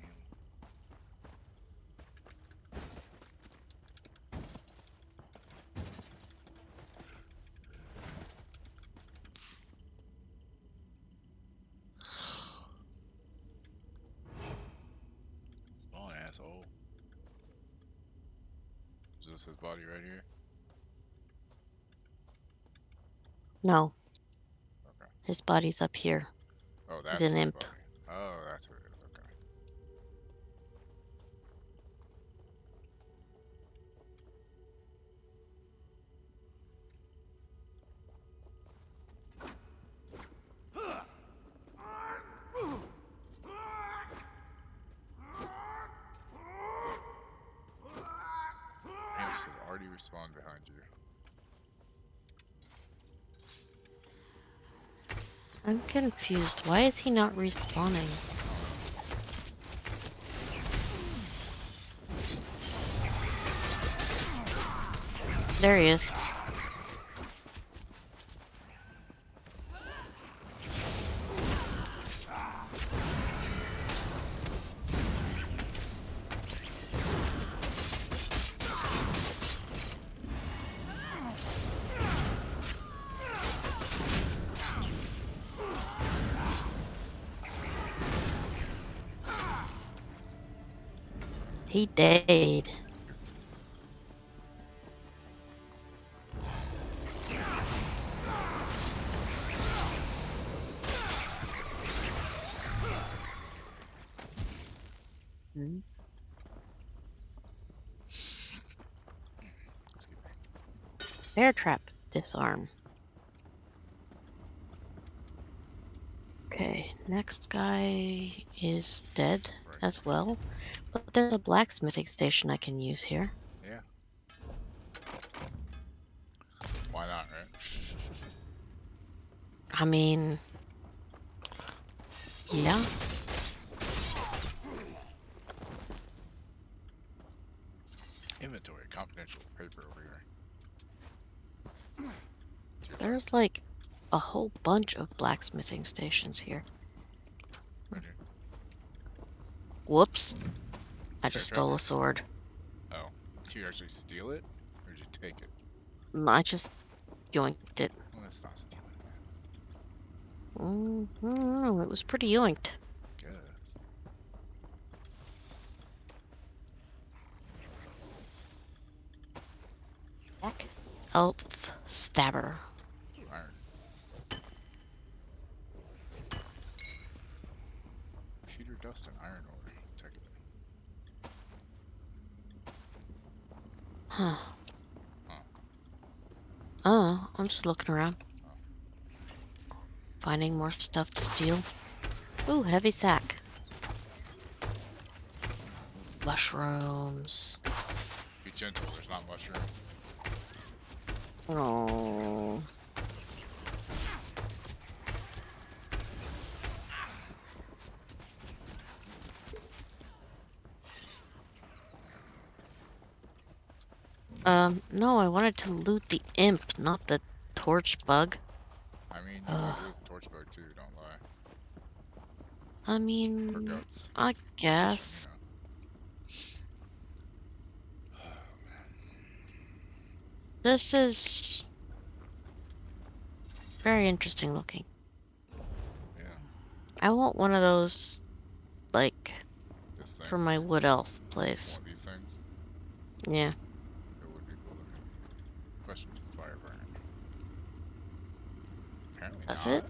Spawn asshole. Is this his body right here? No. Okay. His body's up here. Oh, that's He's an his imp. body. Oh, that's what it is. Okay. Imps have already respawned behind you. I'm confused. Why is he not respawning? There he is. He died. Bear trap. Disarm. Okay, next guy is dead as well. But there's a blacksmithing station I can use here. Yeah. Why not, right? I mean, yeah. Inventory, confidential paper over here. There's like a whole bunch of blacksmithing stations here. Right here. Whoops. I just stole a sword. Oh. Did you actually steal it? Or did you take it? I just yoinked it. Well, that's not stealing, Oh, it was pretty yoinked. Guess. Back. Elf stabber. Iron. Pewter dust and iron ore. Take it. Huh. Oh, I'm just looking around. Finding more stuff to steal. Ooh, heavy sack. Mushrooms. Be gentle, there's not mushroom. Oh. No, I wanted to loot the imp, not the torch bug. I mean, you could do the torch bug too, don't lie. I mean, I guess. This is very interesting looking. Yeah. I want one of those, like, This thing. for my wood elf place. One of these things. Yeah. It would be cool looking. Question is fire burn. Apparently That's not. it?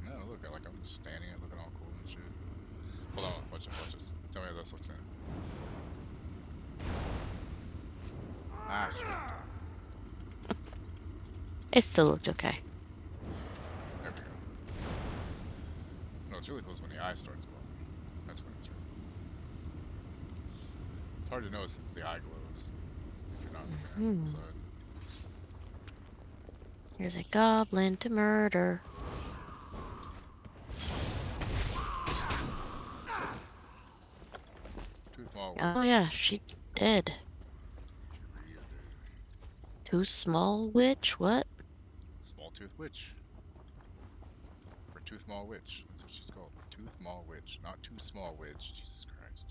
No, look, I'm just standing and looking all cool and shit. Hold on, watch this. Tell me how this looks in. Ah, shit. It still looked okay. There we go. No, it's really cool when the eye starts glowing. That's when it's really cool. It's hard to notice if the eye glows if you're not looking at the side. Here's a goblin to murder. Oh yeah, she dead. Too small witch? What? Small tooth witch. Or tooth mall witch. That's what she's called. Tooth mall witch. Not too small witch. Jesus Christ.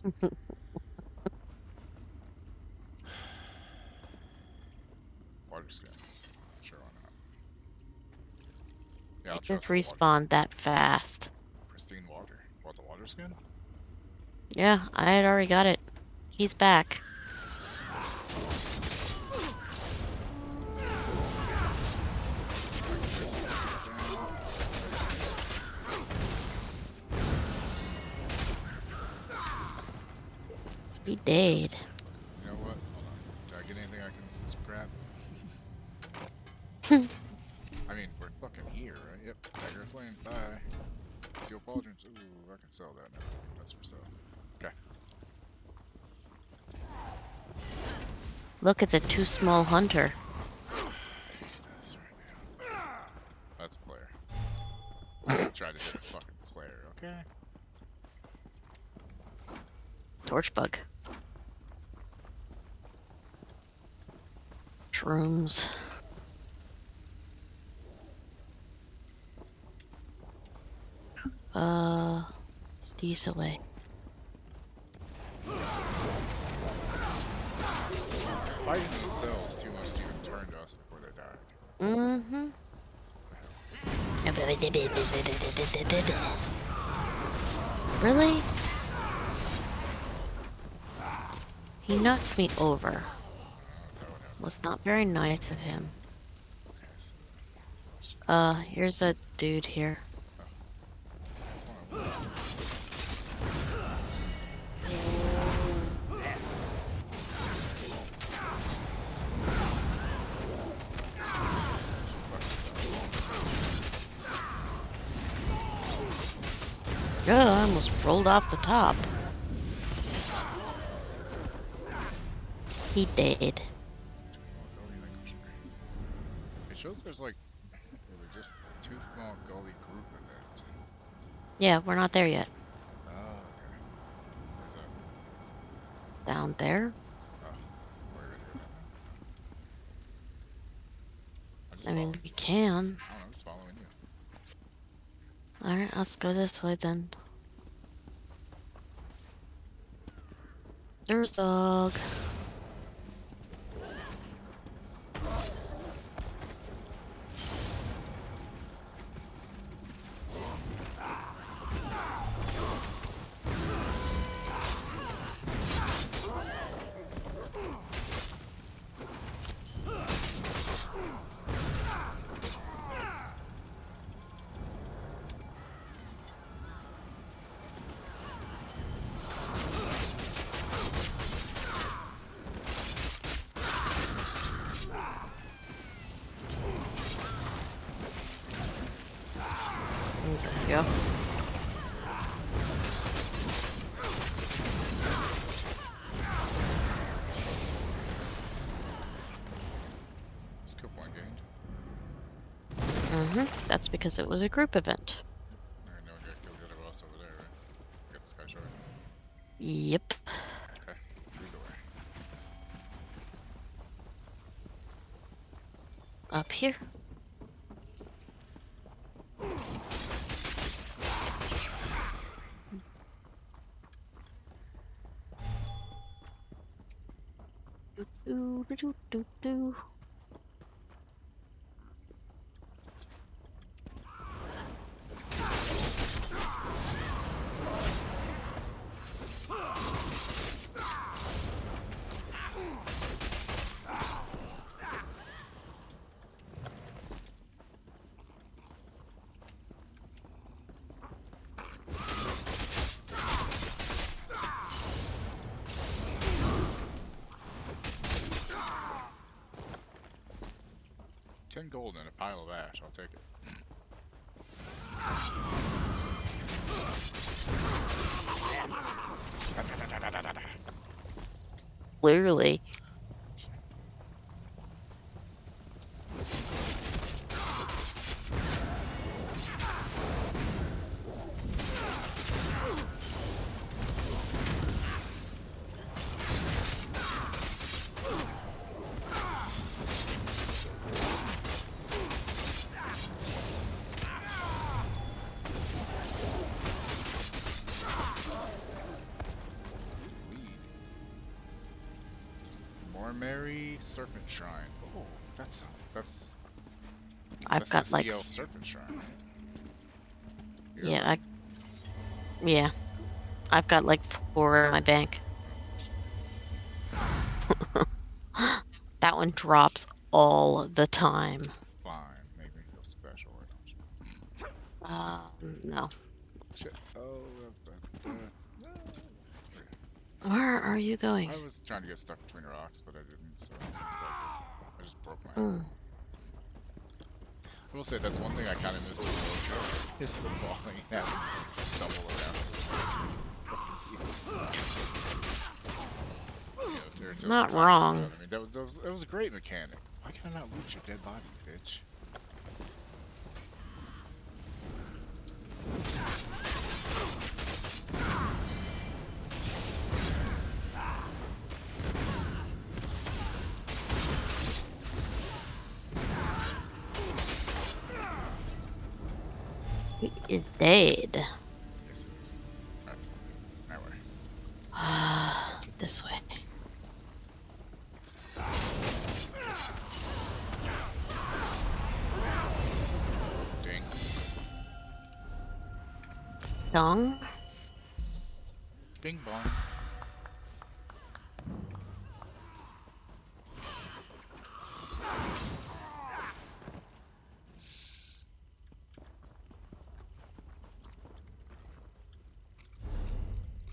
Water skin. Sure, why not? Yeah, I'll It just try the respawned that fast. pristine water. What, the water skin? Yeah, I had already got it. He's back. He dead. You know what? Hold on. Did I get anything I can scrap? I mean, we're fucking here, right? Yep. Tiger flame. Bye. Steel pauldrons. Ooh, I can sell that now. That's for sale. Okay. Look, it's a too small hunter. That's right now. That's a player. I tried to hit a fucking player, okay? Torch bug. Shrooms. These away. Fighting themselves too much to even turn to us before they die. Mm-hmm. Really? He knocked me over. Was not very nice of him. Here's a dude here. almost rolled off the top. He did. It shows there's like just Tooth Maw Gully group event. Yeah, we're not there yet. Oh, okay. Where's that? Down there. Oh, we're already here. I mean, we can. I don't know, I'm just following you. Alright, let's go this way then. There's dog. There we go. Skill point gained. That's because it was a group event. Alright, now we gotta kill the other boss over there, right? Get the Sky Shard. Yep. Okay, lead the way. Up here. Do, do, do, do, do. $10 gold and a pile of ash, I'll take it. Clearly. Mary Serpent Shrine. Oh, that's I've got the like CL Serpent Shrine. Yeah, yeah. I've got like 4 in my bank. That one drops all the time. Fine, make me feel special. No. Shit. Oh, that's bad. Where are you going? I was trying to get stuck between rocks, but I didn't, so it's all good. I just broke my ankle. I will say that's one thing I kind of miss with Roadshow, is the falling and having to stumble around. Not wrong. I mean, that was a great mechanic. Why can I not loot your dead body, bitch? He is dead. Yes, it is. Alright, my way. This way. Ding. Dong. Bing bong.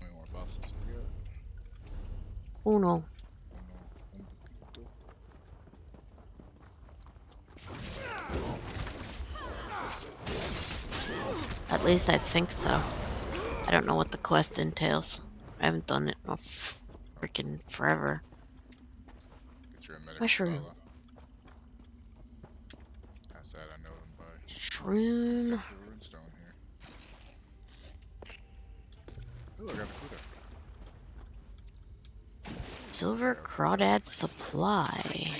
How many more bosses we got? Uno. At least I think so. I don't know what the quest entails. I haven't done it in freaking forever. Get your medical Mushroom. Sala. That's that I know them by. Shroom. Get to the runestone here. Ooh, I got a Kuda. Silver crawdad supply.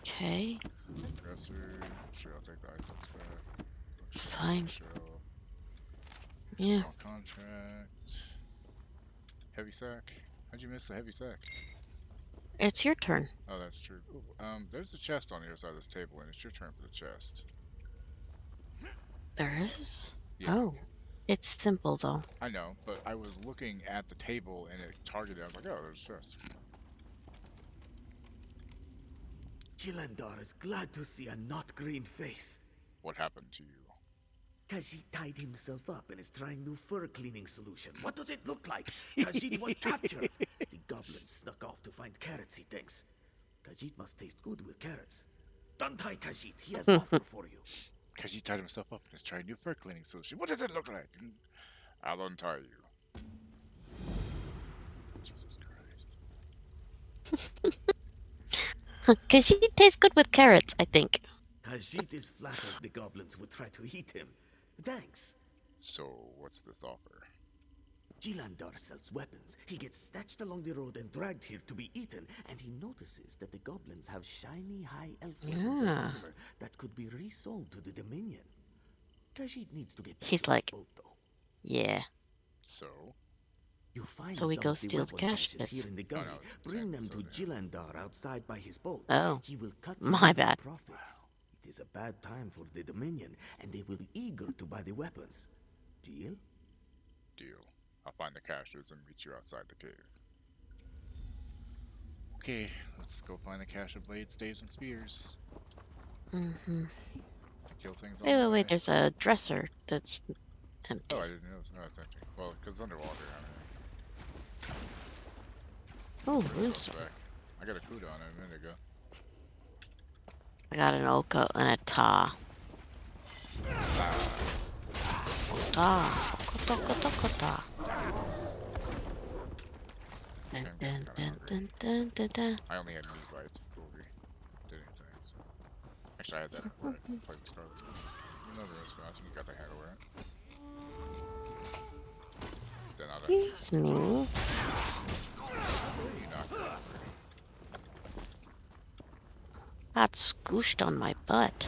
Okay. Dresser. Sure, I'll take the ice up stuff. Fine. Yeah. Contract. Heavy sack. How'd you miss the heavy sack? It's your turn. Oh, that's true. Ooh, there's a chest on the other side of this table, and it's your turn for the chest. There is? Yeah. Oh. It's simple, though. I know, but I was looking at the table, and it targeted. I was like, oh, there's a chest. Jilandar is glad to see a not green face. What happened to you? Khajiit tied himself up and is trying new fur cleaning solution. What does it look like? Khajiit was captured. The goblin snuck off to find carrots, he thinks. Khajiit must taste good with carrots. Don't tie Khajiit. He has an offer for you. Khajiit tied himself up and is trying new fur cleaning solution. What does it look like? I'll untie you. Jesus Christ. Cause she tastes good with carrots, I think. Khajiit is flattered the goblins would try to eat him. Thanks. So, what's this offer? Jilandar sells weapons. He gets snatched along the road and dragged here to be eaten, and he notices that the goblins have shiny high elf weapons and armor that could be resold to the Dominion. Khajiit needs to get back He's to like, his boat, though. Yeah. So? You find So we some go of the steal the weapon caches. caches here in the gully. Bring them to Jilandar outside by his boat. Oh. He will cut you My in bad. profits. It is a bad time for the Dominion, and they will be eager to buy the weapons. Deal? Deal. I'll find the caches and meet you outside the cave. Okay, let's go find the cache of blades, staves, and spears. Mm-hmm. Kill things on Wait, the wait, way. wait. There's a dresser that's empty. Oh, I didn't know. No, it's empty. Well, because it's underwater. Oh, Put runestone. back. I got a Kuda on it a minute ago. I got an Oka and a Ta. Ta. Kota. Dun, dun, dun, dun, dun, dun, dun. I only had meat bites before we did anything. So. Actually, I had that before I played with Scarlet. Another response. You got the hat over it. Then I'll Excuse me. You knocked it over. Got scooshed on my butt.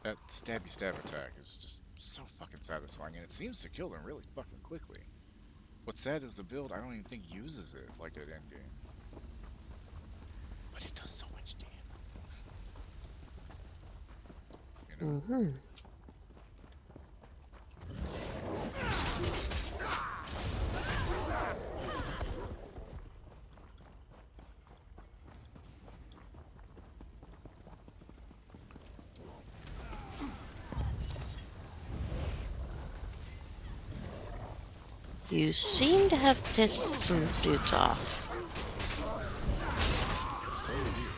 That stabby stab attack is just so fucking satisfying, and it seems to kill them really fucking quickly. What's sad is the build, I don't even think uses it like at endgame. But it does so much damage. You know? Mm-hmm. You seem to have pissed some dudes off. So do you.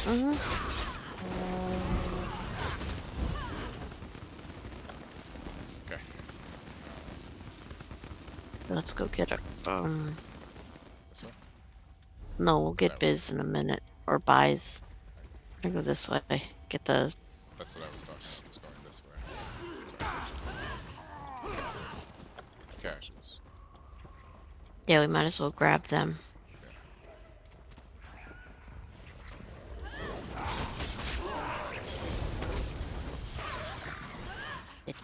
Mm-hmm. Okay. Let's go get it. This way? No, we'll get Biz in a minute. Or Buys. I go this way. Get the... That's what I was talking about. It's going this way. Sorry. Caches. Yeah, we might as well grab them.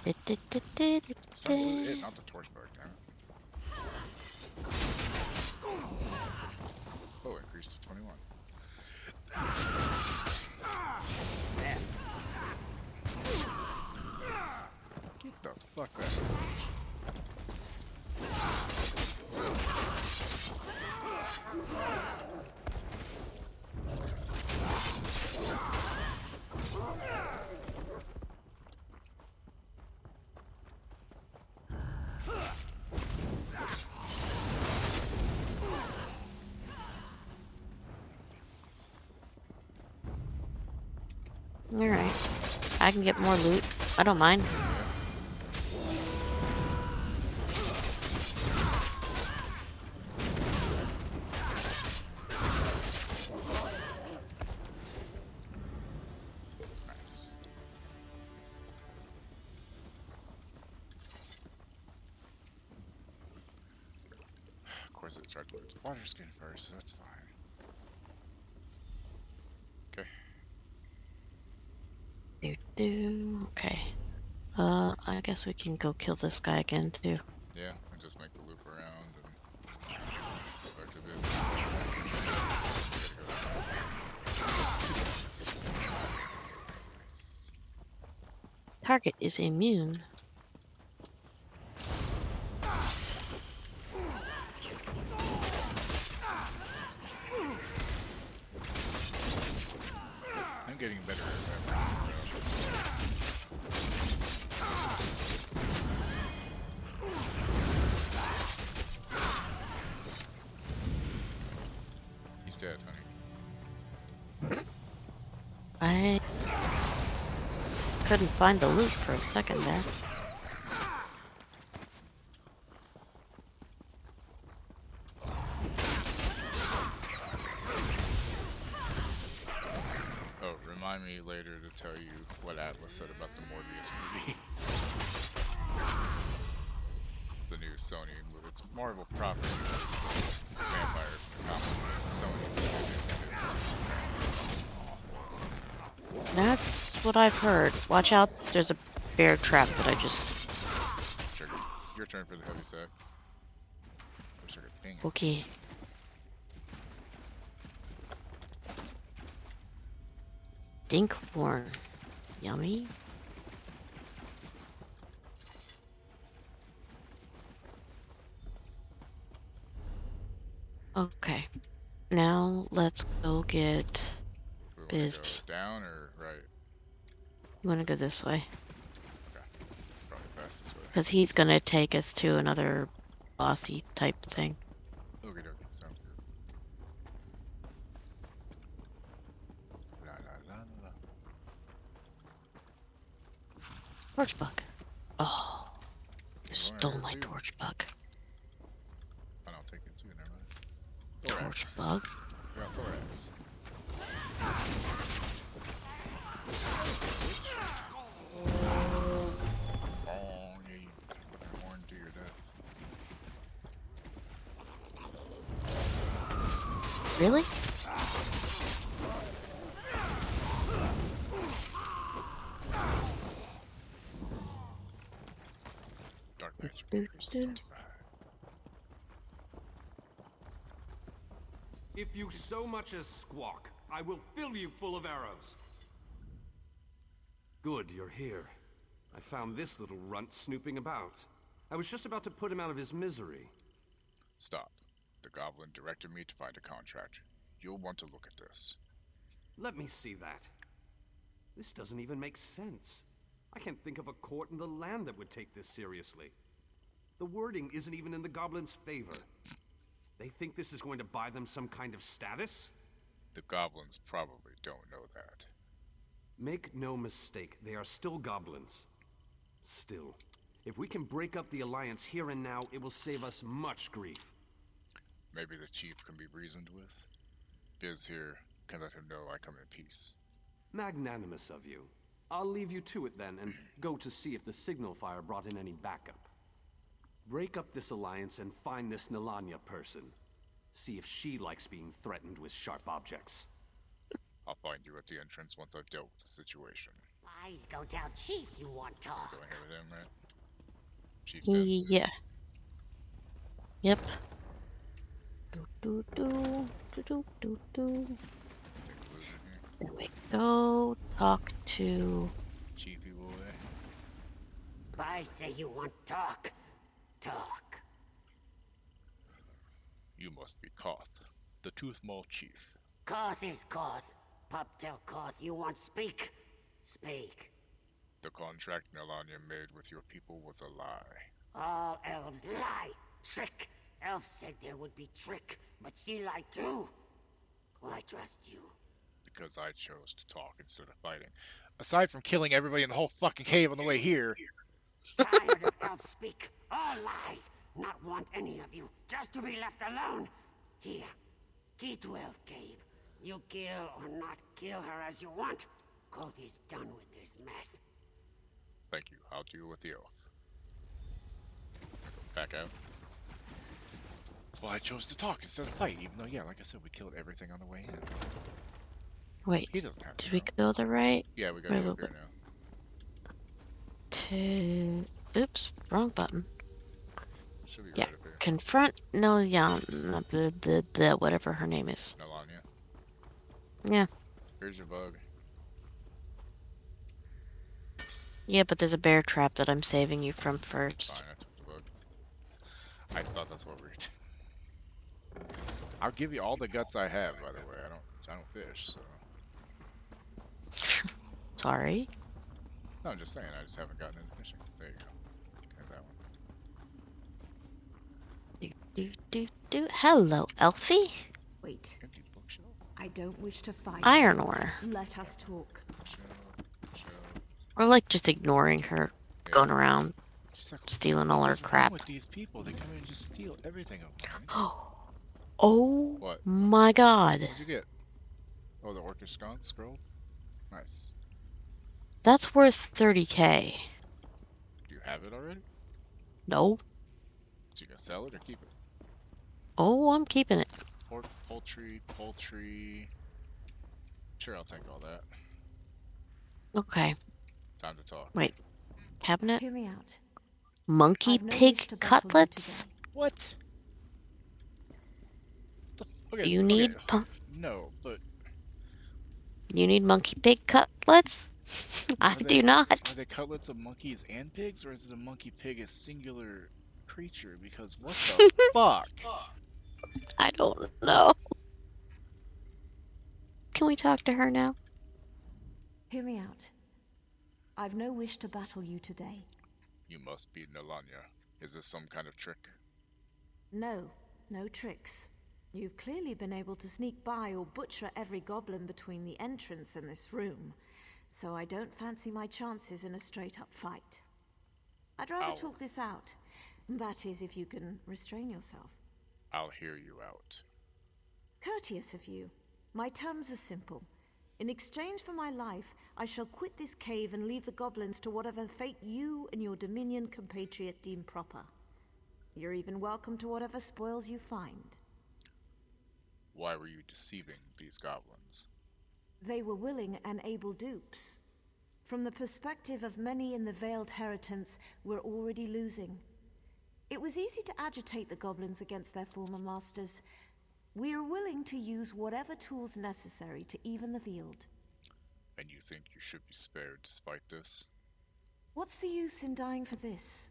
It's not the torchbearer, damn it. Oh, increased to 21. Get the fuck out of here. I can get more loot. I don't mind. Nice. Of course, it tried to loot the water skin first, so that's fine. Okay. Okay. I guess we can go kill this guy again too. Yeah, and just make the loop around and go back to business. Target is immune. I'm getting better at He's dead, honey. I couldn't find the loot for a second there. Oh, remind me later to tell you what Atlas said about the Morbius movie. The new Sony movie. It's Marvel property. It's vampire comics, but Sony. That's what I've heard. Watch out, there's a bear trap that I just... Trigger. Your turn for the heavy sack. Okay. Dinkhorn. Yummy. Okay. Now let's go get Biz. Go down or right? You want to go this way? Okay. Probably fastest way. Because he's going to take us to another bossy type thing. Okay, sounds good. La la la la. Torch bug. Oh, you stole my torch bug. I don't take it too, never mind. Torch bug. Yeah, thorax. Oh, yeah, you horn to your death. Really? Dark magic increased to 25. If you so much as squawk, I will fill you full of arrows. Good, you're here. I found this little runt snooping about. I was just about to put him out of his misery. Stop. The goblin directed me to find a contract. You'll want to look at this. Let me see that. This doesn't even make sense. I can't think of a court in the land that would take this seriously. The wording isn't even in the goblin's favor. They think this is going to buy them some kind of status? The goblins probably don't know that. Make no mistake, they are still goblins. Still, if we can break up the alliance here and now, it will save us much grief. Maybe the chief can be reasoned with. Biz here can let him know I come in peace. Magnanimous of you. I'll leave you to it then, and go to see if the signal fire brought in any backup. Break up this alliance and find this Nilanya person. See if she likes being threatened with sharp objects. I'll find you at the entrance once I've dealt with the situation. Please go tell Chief you want talk. Going over them, right? Chief's dead. Yeah. Yep. Do do do do do do do. There we go. Talk to Chiefy boy. I say you want talk. Talk. You must be Koth, the Tooth Maul chief. Koth is Koth. Pup tell Koth you want speak. Speak. The contract Nilanya made with your people was a lie. All elves lie. Trick. Elves said there would be trick, but she lied too. Why trust you? Because I chose to talk instead of fighting. aside from killing everybody in the whole fucking cave on the way here. Tired of elf speak. All lies. Not want any of you. Just to be left alone. Here. Key to Elf Cave. You kill or not kill her as you want. Cody's done with this mess. Thank you. I'll deal with the oath. Back out. That's why I chose to talk instead of fight, even though, yeah, like I said, we killed everything on the way in. Wait, He doesn't have did we go the right? Yeah, we gotta go up here now. Oops, wrong button. Should be Yeah, right up here. confront Nilyan, whatever her name is. Melania. Yeah. Here's your bug. Yeah, but there's a bear trap that I'm saving you from first. Fine, I took the bug. I thought that's what we were doing. I'll give you all the guts I have, by the way. I don't fish, so. Sorry. No, I'm just saying, I just haven't gotten into fishing. There you go. Have that one. Hello, Elfie. Wait. I don't wish to fight. Iron ore. Let us talk. Or like just ignoring her, going around, stealing all her What's crap. wrong with these people? They come in and just steal everything of mine. Oh What? my god. What'd you get? Oh, the orcish sconce scroll? Nice. That's worth 30k. Do you have it already? No. So you gonna sell it or keep it? Oh, I'm keeping it. Pork, poultry. Sure, I'll take all that. Okay. Time to talk. Wait. Cabinet? Hear me out. Monkey I've no pig wish to battle you cutlets? today. What? Okay, You need no, but you need monkey pig cutlets? I do not. Are they cutlets of monkeys and pigs, or is it a monkey pig a singular creature? Because what the fuck? I don't know. Can we talk to her now? Hear me out. I've no wish to battle you today. You must be Nolanya. Is this some kind of trick? No, no tricks. You've clearly been able to sneak by or butcher every goblin between the entrance and this room, so I don't fancy my chances in a straight-up fight. I'd rather talk this out. That is, if you can restrain yourself. I'll hear you out. Courteous of you. My terms are simple. In exchange for my life, I shall quit this cave and leave the goblins to whatever fate you and your Dominion compatriot deem proper. You're even welcome to whatever spoils you find. Why were you deceiving these goblins? They were willing and able dupes. From the perspective of many in the Veiled Heritance, we're already losing. It was easy to agitate the goblins against their former masters. We are willing to use whatever tools necessary to even the field. And you think you should be spared despite this? What's the use in dying for this?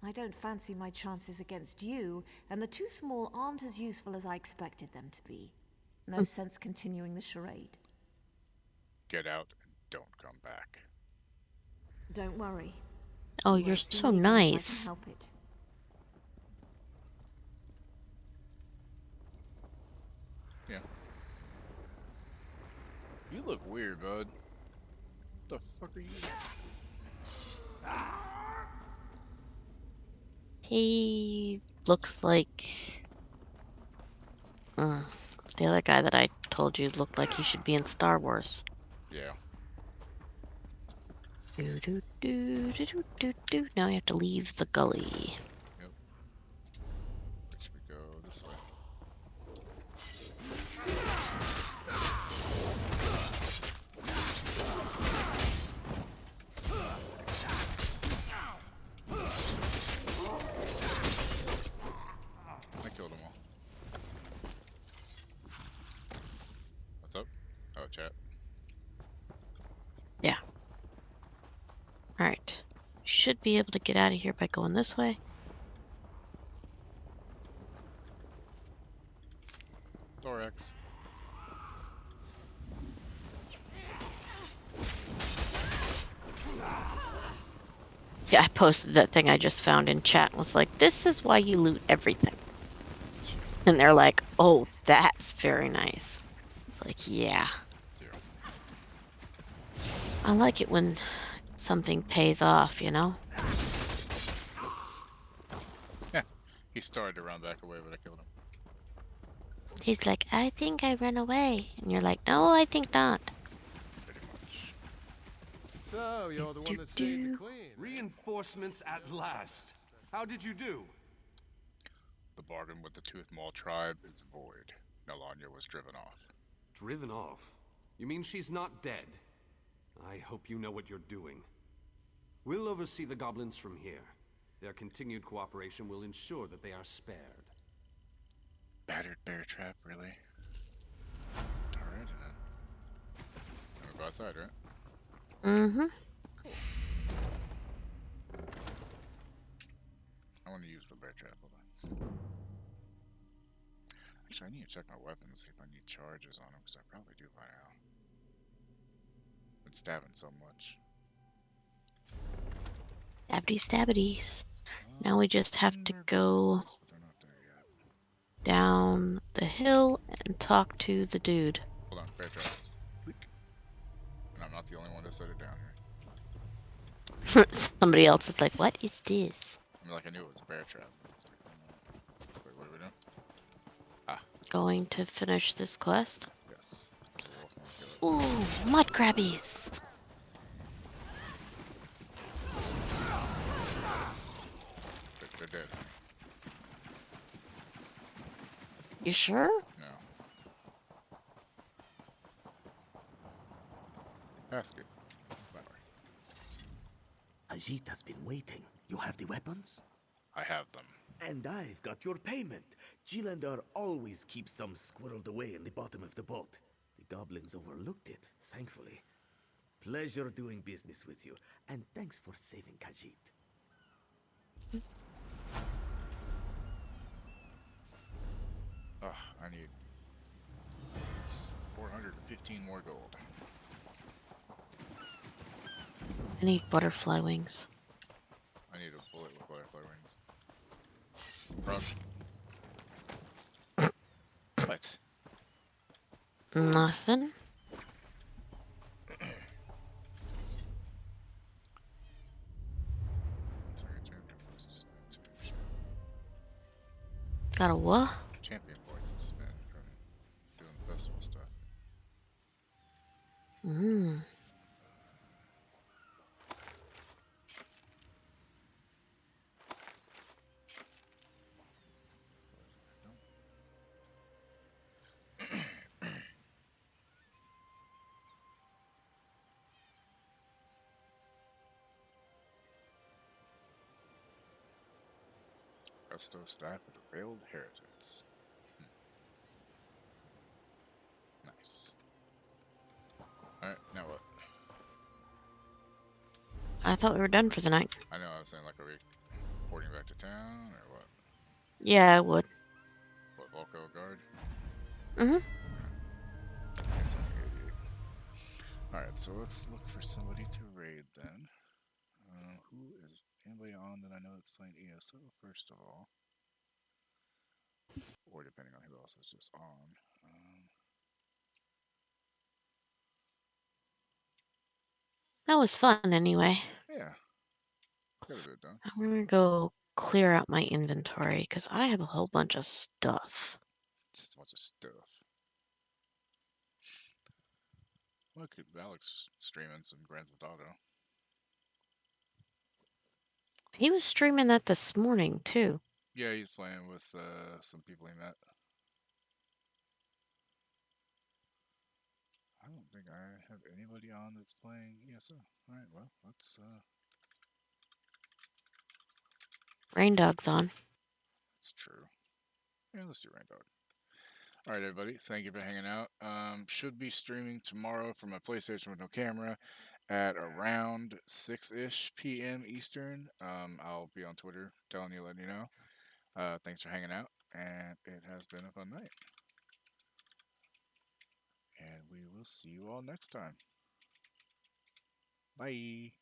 I don't fancy my chances against you, and the Tooth Maul aren't as useful as I expected them to be. No sense continuing the charade. Get out and don't come back. Don't worry. Oh, You you're won't see so me again if nice. I can help it. Yeah. You look weird, bud. What the fuck are you doing? He looks like the other guy that I told you looked like he should be in Star Wars. Yeah. Now you have to leave the gully. Yep. Where should we go? This way. I killed them all. What's up? Oh, chat. Yeah. Alright. Should be able to get out of here by going this way. Thorax. Yeah, I posted that thing I just found in chat and was like, this is why you loot everything. And they're like, oh, that's very nice. It's like, yeah. I like it when something pays off, you know? Yeah, he started to run back away, but I killed him. He's like, I think I ran away. And you're like, no, I think not. Pretty much. So, you're the one that saved the queen. Reinforcements at last. How did you do? The bargain with the Tooth Maul tribe is void. Nalanya was driven off. Driven off? You mean she's not dead? I hope you know what you're doing. We'll oversee the goblins from here. Their continued cooperation will ensure that they are spared. Battered bear trap, really? Alright, then. We'll go outside, right? Mm-hmm. Cool. I want to use the bear trap. Hold on. Actually, I need to check my weapons, see if I need charges on them, because I probably do by now. Been stabbing so much. Stabity stabbities. Now we just have to go down the hill and talk to the dude. Hold on, bear trap. And I'm not the only one that set it down here. Somebody else is like, what is this? I mean, like, I knew it was a bear trap. It's like, wait, what are we doing? Ah. Going to finish this quest? Yes. Ooh, mud crabbies! They're dead. You sure? No. Basket. Ajit has been waiting. You have the weapons? I have them. And I've got your payment. Gilandar always keeps some squirreled away in the bottom of the boat. The goblins overlooked it, thankfully. Pleasure doing business with you, and thanks for saving Khajiit. Ugh, I need 415 more gold. I need butterfly wings. I need a bullet with butterfly wings. What? Nothing. Got a what? Champion points to spend from doing the festival stuff. Mmm. Resto staff of the Veiled Heretics. Nice. Alright, now what? I thought we were done for the night. I know, I was saying, like, are we porting back to town, or what? Yeah, I would. What, Volko guard? Mm-hmm. It's only 88. Alright, so let's look for somebody to raid then. Who is anybody on that I know that's playing ESO, first of all? Or depending on who else is just on. That was fun anyway. Yeah. Got a bit done. I'm gonna go clear out my inventory because I have a whole bunch of stuff. Just a bunch of stuff. Well, could Alex streaming some Grand Theft Auto? He was streaming that this morning too. Yeah, he's playing with some people he met. I don't think I have anybody on that's playing ESO. Alright, well, let's Rain Dog's on. That's true. Yeah, let's do Rain Dog. Alright, everybody, thank you for hanging out. Should be streaming tomorrow from my PlayStation with no camera at around 6-ish p.m. Eastern. I'll be on Twitter telling you, letting you know. Thanks for hanging out, and it has been a fun night. And we will see you all next time. Bye.